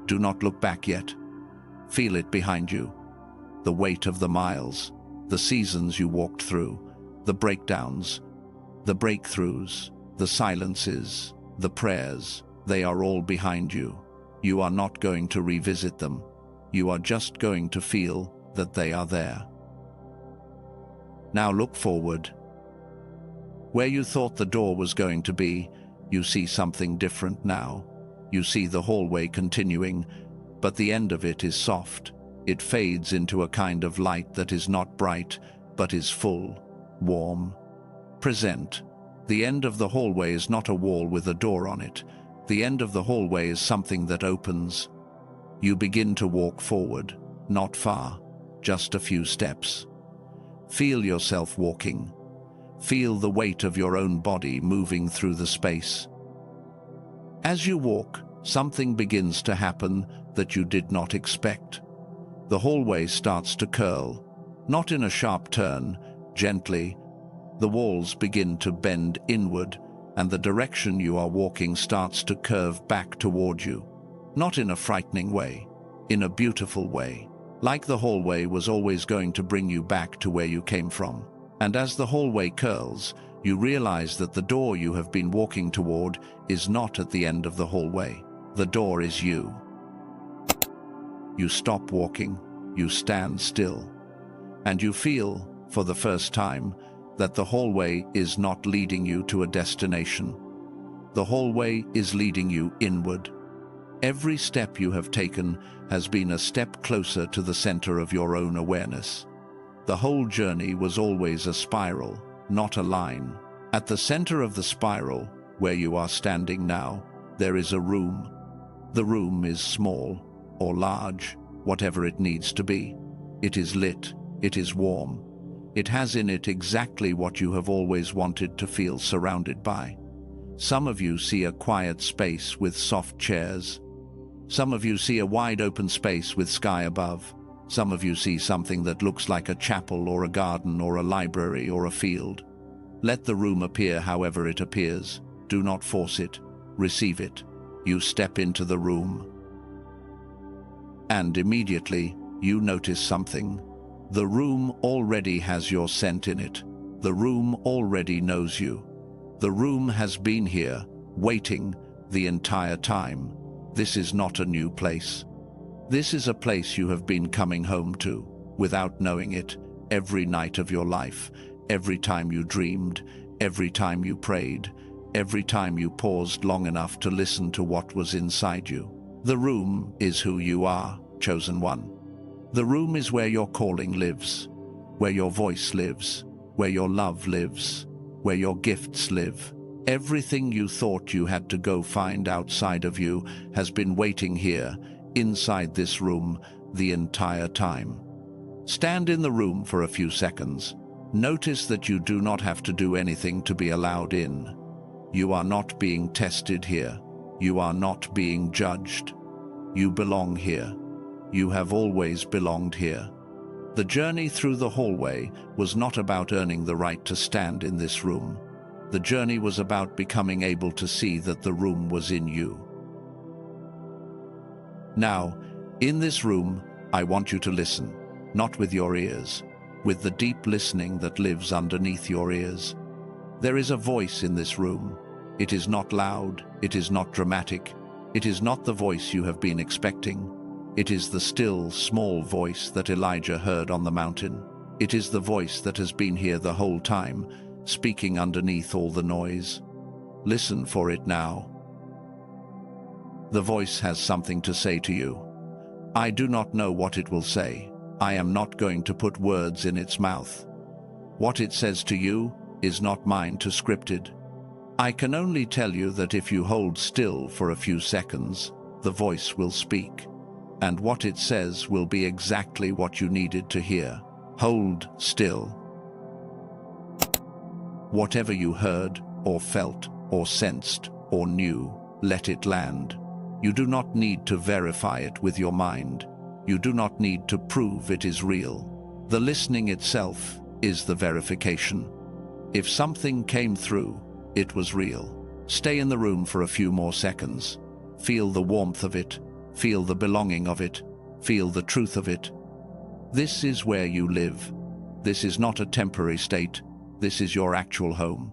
[SPEAKER 1] Do not look back yet. Feel it behind you. The weight of the miles, the seasons you walked through, the breakdowns, the breakthroughs, the silences, the prayers, they are all behind you. You are not going to revisit them. You are just going to feel that they are there. Now look forward. Where you thought the door was going to be, you see something different now. You see the hallway continuing, but the end of it is soft. It fades into a kind of light that is not bright, but is full, warm. Present. The end of the hallway is not a wall with a door on it. The end of the hallway is something that opens. You begin to walk forward, not far, just a few steps. Feel yourself walking. Feel the weight of your own body moving through the space. As you walk, something begins to happen that you did not expect. The hallway starts to curl, not in a sharp turn, gently. The walls begin to bend inward, and the direction you are walking starts to curve back toward you. Not in a frightening way, in a beautiful way, like the hallway was always going to bring you back to where you came from. And as the hallway curls, You realize that the door you have been walking toward is not at the end of the hallway. The door is you. You stop walking, you stand still, and you feel, for the first time, that the hallway is not leading you to a destination. The hallway is leading you inward. Every step you have taken has been a step closer to the center of your own awareness. The whole journey was always a spiral, not a line. At the center of the spiral, where you are standing now, there is a room. The room is small or large, whatever it needs to be. It is lit, it is warm. It has in it exactly what you have always wanted to feel surrounded by. Some of you see a quiet space with soft chairs. Some of you see a wide open space with sky above. Some of you see something that looks like a chapel or a garden or a library or a field. Let the room appear however it appears. Do not force it. Receive it. You step into the room. And immediately, you notice something. The room already has your scent in it. The room already knows you. The room has been here, waiting, the entire time. This is not a new place. This is a place you have been coming home to, without knowing it, every night of your life, every time you dreamed, every time you prayed, every time you paused long enough to listen to what was inside you. The room is who you are, chosen one. The room is where your calling lives, where your voice lives, where your love lives, where your gifts live. Everything you thought you had to go find outside of you has been waiting here, inside this room, the entire time. Stand in the room for a few seconds. Notice that you do not have to do anything to be allowed in. You are not being tested here. You are not being judged. You belong here. You have always belonged here. The journey through the hallway was not about earning the right to stand in this room. The journey was about becoming able to see that the room was in you. Now, in this room, I want you to listen, not with your ears, with the deep listening that lives underneath your ears. There is a voice in this room. It is not loud, it is not dramatic, it is not the voice you have been expecting. It is the still, small voice that Elijah heard on the mountain. It is the voice that has been here the whole time, speaking underneath all the noise. Listen for it now. The voice has something to say to you. I do not know what it will say. I am not going to put words in its mouth. What it says to you is not mine to scripted. I can only tell you that if you hold still for a few seconds, the voice will speak. And what it says will be exactly what you needed to hear. Hold still. Whatever you heard, or felt, or sensed, or knew, let it land. You do not need to verify it with your mind. You do not need to prove it is real. The listening itself is the verification. If something came through, it was real. Stay in the room for a few more seconds. Feel the warmth of it. Feel the belonging of it. Feel the truth of it. This is where you live. This is not a temporary state. This is your actual home.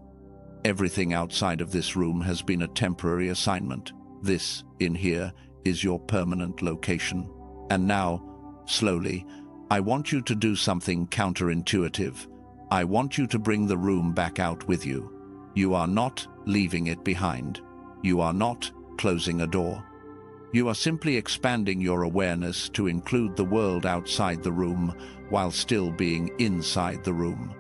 [SPEAKER 1] Everything outside of this room has been a temporary assignment. This, in here, is your permanent location. And now, slowly, I want you to do something counterintuitive. I want you to bring the room back out with you. You are not leaving it behind. You are not closing a door. You are simply expanding your awareness to include the world outside the room while still being inside the room.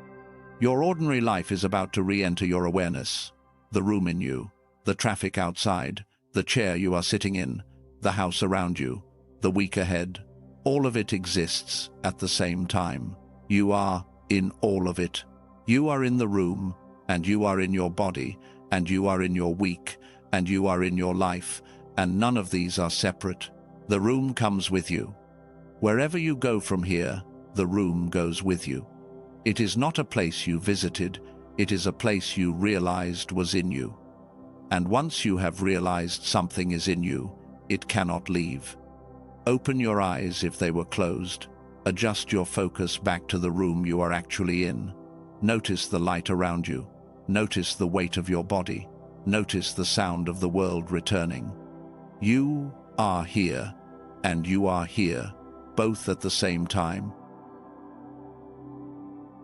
[SPEAKER 1] Your ordinary life is about to re-enter your awareness. The room in you, the traffic outside, the chair you are sitting in, the house around you, the week ahead, all of it exists at the same time. You are in all of it. You are in the room, and you are in your body, and you are in your week, and you are in your life, and none of these are separate. The room comes with you. Wherever you go from here, the room goes with you. It is not a place you visited, it is a place you realized was in you. And once you have realized something is in you, it cannot leave. Open your eyes if they were closed. Adjust your focus back to the room you are actually in. Notice the light around you. Notice the weight of your body. Notice the sound of the world returning. You are here, and you are here, both at the same time.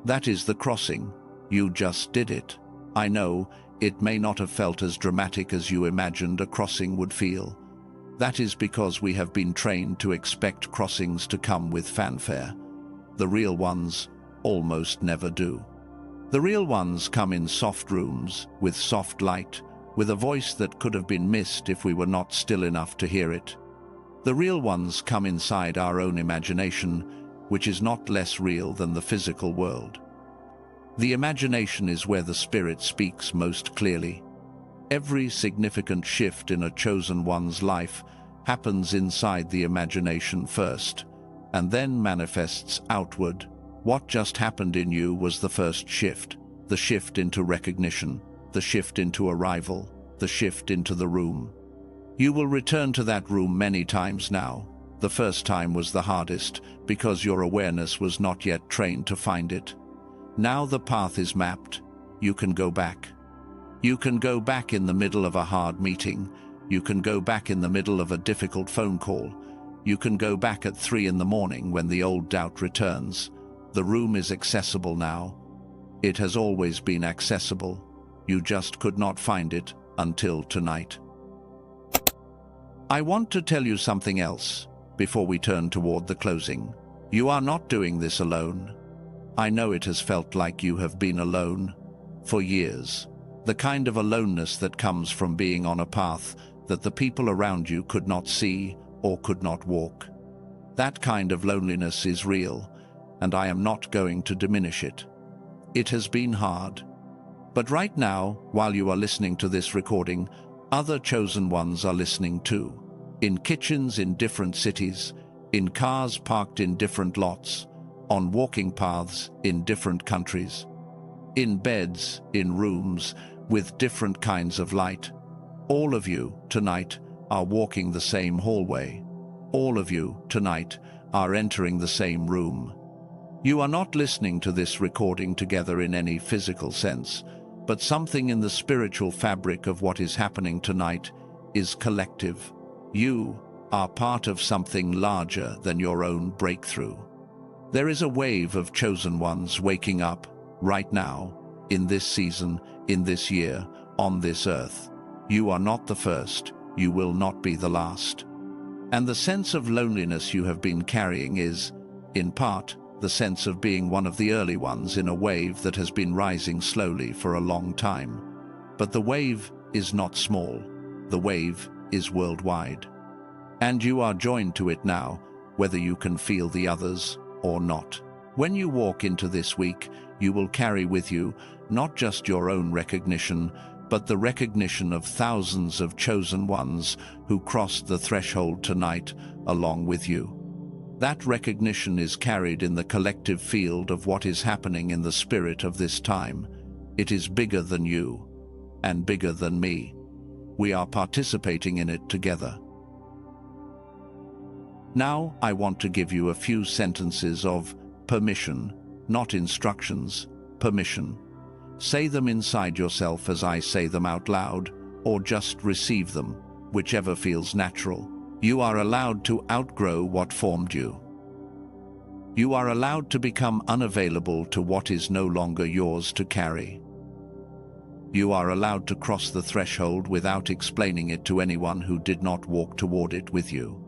[SPEAKER 1] That is the crossing. You just did it. I know, it may not have felt as dramatic as you imagined a crossing would feel. That is because we have been trained to expect crossings to come with fanfare. The real ones almost never do. The real ones come in soft rooms, with soft light, with a voice that could have been missed if we were not still enough to hear it. The real ones come inside our own imagination, which is not less real than the physical world. The imagination is where the spirit speaks most clearly. Every significant shift in a chosen one's life happens inside the imagination first, and then manifests outward. What just happened in you was the first shift, the shift into recognition, the shift into arrival, the shift into the room. You will return to that room many times now. The first time was the hardest because your awareness was not yet trained to find it. Now the path is mapped. You can go back. You can go back in the middle of a hard meeting. You can go back in the middle of a difficult phone call. You can go back at 3 in the morning when the old doubt returns. The room is accessible now. It has always been accessible. You just could not find it until tonight. I want to tell you something else before we turn toward the closing. You are not doing this alone. I know it has felt like you have been alone for years. The kind of aloneness that comes from being on a path that the people around you could not see or could not walk. That kind of loneliness is real, and I am not going to diminish it. It has been hard. But right now, while you are listening to this recording, other chosen ones are listening too. In kitchens in different cities, in cars parked in different lots, on walking paths in different countries, in beds, in rooms, with different kinds of light. All of you, tonight, are walking the same hallway. All of you, tonight, are entering the same room. You are not listening to this recording together in any physical sense, but something in the spiritual fabric of what is happening tonight is collective. You are part of something larger than your own breakthrough. There is a wave of chosen ones waking up right now, in this season, in this year, on this earth. You are not the first. You will not be the last. And the sense of loneliness you have been carrying is, in part, the sense of being one of the early ones in a wave that has been rising slowly for a long time. But the wave is not small. The wave is worldwide. And you are joined to it now, whether you can feel the others or not. When you walk into this week, you will carry with you not just your own recognition, but the recognition of thousands of chosen ones who crossed the threshold tonight along with you. That recognition is carried in the collective field of what is happening in the spirit of this time. It is bigger than you, and bigger than me. We are participating in it together. Now, I want to give you a few sentences of permission, not instructions, permission. Say them inside yourself as I say them out loud, or just receive them, whichever feels natural. You are allowed to outgrow what formed you. You are allowed to become unavailable to what is no longer yours to carry. You are allowed to cross the threshold without explaining it to anyone who did not walk toward it with you.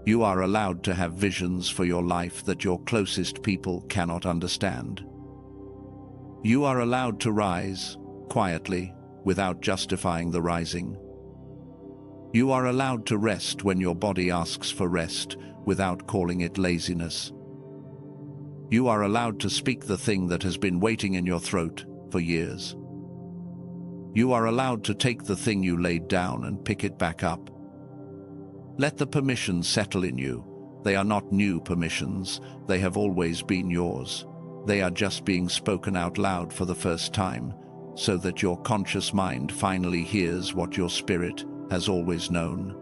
[SPEAKER 1] You are allowed to have visions for your life that your closest people cannot understand. You are allowed to rise, quietly, without justifying the rising. You are allowed to rest when your body asks for rest, without calling it laziness. You are allowed to speak the thing that has been waiting in your throat for years. You are allowed to take the thing you laid down and pick it back up. Let the permissions settle in you. They are not new permissions. They have always been yours. They are just being spoken out loud for the first time, so that your conscious mind finally hears what your spirit has always known.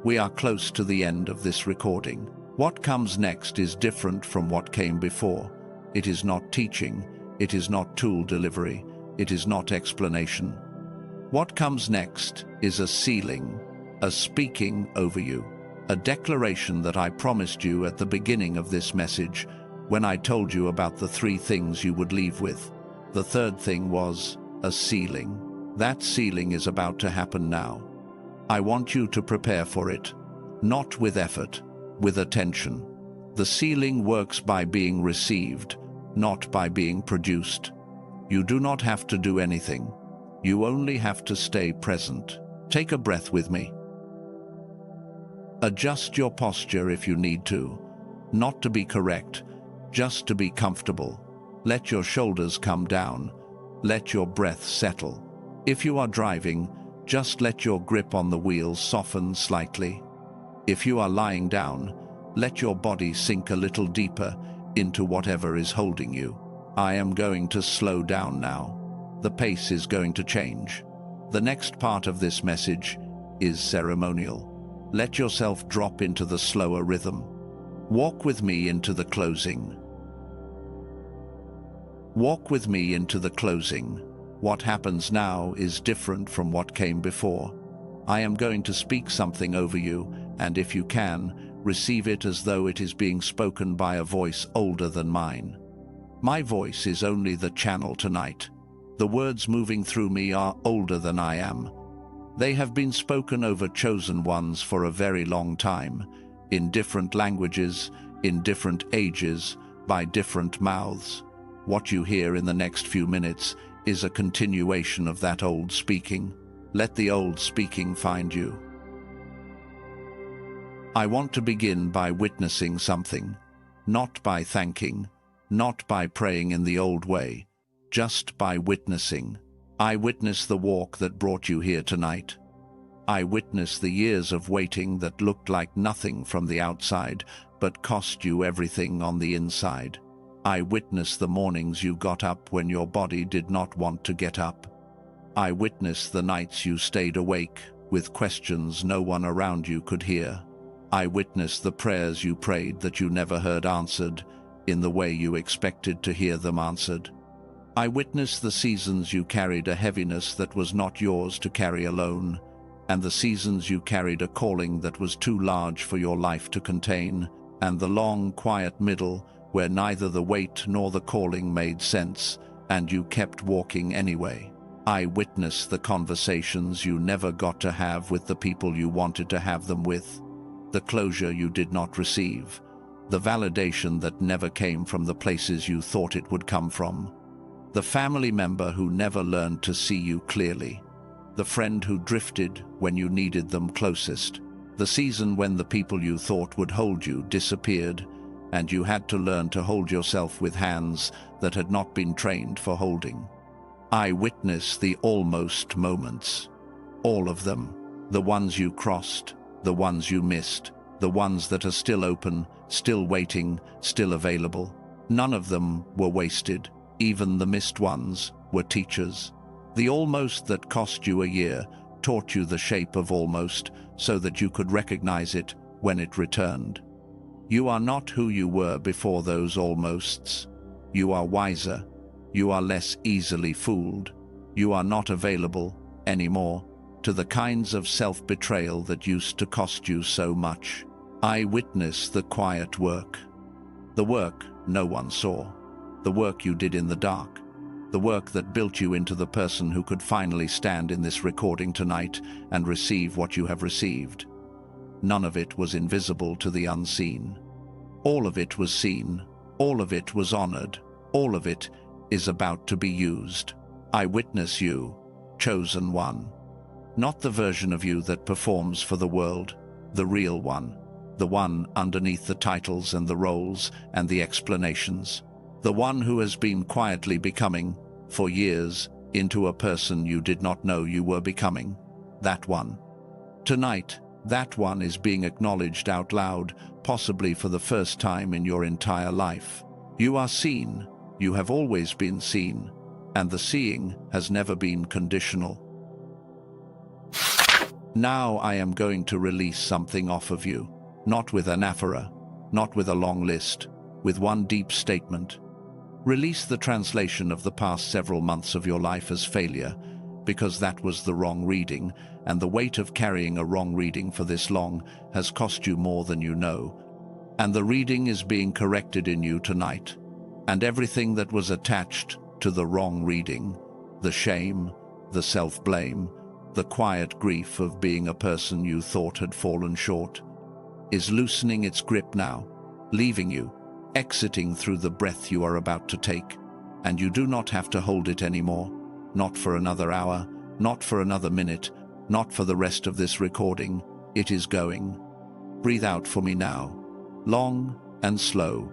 [SPEAKER 1] We are close to the end of this recording. What comes next is different from what came before. It is not teaching. It is not tool delivery. It is not explanation. What comes next is a sealing, a speaking over you, a declaration that I promised you at the beginning of this message when I told you about the 3 things you would leave with. The 3rd thing was a sealing. That sealing is about to happen now. I want you to prepare for it, not with effort, with attention. The sealing works by being received, not by being produced. You do not have to do anything. You only have to stay present. Take a breath with me. Adjust your posture if you need to, not to be correct, just to be comfortable. Let your shoulders come down. Let your breath settle. If you are driving, just let your grip on the wheels soften slightly. If you are lying down, let your body sink a little deeper into whatever is holding you. I am going to slow down now. The pace is going to change. The next part of this message is ceremonial. Let yourself drop into the slower rhythm. Walk with me into the closing. Walk with me into the closing. What happens now is different from what came before. I am going to speak something over you, and if you can, receive it as though it is being spoken by a voice older than mine. My voice is only the channel tonight. The words moving through me are older than I am. They have been spoken over chosen ones for a very long time, in different languages, in different ages, by different mouths. What you hear in the next few minutes is a continuation of that old speaking. Let the old speaking find you. I want to begin by witnessing something, not by thanking, not by praying in the old way, just by witnessing. I witness the walk that brought you here tonight. I witness the years of waiting that looked like nothing from the outside, but cost you everything on the inside. I witness the mornings you got up when your body did not want to get up. I witness the nights you stayed awake with questions no one around you could hear. I witness the prayers you prayed that you never heard answered in the way you expected to hear them answered. I witness the seasons you carried a heaviness that was not yours to carry alone, and the seasons you carried a calling that was too large for your life to contain, and the long, quiet middle where neither the weight nor the calling made sense, and you kept walking anyway. I witnessed the conversations you never got to have with the people you wanted to have them with, the closure you did not receive, the validation that never came from the places you thought it would come from, the family member who never learned to see you clearly, the friend who drifted when you needed them closest, the season when the people you thought would hold you disappeared, and you had to learn to hold yourself with hands that had not been trained for holding. I witness the almost moments, all of them, the ones you crossed, the ones you missed, the ones that are still open, still waiting, still available. None of them were wasted. Even the missed ones were teachers. The almost that cost you a year taught you the shape of almost so that you could recognize it when it returned. You are not who you were before those almosts. You are wiser. You are less easily fooled. You are not available anymore to the kinds of self-betrayal that used to cost you so much. I witness the quiet work. The work no one saw. The work you did in the dark. The work that built you into the person who could finally stand in this recording tonight and receive what you have received. None of it was invisible to the unseen. All of it was seen. All of it was honored. All of it is about to be used. I witness you, chosen one. Not the version of you that performs for the world, the real one. The one underneath the titles and the roles and the explanations. The one who has been quietly becoming, for years, into a person you did not know you were becoming. That one. Tonight, that one is being acknowledged out loud, possibly for the first time in your entire life. You are seen. You have always been seen. And the seeing has never been conditional. Now I am going to release something off of you. Not with anaphora, not with a long list, with one deep statement. Release the translation of the past several months of your life as failure, because that was the wrong reading, and the weight of carrying a wrong reading for this long has cost you more than you know. And the reading is being corrected in you tonight. And everything that was attached to the wrong reading, the shame, the self-blame, the quiet grief of being a person you thought had fallen short, is loosening its grip now, leaving you, exiting through the breath you are about to take, and you do not have to hold it anymore, not for another hour, not for another minute, not for the rest of this recording. It is going. Breathe out for me now, long and slow.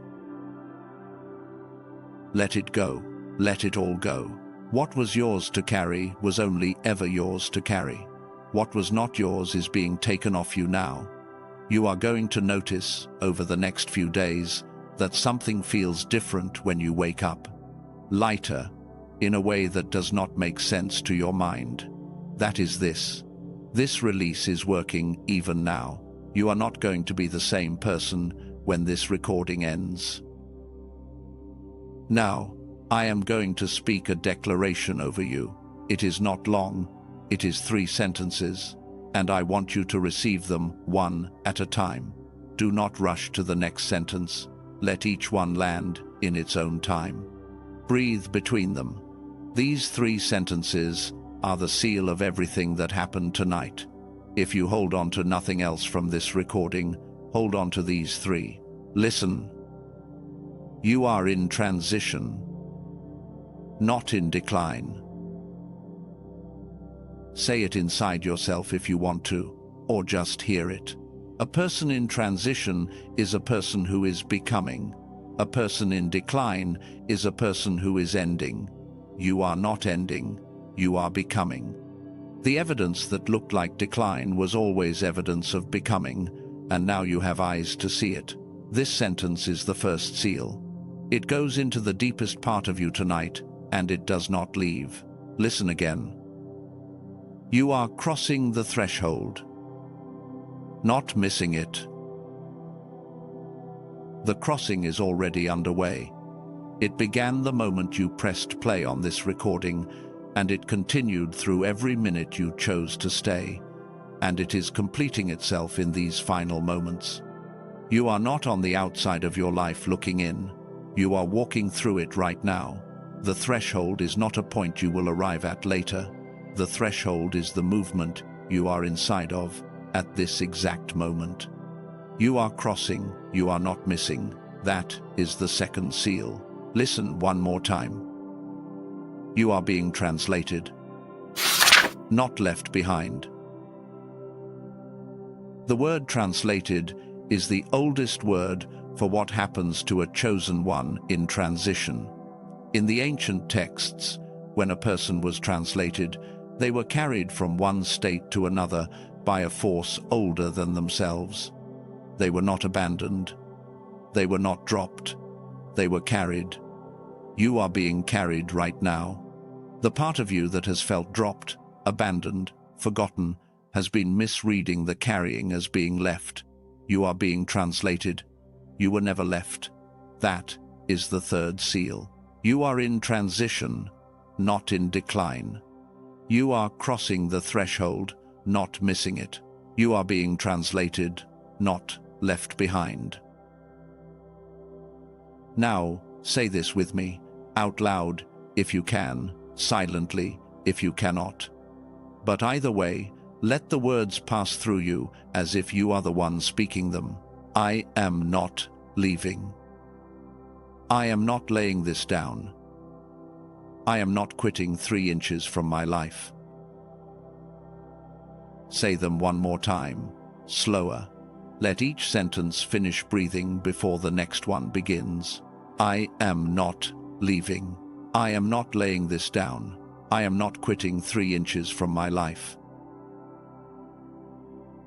[SPEAKER 1] Let it go. Let it all go. What was yours to carry was only ever yours to carry. What was not yours is being taken off you now. You are going to notice, over the next few days, that something feels different when you wake up. Lighter, in a way that does not make sense to your mind. That is this. This release is working even now. You are not going to be the same person when this recording ends. Now, I am going to speak a declaration over you. It is not long. It is 3 sentences, and I want you to receive them one at a time. Do not rush to the next sentence. Let each one land in its own time. Breathe between them. These 3 sentences are the seal of everything that happened tonight. If you hold on to nothing else from this recording, hold on to these 3. Listen. You are in transition, not in decline. Say it inside yourself if you want to, or just hear it. A person in transition is a person who is becoming. A person in decline is a person who is ending. You are not ending, you are becoming. The evidence that looked like decline was always evidence of becoming, and now you have eyes to see it. This sentence is the first seal. It goes into the deepest part of you tonight, and it does not leave. Listen again. You are crossing the threshold, not missing it. The crossing is already underway. It began the moment you pressed play on this recording, and it continued through every minute you chose to stay, and it is completing itself in these final moments. You are not on the outside of your life looking in. You are walking through it right now. The threshold is not a point you will arrive at later. The threshold is the movement you are inside of at this exact moment. You are crossing, you are not missing. That is the second seal. Listen one more time. You are being translated, not left behind. The word translated is the oldest word for what happens to a chosen one in transition. In the ancient texts, when a person was translated, they were carried from one state to another by a force older than themselves. They were not abandoned. They were not dropped. They were carried. You are being carried right now. The part of you that has felt dropped, abandoned, forgotten, has been misreading the carrying as being left. You are being translated. You were never left. That is the third seal. You are in transition, not in decline. You are crossing the threshold, not missing it. You are being translated, not left behind. Now, say this with me, out loud, if you can, silently, if you cannot. But either way, let the words pass through you as if you are the one speaking them. I am not leaving. I am not laying this down. I am not quitting 3 inches from my life. Say them one more time, slower. Let each sentence finish breathing before the next one begins. I am not leaving. I am not laying this down. I am not quitting 3 inches from my life.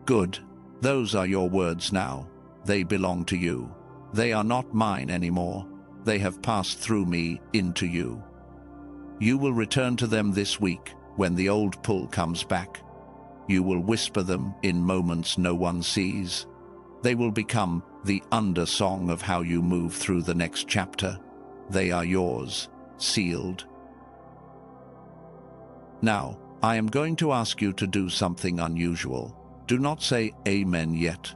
[SPEAKER 1] Good. Those are your words now. They belong to you. They are not mine anymore. They have passed through me into you. You will return to them this week when the old pull comes back. You will whisper them in moments no one sees. They will become the undersong of how you move through the next chapter. They are yours, sealed. Now, I am going to ask you to do something unusual. Do not say amen yet.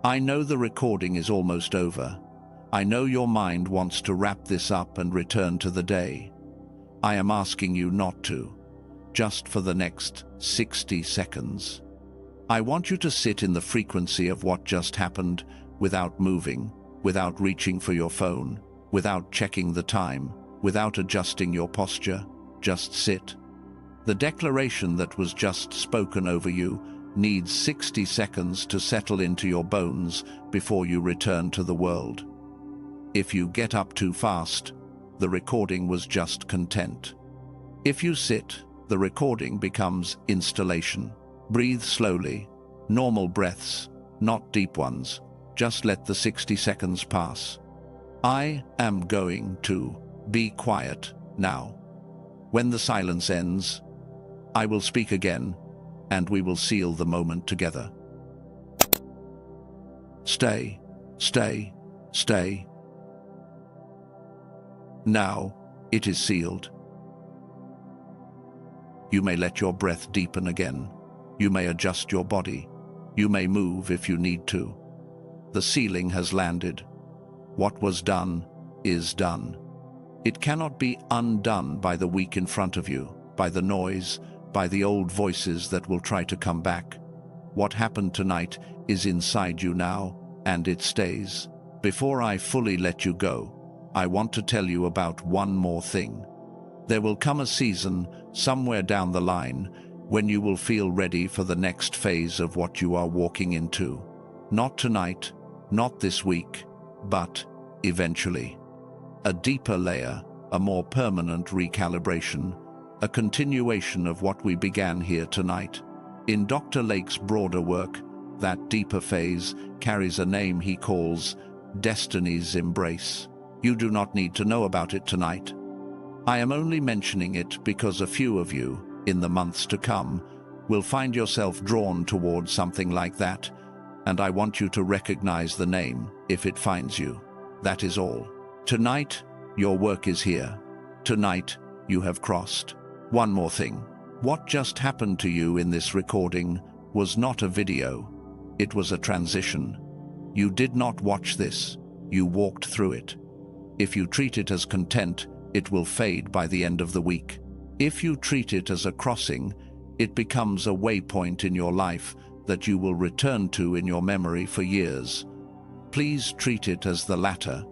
[SPEAKER 1] I know the recording is almost over. I know your mind wants to wrap this up and return to the day. I am asking you not to, just for the next 60 seconds. I want you to sit in the frequency of what just happened, without moving, without reaching for your phone, without checking the time, without adjusting your posture. Just sit. The declaration that was just spoken over you needs 60 seconds to settle into your bones before you return to the world. If you get up too fast, the recording was just content. If you sit, the recording becomes installation. Breathe slowly, normal breaths, not deep ones. Just let the 60 seconds pass. I am going to be quiet now. When the silence ends, I will speak again, and we will seal the moment together. Stay, stay, stay. Now, it is sealed. You may let your breath deepen again. You may adjust your body. You may move if you need to. The sealing has landed. What was done is done. It cannot be undone by the week in front of you, by the noise, by the old voices that will try to come back. What happened tonight is inside you now, and it stays. Before I fully let you go, I want to tell you about one more thing. There will come a season, somewhere down the line, when you will feel ready for the next phase of what you are walking into. Not tonight, not this week, but eventually. A deeper layer, a more permanent recalibration, a continuation of what we began here tonight. In Dr. Lake's broader work, that deeper phase carries a name he calls Destiny's Embrace. You do not need to know about it tonight. I am only mentioning it because a few of you, in the months to come, will find yourself drawn towards something like that, and I want you to recognize the name if it finds you. That is all. Tonight, your work is here. Tonight, you have crossed. One more thing. What just happened to you in this recording was not a video. It was a transition. You did not watch this. You walked through it. If you treat it as content, it will fade by the end of the week. If you treat it as a crossing, it becomes a waypoint in your life that you will return to in your memory for years. Please treat it as the latter.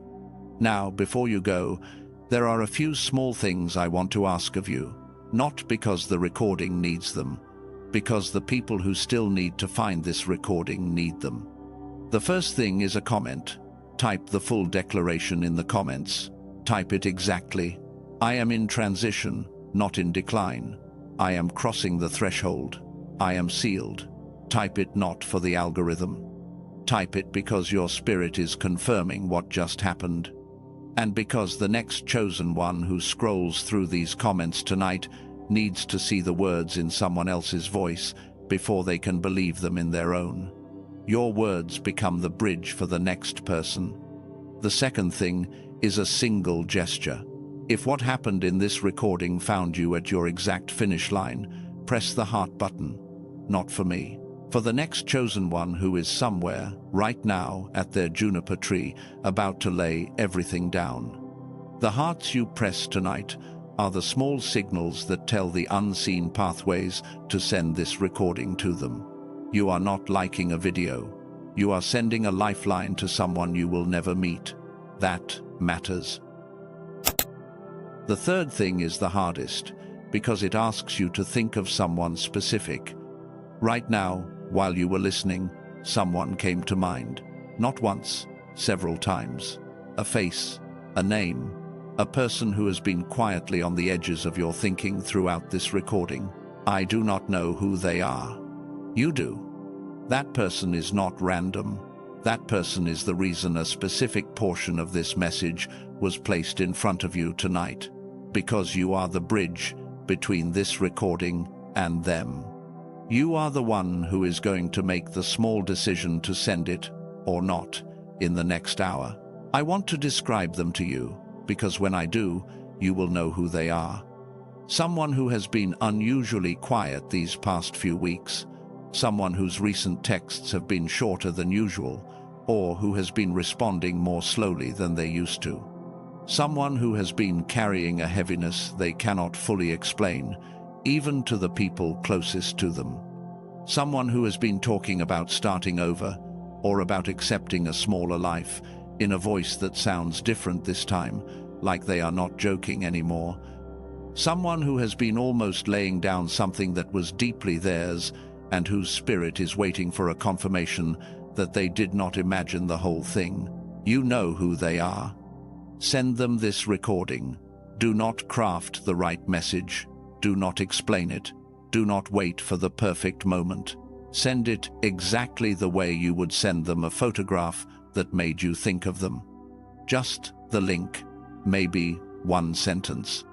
[SPEAKER 1] Now, before you go, there are a few small things I want to ask of you, not because the recording needs them, because the people who still need to find this recording need them. The first thing is a comment. Type the full declaration in the comments. Type it exactly. I am in transition, not in decline. I am crossing the threshold. I am sealed. Type it not for the algorithm. Type it because your spirit is confirming what just happened. And because the next chosen one who scrolls through these comments tonight needs to see the words in someone else's voice before they can believe them in their own. Your words become the bridge for the next person. The second thing is a single gesture. If what happened in this recording found you at your exact finish line, press the heart button. Not for me. For the next chosen one who is somewhere, right now, at their juniper tree, about to lay everything down. The hearts you press tonight are the small signals that tell the unseen pathways to send this recording to them. You are not liking a video. You are sending a lifeline to someone you will never meet. That matters. The third thing is the hardest, because it asks you to think of someone specific. Right now, while you were listening, someone came to mind. Not once, several times. A face, a name, a person who has been quietly on the edges of your thinking throughout this recording. I do not know who they are. You do. That person is not random. That person is the reason a specific portion of this message was placed in front of you tonight, because you are the bridge between this recording and them. You are the one who is going to make the small decision to send it, or not, in the next hour. I want to describe them to you. because when I do, you will know who they are. Someone who has been unusually quiet these past few weeks, someone whose recent texts have been shorter than usual, or who has been responding more slowly than they used to. Someone who has been carrying a heaviness they cannot fully explain, even to the people closest to them. Someone who has been talking about starting over, or about accepting a smaller life, in a voice that sounds different this time, like they are not joking anymore. Someone who has been almost laying down something that was deeply theirs, and whose spirit is waiting for a confirmation that they did not imagine the whole thing. You know who they are. Send them this recording. Do not craft the right message. Do not explain it. Do not wait for the perfect moment. Send it exactly the way you would send them a photograph that made you think of them. Just the link, maybe one sentence.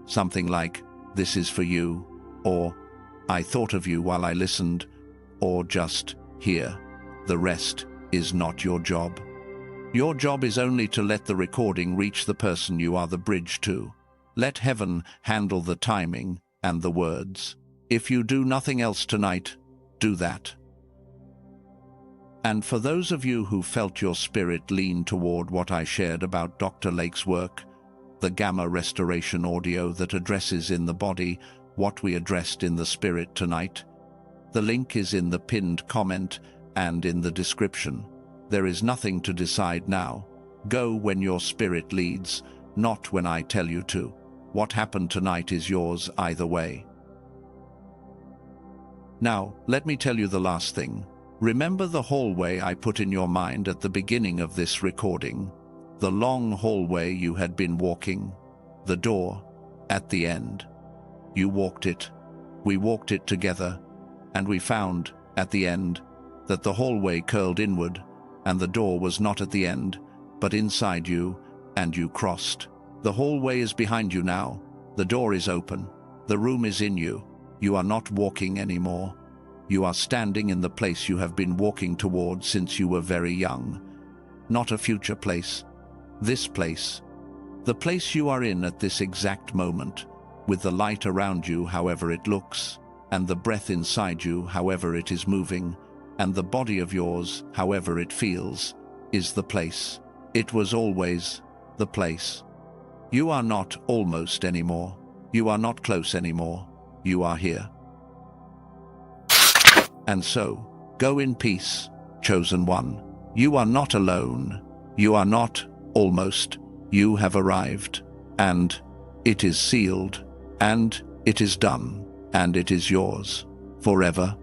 [SPEAKER 1] Something like, "This is for you," or "I thought of you while I listened," or just, "Here." The rest is not your job. Your job is only to let the recording reach the person you are the bridge to. Let heaven handle the timing and the words. If you do nothing else tonight, do that. And for those of you who felt your spirit lean toward what I shared about Dr. Lake's work, the gamma restoration audio that addresses in the body what we addressed in the spirit tonight, the link is in the pinned comment and in the description. There is nothing to decide now. Go when your spirit leads, not when I tell you to. What happened tonight is yours either way. Now, let me tell you the last thing. Remember the hallway I put in your mind at the beginning of this recording? The long hallway you had been walking? The door at the end. You walked it. We walked it together, and we found, at the end, that the hallway curled inward, and the door was not at the end, but inside you, and you crossed. The hallway is behind you now. The door is open. The room is in you. You are not walking anymore. You are standing in the place you have been walking toward since you were very young. Not a future place. This place. The place you are in at this exact moment, with the light around you however it looks, and the breath inside you however it is moving, and the body of yours however it feels, is the place. It was always the place. You are not almost anymore. You are not close anymore. You are here. And so, go in peace, chosen one. You are not alone. You are not almost. You have arrived. And it is sealed. And it is done. And it is yours. Forever.